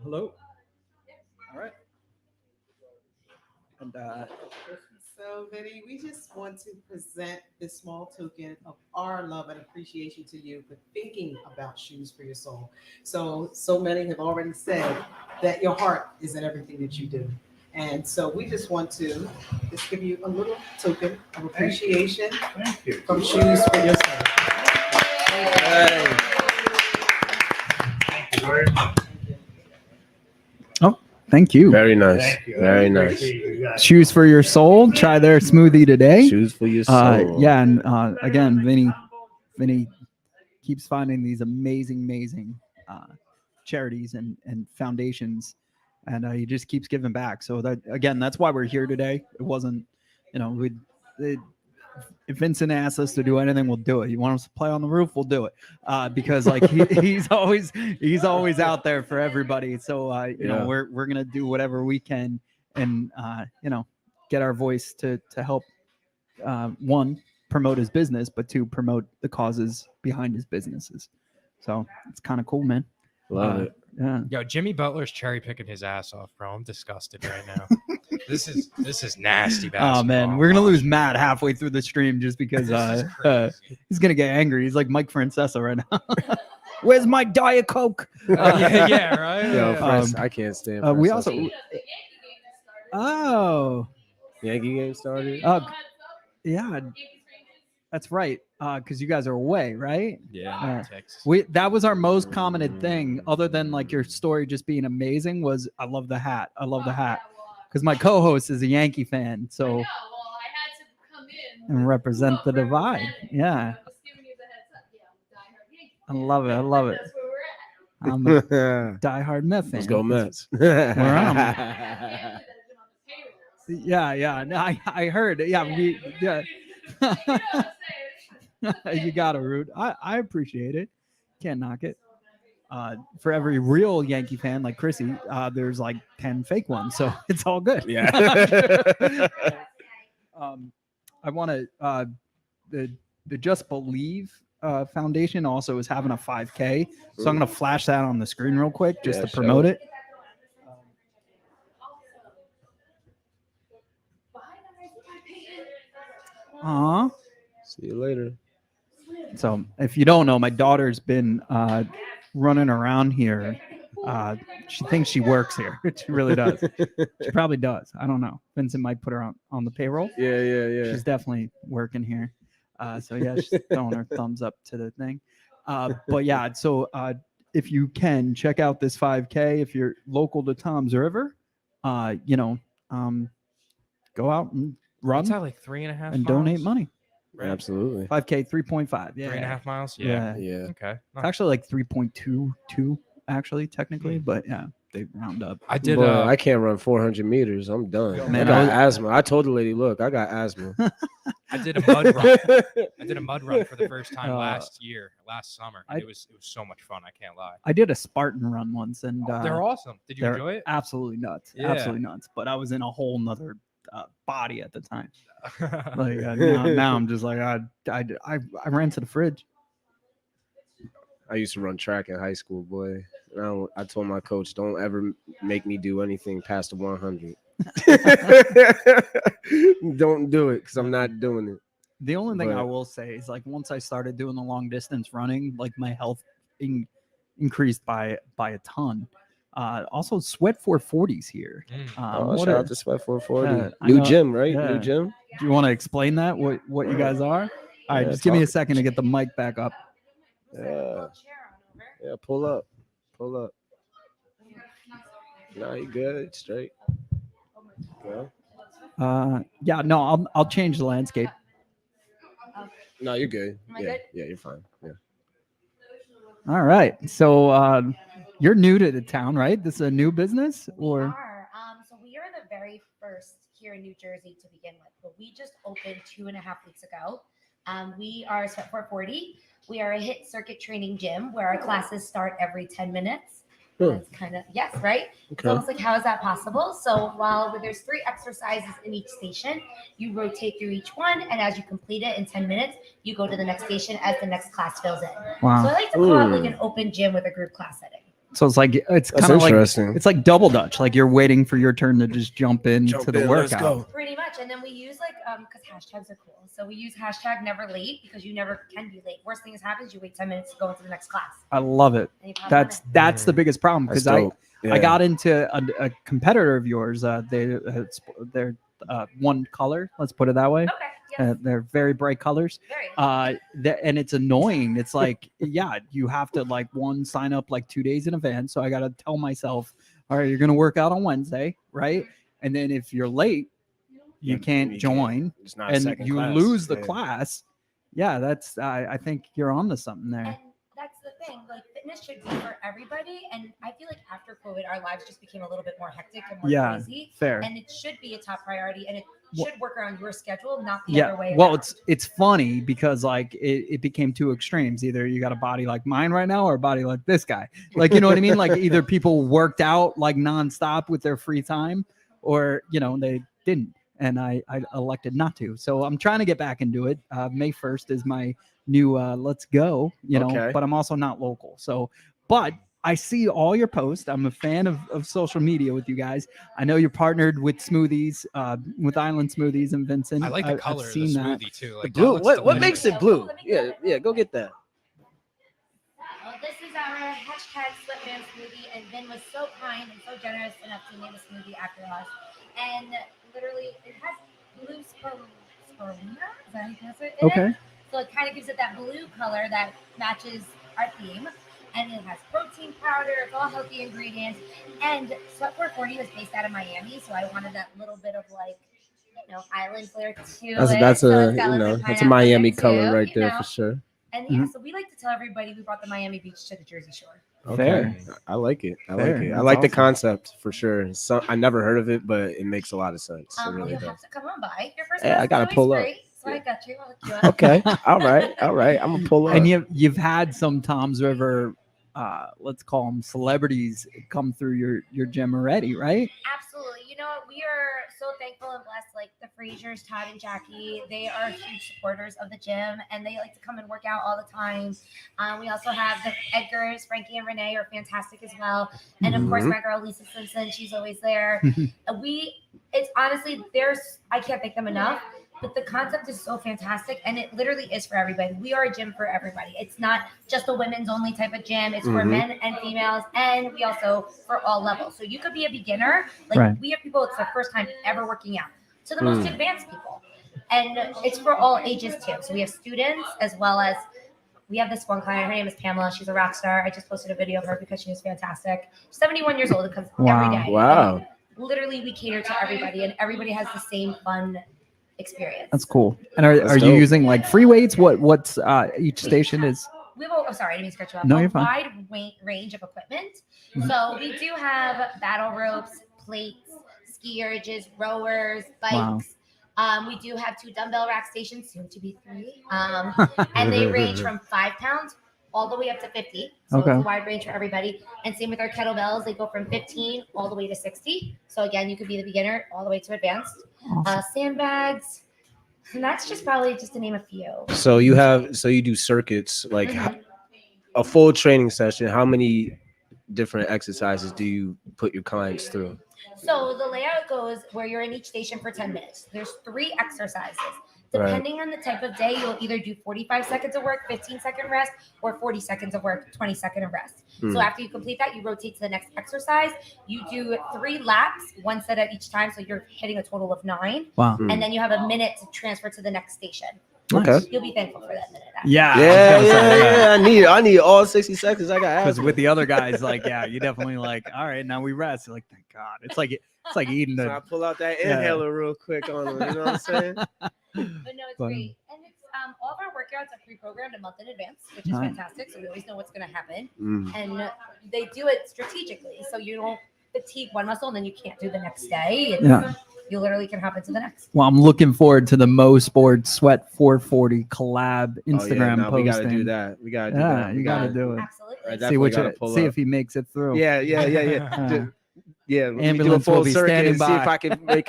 Hello. All right. And So, Vinny, we just want to present this small token of our love and appreciation to you for thinking about Shoes for Your Soul. So many have already said that your heart is in everything that you do. And so we just want to just give you a little token of appreciation from Shoes for Your Soul. oh, Thank you. Very nice. Thank you. Very nice. Appreciate you guys. Shoes for your soul. Try their smoothie today. Shoes for your soul. Yeah, and again, Vinny keeps finding these amazing charities and foundations, and he just keeps giving back. So that again, that's why we're here today. It wasn't, if Vincent asks us to do anything, we'll do it. You want us to play on the roof, we'll do it. Because like he's always out there for everybody. So you know, we're gonna do whatever we can, and get our voice to help one, promote his business, but two, promote the causes behind his businesses. So it's kind of cool, man. Love it. Yeah. Yo, Jimmy Butler's cherry picking his ass off, bro. I'm disgusted right now. This is nasty basketball. Oh man, we're gonna lose Matt halfway through the stream just because he's gonna get angry. He's like Mike Francesa right now. Where's my Diet Coke? Yeah, right. Yo, I can't stand. We also. Oh. Yankee game started. Yeah, that's right. Because you guys are away, right? Yeah, Texas. That was our most commented thing, other than like your story just being amazing. Was I love the hat. I love the hat because my co-host is a Yankee fan, so I had to come in and represent the divide. Yeah, I love it. I love it. I'm a diehard Met fan. Let's go Mets. Where am I? Yeah. No, I heard. Yeah, you got it, Root. I appreciate it. Can't knock it. For every real Yankee fan like Chrissy, there's like 10 fake ones, so it's all good. Yeah. I want to the Just Believe Foundation also is having a 5K, so I'm gonna flash that on the screen real quick just to promote it. See you later. So if you don't know, my daughter's been running around here. She thinks she works here. She really does. She probably does. I don't know. Vincent might put her on the payroll. Yeah. She's definitely working here. So yeah, she's throwing her thumbs up to the thing. But yeah, so if you can check out this 5K, if you're local to Tom's River, go out and run. What's that, like 3.5 and donate money. Absolutely. 5K, 3.5. Yeah. 3.5 miles. Yeah. Okay. It's actually like 3.22, actually, technically, but yeah, they round up. I did. I can't run 400 meters. I'm done. Man, I got asthma. I told the lady, look, I got asthma. I did a mud run. I did a mud run for the first time last summer. It was so much fun. I can't lie. I did a Spartan run once, and they're awesome. Did you enjoy it? Absolutely nuts. Yeah. Absolutely nuts. But I was in a whole nother body at the time. Like now I'm just like I ran to the fridge. I used to run track in high school, boy. I told my coach, don't ever make me do anything past the 100. Don't do it because I'm not doing it. The only thing I will say is like once I started doing the long distance running, like my health increased by a ton. Also, Sweat 440s here. Shout out to Sweat 440. New gym, right? Yeah. New gym. Do you want to explain that? What you guys are? All right, just give me a second to get the mic back up. Yeah. Pull up. No, you good? Straight. Go. Yeah. No, I'll change the landscape. No, you're good. Yeah, you're fine. Yeah. All right. So you're new to the town, right? This is a new business, or? So we are the very first here in New Jersey to begin with, but we just opened 2.5 weeks ago. We are Sweat 440. We are a HIIT circuit training gym where our classes start every 10 minutes. That's kind of, yes, right? Okay. It's almost like, how is that possible? So while there's 3 exercises in each station, you rotate through each one. And as you complete it in 10 minutes, you go to the next station as the next class fills in. Wow. So I like to call it like an open gym with a group class setting. So it's kind of like it's like double dutch. Like you're waiting for your turn to just jump into the workout. Pretty much. And then we use because hashtags are cool. So we use hashtag never late because you never can be late. Worst thing that happens, you wait 10 minutes to go into the next class. I love it. That's the biggest problem because I got into a competitor of yours. They're one color. Let's put it that way. Okay. Yes. They're very bright colors. And it's annoying. It's like, you have to sign up like 2 days in advance. So I got to tell myself, all right, you're going to work out on Wednesday, right? And then if you're late, you can't join, It's not a and second you class. lose the Yeah. class. Yeah, that's I think you're on to something there. And that's the thing. Like fitness should be for everybody. And I feel like after COVID, our lives just became a little bit more hectic and more Yeah, crazy. fair. And it should be a top priority. And it Well- should work around your schedule, not the Yeah, other way well, around. it's funny because like it became two extremes. Either you got a body like mine right now or a body like this guy. Like, you know what I mean? Like either people worked out like nonstop with their free time, or they didn't. And I elected not to. So I'm trying to get back into it. May 1st is my new let's go, Okay. but I'm also not local. So, but I see all your posts. I'm a fan of social media with you guys. I know you're partnered with smoothies, with Island Smoothies and Vincent. I like the I've color of the seen that. smoothie too. The Like that blue. looks What makes delicious. it blue? Yeah. Go get that. Well, this is our hashtag sweatband smoothie, and Vin was so kind and so generous enough to name a smoothie after us. And literally, it has blue spirulina. Is that how you pronounce it? In Okay. it. So it kind of gives it that blue color that matches our theme. And it has protein powder. It's all healthy ingredients. And Sweat 440 was based out of Miami, so I wanted that little bit of like, island flair to it. That's So a it's got, like, the that's a pineapple Miami there, color too, right you there know. for sure. And yeah, so we like to tell everybody we brought the Miami Beach to the Jersey Shore. Okay, I like it. I Fair. like it. I That's like the awesome. concept for sure. So I never heard of it, but it makes a lot of sense. It really You'll does. have to come on by. Your first Yeah, I class is gotta always pull up. free, so I got you. I'll look you up. Okay. All right. I'm gonna pull up. And you've had some Tom's River, let's call them celebrities, come through your gym already, right? Absolutely. You know what? We are so thankful and blessed. Like the Frasers, Todd and Jackie, they are huge supporters of the gym, and they like to come and work out all the time. We also have the Edgars, Frankie and Renee are fantastic as well, and of course Mhm. my girl Lisa Simpson, she's always there. It's honestly, I can't thank them enough. But the concept is so fantastic, and it literally is for everybody. We are a gym for everybody. It's not just a women's only type of gym. It's for Mhm. men and females, and we also for all levels. So you could be a beginner. Like Right. we have people, it's their first time ever working out, to the most advanced people. And it's for all ages too. So we have students as well as we have this one client. Her name is Pamela. She's a rock star. I just posted a video of her because she was fantastic. 71 years old. It comes every day. Wow. And literally, we cater to everybody, and everybody has the same fun experience. That's cool. And are That's you dope. using like free weights? What's each station is? We have I'm sorry, I didn't mean to cut you off. No, A you're fine. wide range of equipment. So we do have battle ropes, plates, ski urges, rowers, bikes. We do have 2 dumbbell rack stations, soon to be 3. And they range from 5 pounds all the way up to 50. So Okay. it's a wide range for everybody. And same with our kettlebells. They go from 15 all the way to 60. So again, you could be the beginner all the way to advanced. Sandbags. And that's just probably just to name a few. So you do circuits like a full training session. How many different exercises do you put your clients through? So the layout goes where you're in each station for 10 minutes. There's 3 exercises. Right. Depending on the type of day, you'll either do 45 seconds of work, 15-second rest, or 40 seconds of work, 20-second of rest. So after you complete that, you rotate to the next exercise. You do 3 laps, 1 set at each time. So you're hitting a total of 9. Wow. And then you have a minute to transfer to the next station. Okay. You'll be thankful for that minute. After. Yeah. I need all 60 seconds. I got Because with the other guys, like, yeah, you definitely like, all right, now we rest. You're like, thank God. It's like eating So I pull out that inhaler real quick on them. You know what I'm saying? But no, it's great. And it's all of our workouts are pre-programmed a month in advance, which is fantastic. So we always know what's going to happen. And they do it strategically. So you don't fatigue one muscle and then you can't do the next day. You literally can hop into the next. Well, I'm looking forward to the Mo Sports Sweat 440 collab Instagram posting. We got to do that. We got to do that. You got to do it. Absolutely. See if he makes it through. Yeah. Yeah, let me do a Ambulance will full be circuit standing and see if by. I can make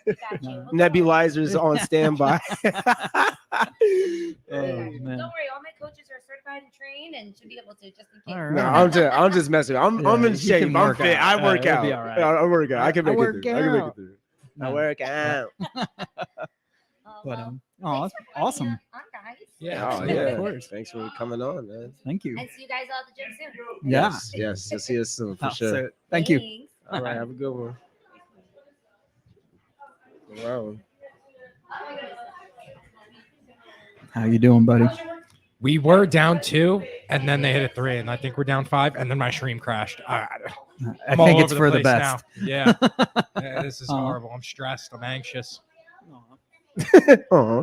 Got you. nebulizers on standby. Don't worry, all my coaches are certified and trained and should be able to just in case. All No, right. I'm just messing. I'm in you shape. can I'm work fit. out. I work It'll out. be all right. I work out. I can I make it work through. I can make out. it through. I work out. But Thanks oh, for having awesome. me on, guys. Yeah, Oh absolutely. yeah, of course. Thanks for coming on, man. Thank you. And see you guys all at the gym soon. Yeah. Yes. You'll see us soon for Oh, sure. so thank you. Thanks. All right. Have a good one. Wow. How you doing, buddy? We were down 2. And then they hit a 3, and I think we're down 5, and then my stream crashed. I I'm all think over it's for the place best. now. Yeah. Yeah, this is Uh-huh. horrible. I'm stressed. I'm anxious. I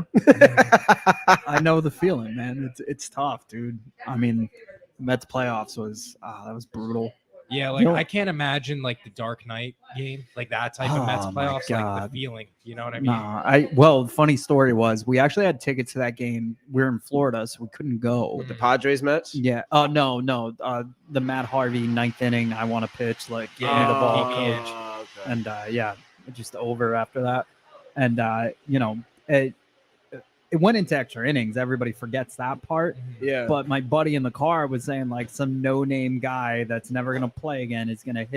know the feeling, man. It's tough, dude. I mean, Mets playoffs was that was brutal. Yeah, like I can't imagine like the Dark Knight game, like that type of Mets Oh, my playoffs, like God. the feeling. You know what I mean? No, well, funny story was we actually had tickets to that game. We're in Florida, so we couldn't go. With the Padres Mets? Yeah. Oh no. The Matt Harvey 9th inning. I want to pitch like give me the ball, coach. Okay. And yeah, just over after that. And it went into extra innings. Everybody forgets that part. Yeah. But my buddy in the car was saying like some no-name guy that's never gonna play again is gonna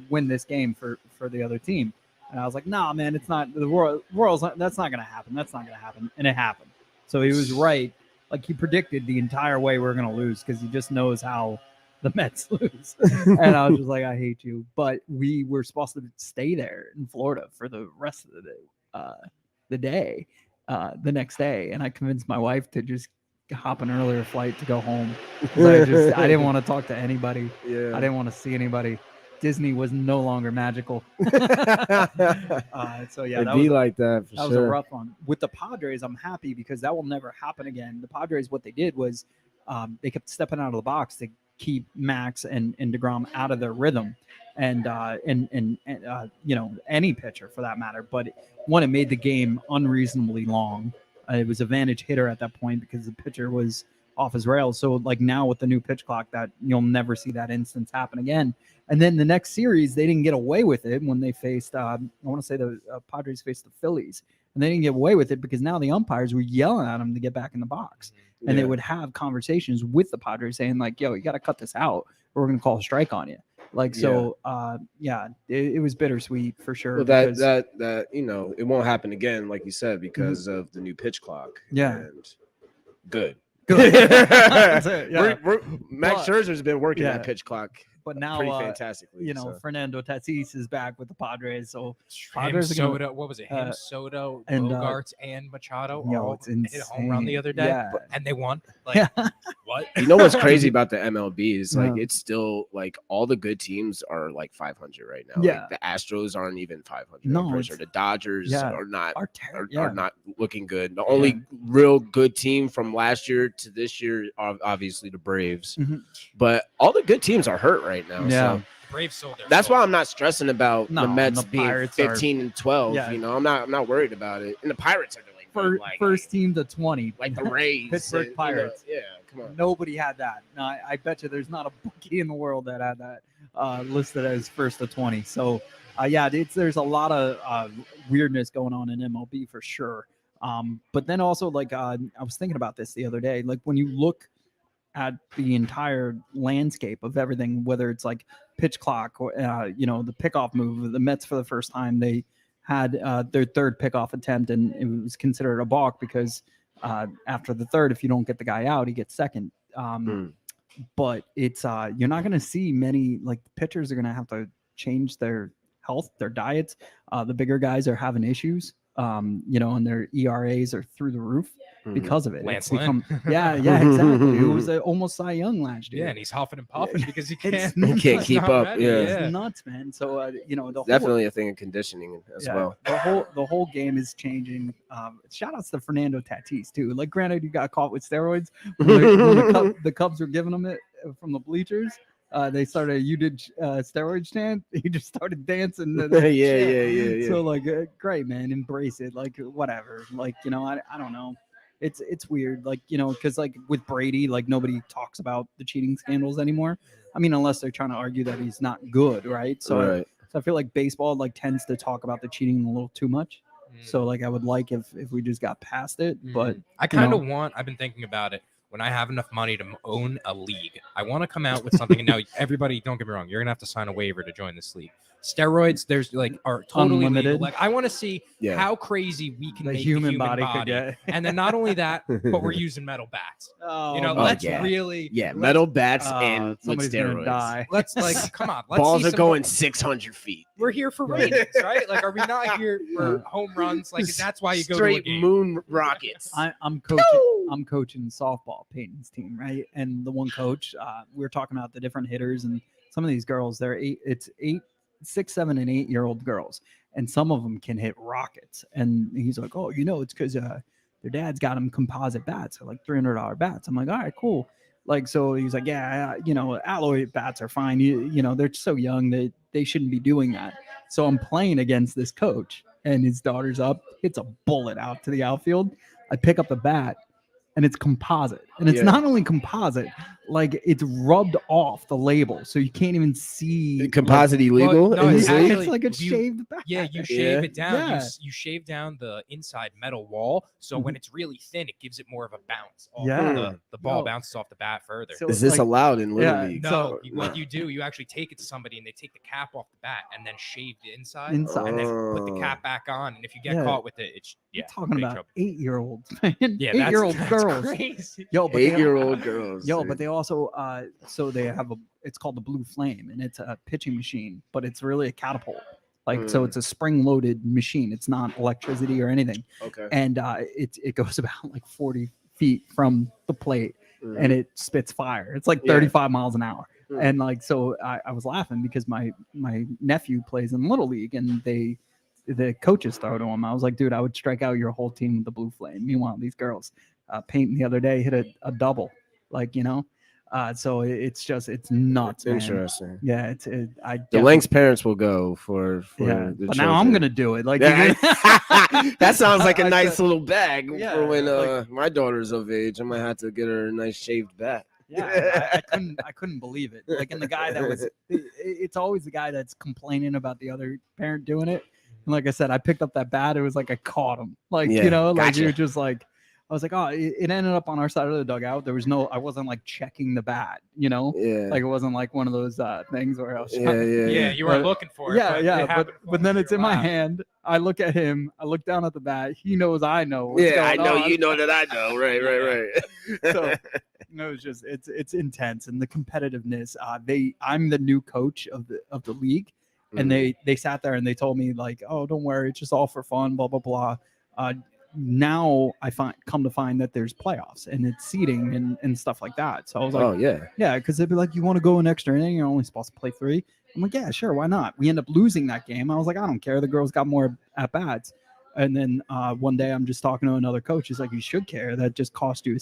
win this game for the other team. And I was like, nah, man, it's not the Royals. That's not gonna happen. That's not gonna happen. And it happened. So he was right. Like he predicted the entire way we're gonna lose because he just knows how the Mets lose. And I was just like, I hate you. But we were supposed to stay there in Florida for the rest of the day. The next day, and I convinced my wife to just hop an earlier flight to go home. I didn't want to talk to anybody. Yeah. I didn't want to see anybody. Disney was no longer magical. So yeah, It'd be like that. That was a rough one. With the Padres, I'm happy because that will never happen again. The Padres, what they did was they kept stepping out of the box to keep Max and DeGrom out of their rhythm, and any pitcher for that matter. But one, it made the game unreasonably long. It was advantage hitter at that point because the pitcher was off his rails. So like now with the new pitch clock, that you'll never see that instance happen again. And then the next series, they didn't get away with it when they faced, I want to say the Padres faced the Phillies, and they didn't get away with it because now the umpires were yelling at them to get back in the box. And they would have conversations with the Padres saying like, yo, you got to cut this out or we're going to call a strike on you. Like, so, it was bittersweet for sure. Well, that it won't happen again, like you said, because of the new pitch clock. Yeah. And good. That's it, yeah. Max Scherzer's been working yeah. that pitch clock. But now, pretty fantastically. Fernando Tatis is back with the Padres. So Him, Padres are Soto, gonna, what was it? Him, Soto, and, Bogarts, and Machado yo, all it's hit a home run the insane. other day, Yeah. and they won. Like, what? You know what's crazy about the MLB is like it's still like all the good teams are like 500 right now. Yeah. Like, the Astros aren't even 500. No, I'm sure the Dodgers are not are not looking good. The only real good team from last year to this year are obviously the Braves. Mhm. But all the good teams are hurt right now. Yeah. So Braves sold their that's soul. why I'm not stressing about the Mets the being Pirates 15 and 12. Yeah. I'm not worried about it. And the Pirates are doing like first team to 20. like the Rays, Pittsburgh and, Pirates. yeah, come on. Nobody had that. No, I bet you there's not a bookie in the world that had that listed as first to 20. So, there's a lot of weirdness going on in MLB for sure. But then also, like, I was thinking about this the other day. Like, when you look at the entire landscape of everything, whether it's like pitch clock or, the pickoff move, the Mets for the first time, they had their third pickoff attempt, and it was considered a balk because after the third, if you don't get the guy out, he gets second. But it's you're not going to see many, like, pitchers are going to have to change their health, their diets. The bigger guys are having issues, and their ERAs are through the roof because of it. Lance It's become, exactly. It was almost Cy Young last year. Yeah, and he's huffing and puffing because he It's can't. He can't he's keep not up. ready. Yeah. It's nuts, man. So the whole, Definitely a thing of conditioning as well. The whole game is changing. Shout outs to Fernando Tatis too. Like, granted, you got caught with steroids when the Cubs were giving him it from the bleachers. They started. You did steroid chant. He just started dancing. Yeah. So like, great, man. Embrace it. Like, whatever. Like, I don't know. It's weird. Like, because like with Brady, like nobody talks about the cheating scandals anymore. I mean, unless they're trying to argue that he's not good, right? So I feel like baseball like tends to talk about the cheating a little too much. So like, I would like if we just got past it. But I kind of want. I've been thinking about it. When I have enough money to own a league, I want to come out with something. And now, everybody, don't get me wrong, you're gonna have to sign a waiver to join this league. Steroids, are totally Unlimited. legal. Like, I want to see how crazy we can make the human body could get. and then not only that, but we're using metal bats. Really, metal bats and with somebody's gonna steroids. die. let's come on. Let's Balls see are some going 600 feet. We're here for ratings, right? Like, are we not here for home runs? Like, that's why you go straight to a game. moon rockets. I'm coaching. I'm coaching softball, Peyton's team, right? And the one coach, we were talking about the different hitters, and some of these girls, it's 6, 7, and 8-year-old girls, and some of them can hit rockets. And he's like, oh, it's because their dad's got them composite bats, like $300 bats. I'm like, all right, cool. Like, so he's like, yeah, alloy bats are fine. They're so young that they shouldn't be doing that. So I'm playing against this coach, and his daughter's up, hits a bullet out to the outfield. I pick up the bat, and it's composite. And it's not only composite, like it's rubbed off the label, so you can't even see. Composite illegal? No, it's actually, like a shaved back. Yeah, you shave it down. Yeah. You shave down the inside metal wall, so when Mhm. it's really thin, it gives it more of a bounce. Off Yeah. the ball Yo. bounces off the bat further. So Is this like- allowed in Little yeah, League? No, So- what you do, you actually take it to somebody and they take the cap off the bat and then shave the inside, Inside. and then put the Oh. cap back on. And if you get Yeah. caught with it, it's You're talking big about trouble. 8-year-olds, man. Yeah, 8-year-old that's girls. crazy. Yo, but they- 8-year-old girls. Yo, dude. but they also so they have it's called the Blue Flame, and it's a pitching machine, but it's really a catapult. Like, so it's a spring-loaded machine. It's not electricity or anything. Okay. And it goes about like 40 feet from the plate, and it spits fire. It's like Yeah. 35 miles an hour. Mm. And like, so I was laughing because my nephew plays in Little League, and the coaches throw to him. I was like, dude, I would strike out your whole team with the Blue Flame. Meanwhile, these girls, Peyton the other day hit a double, so it's nuts, man. Interesting. Yeah, The lengths parents will go for yeah, the but now I'm children. gonna do it. Like, Yeah, that sounds like a I nice said- little bag Yeah, for when like- my daughter's of age. I might have to get her a nice shaved bat. Yeah, I couldn't believe it. Like, and the guy that was, it's always the guy that's complaining about the other parent doing it. And like I said, I picked up that bat. It was like I caught him. Like, Yeah, like gotcha. you're just like, I was like, oh, it ended up on our side of the dugout. There was I wasn't like checking the bat, Yeah. like it wasn't like one of those things where I was Yeah, Yeah, you were But- looking for it. yeah, but yeah, it happened but then before it's you in were my allowed. hand. I look at him. I look down at the bat. He knows I know. What's Yeah, I going know on. you know that I know. Right. So it's just it's intense, and the competitiveness. I'm the new coach of the league, and they sat there and they told me like, oh, don't worry, it's just all for fun, blah blah blah. Now I come to find that there's playoffs and it's seeding and stuff like that. So I was like, Oh yeah. yeah, because they'd be like, you want to go an extra inning? You're only supposed to play 3. I'm like, yeah, sure, why not? We end up losing that game. I was like, I don't care. The girls got more at bats. And then one day I'm just talking to another coach. He's like, you should care. That just cost you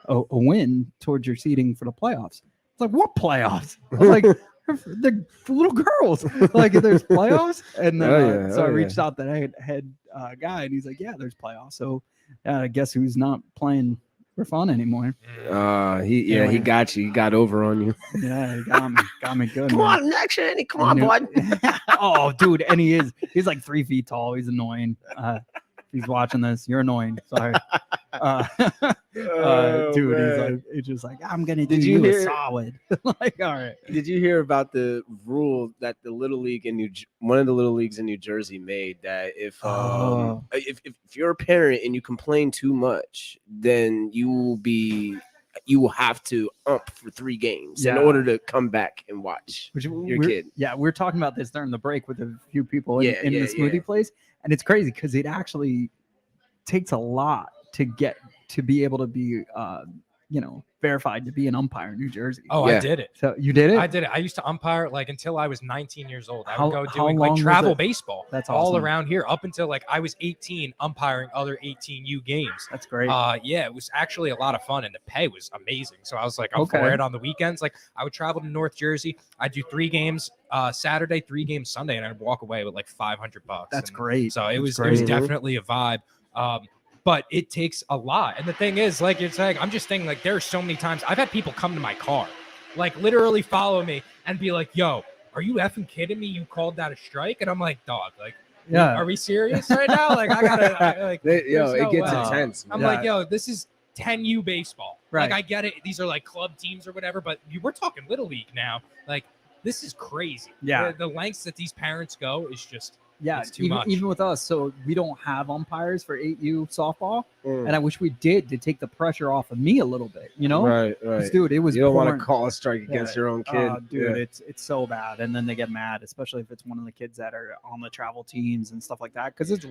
a win towards your seeding for the playoffs. It's like, what playoffs? I was like, the little girls. Like, there's playoffs. And then I reached out to the head guy, and he's like, yeah, there's playoffs. So I guess who's not playing for fun anymore? He got you. He got over on you. Yeah, he got me good. Come man. on, next inning. Come on, He knew- bud. Oh, dude, and he's like 3 feet tall. He's annoying. He's watching this. You're annoying. Sorry. Dude, he's like, it's just like, I'm gonna do Did you you a hear- solid. Like, all right. Did you hear about the rule that the Little League in one of the Little Leagues in New Jersey made that if you're a parent and you complain too much, then you will have to ump for 3 games in Yeah. order to come back and watch your we're- kid. Yeah, we're talking about this during the break with a few people in, Yeah, in yeah, the smoothie yeah. place, and it's crazy because it actually takes a lot to get to be able to be, verified to be an umpire in New Jersey. Oh, Yeah. I did it. So you did it? I did it. I used to umpire like until I was 19 years old. I How- would go how doing long like was travel it? baseball. That's all awesome. around here up until like I was 18, umpiring other 18U games. That's great. Yeah, it was actually a lot of fun and the pay was amazing. So I was like, I'm Okay. for it on the weekends. Like I would travel to North Jersey. I'd do 3 games Saturday, 3 games Sunday, and I'd walk away with like $500. That's And great. So it That's was great. definitely a vibe. But it takes a lot. And the thing is, like you're saying, I'm just thinking like there are so many times I've had people come to my car, like literally follow me and be like, yo, are you effing kidding me? You called that a strike? And I'm like, dog, like, Yeah. are we serious right now? Like I gotta there's It no gets way. intense. I'm Yeah. like, yo, this is 10U baseball. Right. Like I get it. These are like club teams or whatever, but we're talking Little League now. Like this is crazy. Yeah. The lengths that these parents go is just Yeah, it's too much. even with us, so we don't have umpires for 8U softball, Mm. and I wish we did to take the pressure off of me a little bit. Right, 'Cause, right. dude, it was You don't want pouring- to call a strike against your own kid. dude, Yeah. it's so bad, and then they get mad, especially if it's one of the kids that are on the travel teams and stuff like that, because it's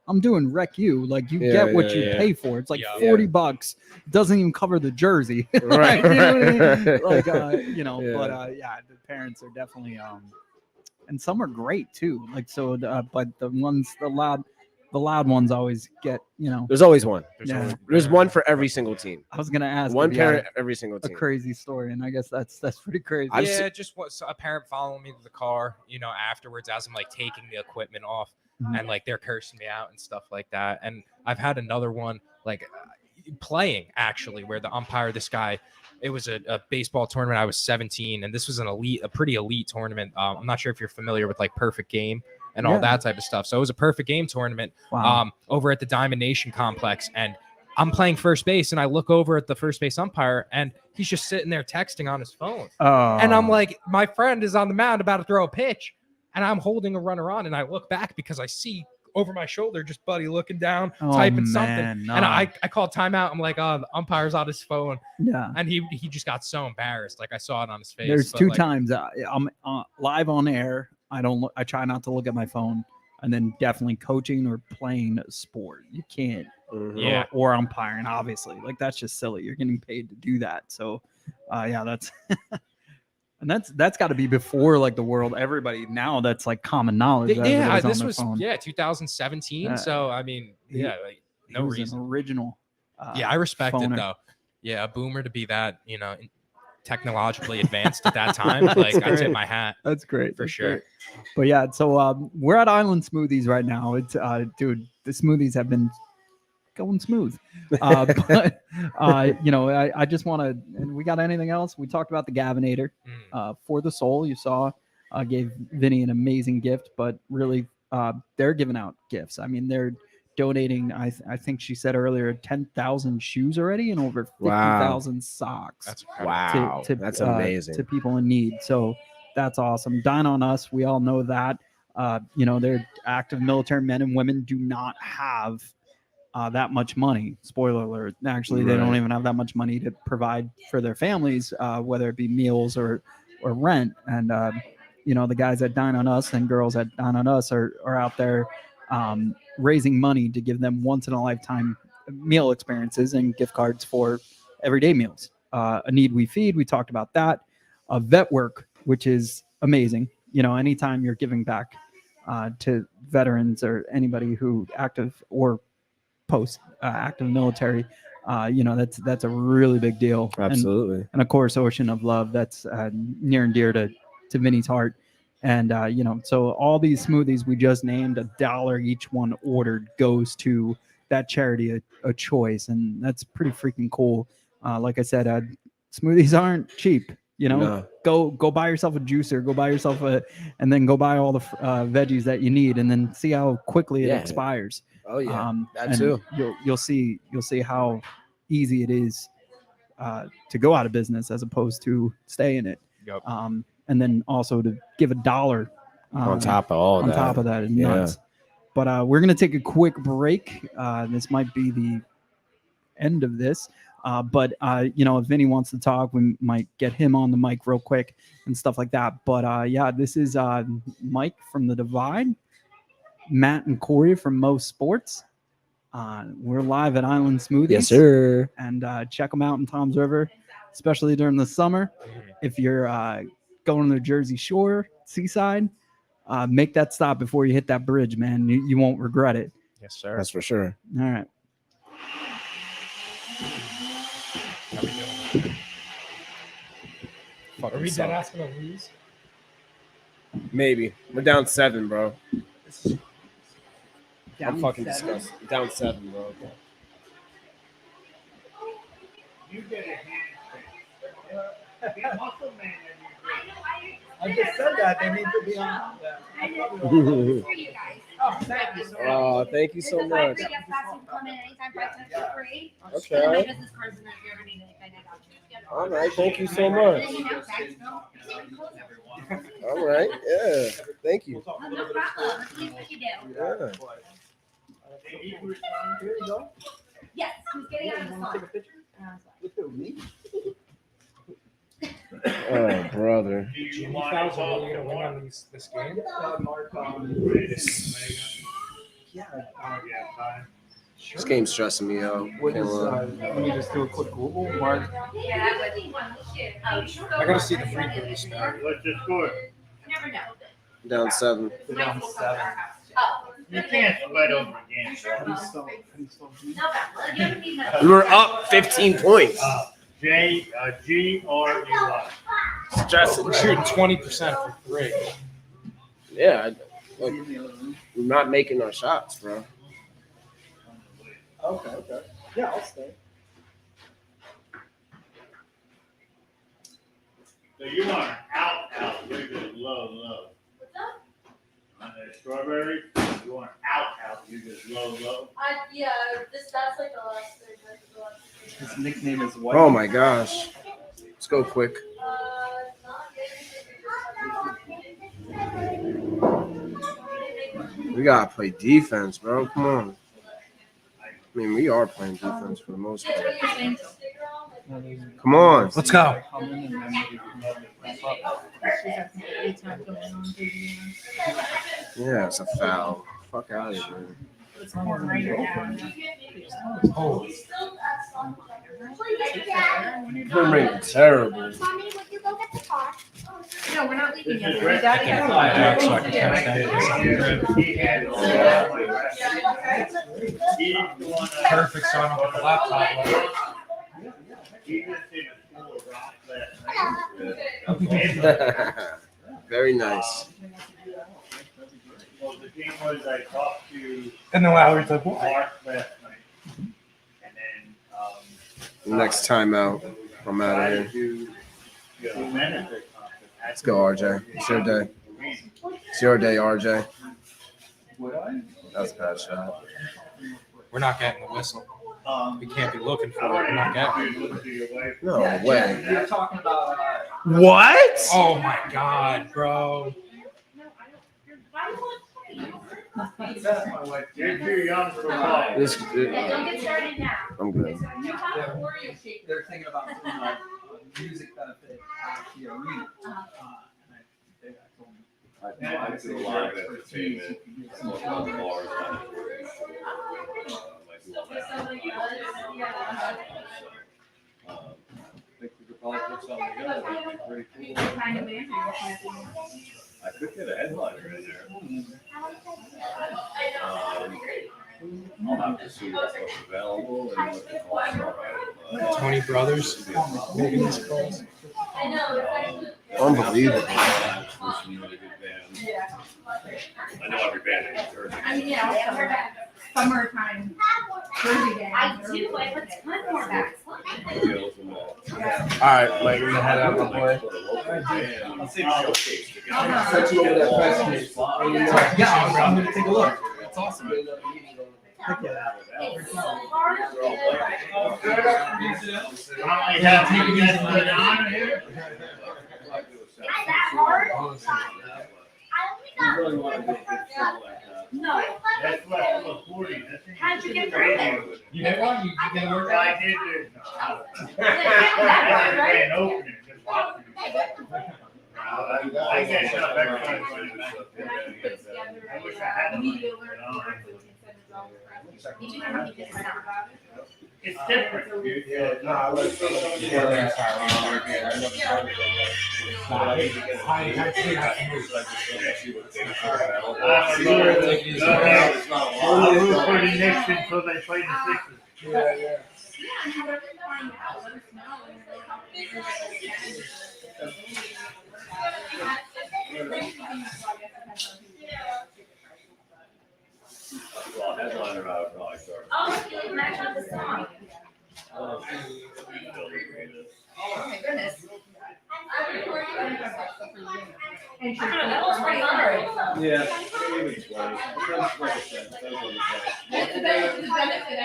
I'm doing Rec U. Like you Yeah, get what yeah, you yeah. pay for. It's like Yeah. $40. Doesn't even cover the jersey. Right, Like, you know what I mean? right. Like Yeah. but yeah, the parents are definitely and some are great too. Like so, but the loud ones always get There's always one. Yeah. There's one for every single team. I was gonna ask One if you had parent every single a team. crazy story, and I guess that's pretty crazy. Yeah, just was a parent following me to the car, afterwards as I'm like taking the equipment off, Mhm. and like they're cursing me out and stuff like that. And I've had another one like playing actually where the umpire, this guy, it was a baseball tournament. I was 17, and this was a pretty elite tournament. I'm not sure if you're familiar with like Perfect Game and all Yeah. that type of stuff. So it was a Perfect Game tournament Wow. over at the Diamond Nation complex, and I'm playing first base, and I look over at the first base umpire, and he's just sitting there texting on his phone. And I'm like, my friend is on the mound about to throw a pitch, and I'm holding a runner on, and I look back because I see over my shoulder just Buddy looking down, typing something. Man, And no. I called timeout. I'm like, oh, the umpire's on his phone. Yeah. And he just got so embarrassed. Like I saw it on his face. There's but, two like, times I'm live on air. I try not to look at my phone, and then definitely coaching or playing a sport. You can't. Yeah. Or umpiring, obviously. Like that's just silly. You're getting paid to do that. So, yeah, that's and that's got to be before like the world. Everybody now that's like common knowledge. that Yeah, everybody's on this their was phone. 2017. So I mean, yeah, like, no He was reason. an original. Yeah, I respect it phoner. though. Yeah, a boomer to be that, technologically advanced at that time. Like I tip great. my hat. That's great. For That's sure. great. But yeah, so we're at Island Smoothies right now. It's dude, the smoothies have been going smooth. But I just want to. And we got anything else? We talked about the Gavinator for the soul. You saw, gave Vinny an amazing gift, but really, they're giving out gifts. I mean, they're donating. I think she said earlier 10,000 shoes already and over 50,000 socks. That's Wow. That's amazing. To people in need. So that's awesome. Dine on Us. We all know that. They're active military men and women do not have that much money. Spoiler alert. Actually, they don't Right. even have that much money to provide for their families, whether it be meals or rent. And the guys that Dine on Us and girls that Dine on Us are out there raising money to give them once in a lifetime meal experiences and gift cards for everyday meals. A need we feed. We talked about that. Vet work, which is amazing. Anytime you're giving back to veterans or anybody who active or post active military, that's a really big deal. Absolutely. And of course, Ocean of Love, that's near and dear to Vinny's heart. And so all these smoothies we just named, $1 each one ordered goes to that charity a choice, and that's pretty freaking cool. Like I said, smoothies aren't cheap. No. Go buy yourself a juicer, go buy yourself and then go buy all the veggies that you need, and then see how quickly it Yeah. expires. Oh yeah, that and too. You'll see how easy it is to go out of business as opposed to stay in it. Yep. And then also to give $1 On top of all on that. top of that is Yeah. nuts. But we're gonna take a quick break. This might be the end of this. But if Vinny wants to talk, we might get him on the mic real quick and stuff like that. But yeah, this is Mike from The Divide, Matt and Corey from Most Sports. We're live at Island Smoothies. Yes, sir. And check them out in Tom's River, especially during the summer. If you're going to the Jersey Shore, Seaside, make that stop before you hit that bridge, man. You won't regret it. Yes, sir. That's for sure. All right. Are we dead ass gonna lose? Maybe. We're down 7, bro. I'm Down fucking 7? disgusted. Down 7, bro. You get a hand. Be a muscle man. I just said that. They need to be on that. For you guys. Oh, thank you so much. Oh, thank you so much. Yes, that's you can come in anytime, 5 times for free. Okay. And my business cards in there if you ever need anything, I got you. All right, thank you so much. And then, guys, no All right, yeah. Thank you. problem. Let's see what you do. Yeah. Here you go. Yes, who's getting out of the Want to take a song? picture? With who, me? Oh, brother. Jimmy Fowles are really gonna win on this game. Mark, Yeah. This game's stressing me out. What Can't is? lie. Let me just do a quick Google. Mark. I gotta see the free throw disparity. What's the score? Down 7. They're down 7. You can't sweat over games. How do you spell G? We were up 15 points. G-R-E-Y. Stressing. We're shooting 20% for 3. Yeah. Look, we're not making our shots, bro. Okay. Yeah, I'll stay. So you want an out, you're just low. On the strawberry, you want out, you just low. Yeah, that's like the last thing. His nickname is White. Oh my gosh. Let's go quick. We gotta play defense, bro. Come on. I mean, we are playing defense for the most part. Come on. Let's go. Yeah, it's a foul. Fuck out of here. Oh, We're making terrible. No, we're not leaving yet. This is Daddy I can has fly to- back so I can catch that. Perfect, so I don't have the laptop. Very nice. Well, the thing was, I talked to And then Lowry's like, what? Mark last night. And then, Next time out, I'm out of here. Let's go, RJ. It's your day. It's your day, RJ. That's a bad shot. We're not getting the whistle. We can't be looking for it. We're not getting it. No way. You're talking about. What? Oh my God, bro. You're too young for ball. This, Don't get started now. I'm good. They're thinking about doing a music benefit at the arena. And I told them, I do a lot of entertainment. I work on bars, I do all that. I think we could probably put something together. That'd be pretty cool. I could get a headliner in there. I'll have to see what's available and what the costs are. Tony Brothers making these calls. Unbelievable. I know every band in New Jersey. I mean, yeah, also, summertime. Jersey gang. I do, I put a ton more back. All right, Mike, we're gonna head out, my boy. Set you over that press case. yeah, I'm going to take a look. That's awesome. Finally have you guys put it on here. No. That's what the 40. How'd you get there? You hit one? You get a workout? I did this. I ran open and just watching it. I get stuff every time. I wish I had it. It's different. Yeah, no, I like I'll root for the Knicks until they play the Sixers. Yeah. Well, headliner, I would probably start. Oh, you match up the song. Oh my goodness. And I don't know, that was pretty hard. Yeah, maybe 20. It's the benefit, I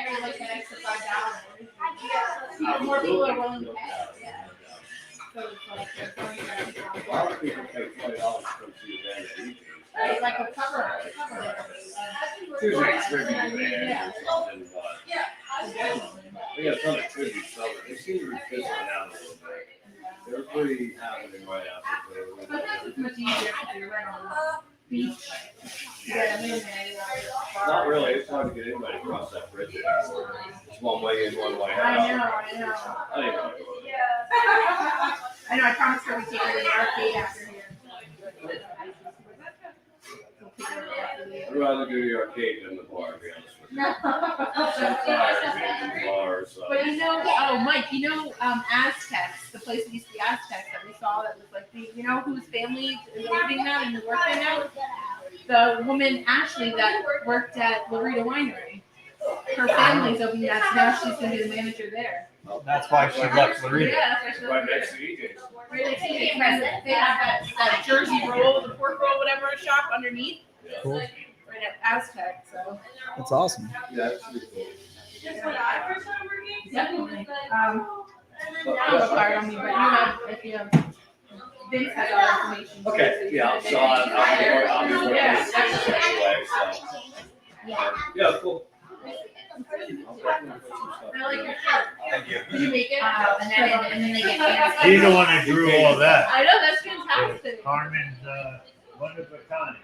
really like that extra $5. More people are willing to pay, yeah. So it's like, A lot of people pay $20 to come see a band at each. it's like a cover. It's usually a tribute band or something, but we got a ton of tribute stuff. They seem to be fizzling out a little bit. They're pretty happening right after. But this is much easier because you're right on the beach. Not really. It's hard to get anybody across that bridge anymore. It's one way in, one way out. I know. I don't even know. I know. I promised her we'd take her to the arcade after here. I'd rather do the arcade than the bar, to be honest with you. No. Bars, But you know, oh Mike, you know Aztecs, the place that used to be Aztecs that we saw that was like you know whose family is opening that and who worked there now? The woman Ashley that worked at Loretta Winery. Her family's opening that, so now she's gonna be the manager there. That's why she left Loretta. Yeah, that's why she right left next to Loretta. EJ's. Right next to EJ's. They have that Jersey roll, the pork roll, whatever shop underneath. Cool. Right at Aztec, so. That's awesome. Yeah, that's pretty cool. Definitely. I don't have a card on me, but you have, if you have, Vince has our information. Okay, yeah, so I'll be working Yeah, this anyway, so. Yeah, cool. I like your shirt. Thank you. Did you make it? And then they get fancy. He's the one that drew all that. I know, that's fantastic. Carmen's wonderful time.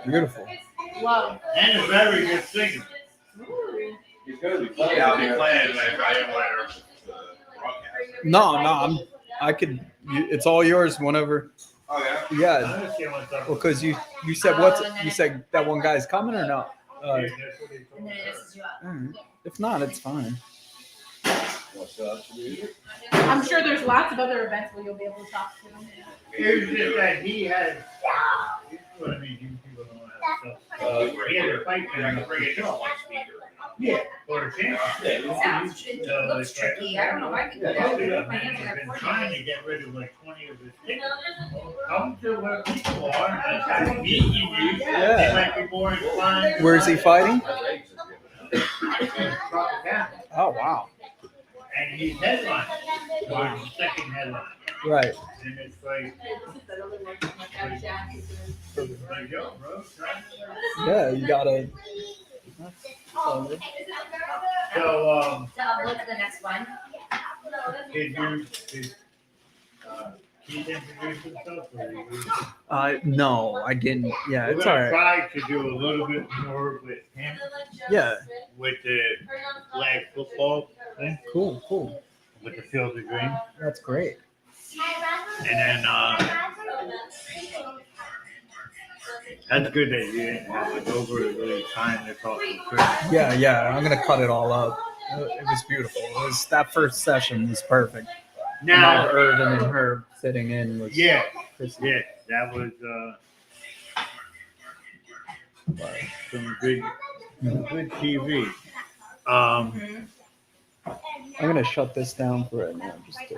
Beautiful. Wow. And a very good singer. He's gonna be playing. Yeah, I'll be playing if I am later. No, I could. It's all yours. Whenever. Oh yeah. Yeah. I understand what's up. Well, because you said you said that one guy's coming or not? Yeah, that's what he told And me. then it messes you up. If not, it's fine. What's up? I'm sure there's lots of other events where you'll be able to talk to him. Here's just that he has. This is what I mean, you people don't have stuff. He had a fight and I can bring it up. Yeah, or a chance. It looks tricky. I don't know why people do it. My hands are Been like trying to get rid of like 20 of his things. Come to where people are, and I'm meeting you. Yeah. They might be more inclined. Where's he fighting? Propaganda. Oh wow. And he's headline. Wow. Second headline. Right. And it's like, yo, bro. Yeah, you gotta. So, So what's the next one? did Keith introduce himself? Or did you? No, I didn't. Yeah, We're it's gonna all right. try to do a little bit more with him, Yeah. with the flag football thing, Cool. with the field of green. That's great. And then, that's good that you didn't have like over really time to talk to Chris. Yeah. I'm gonna cut it all up. It was beautiful. That first session was perfect. Now, Irvin and her sitting in was yeah, Christie. yeah, that was, some good TV. I'm gonna shut this down for right now. Just to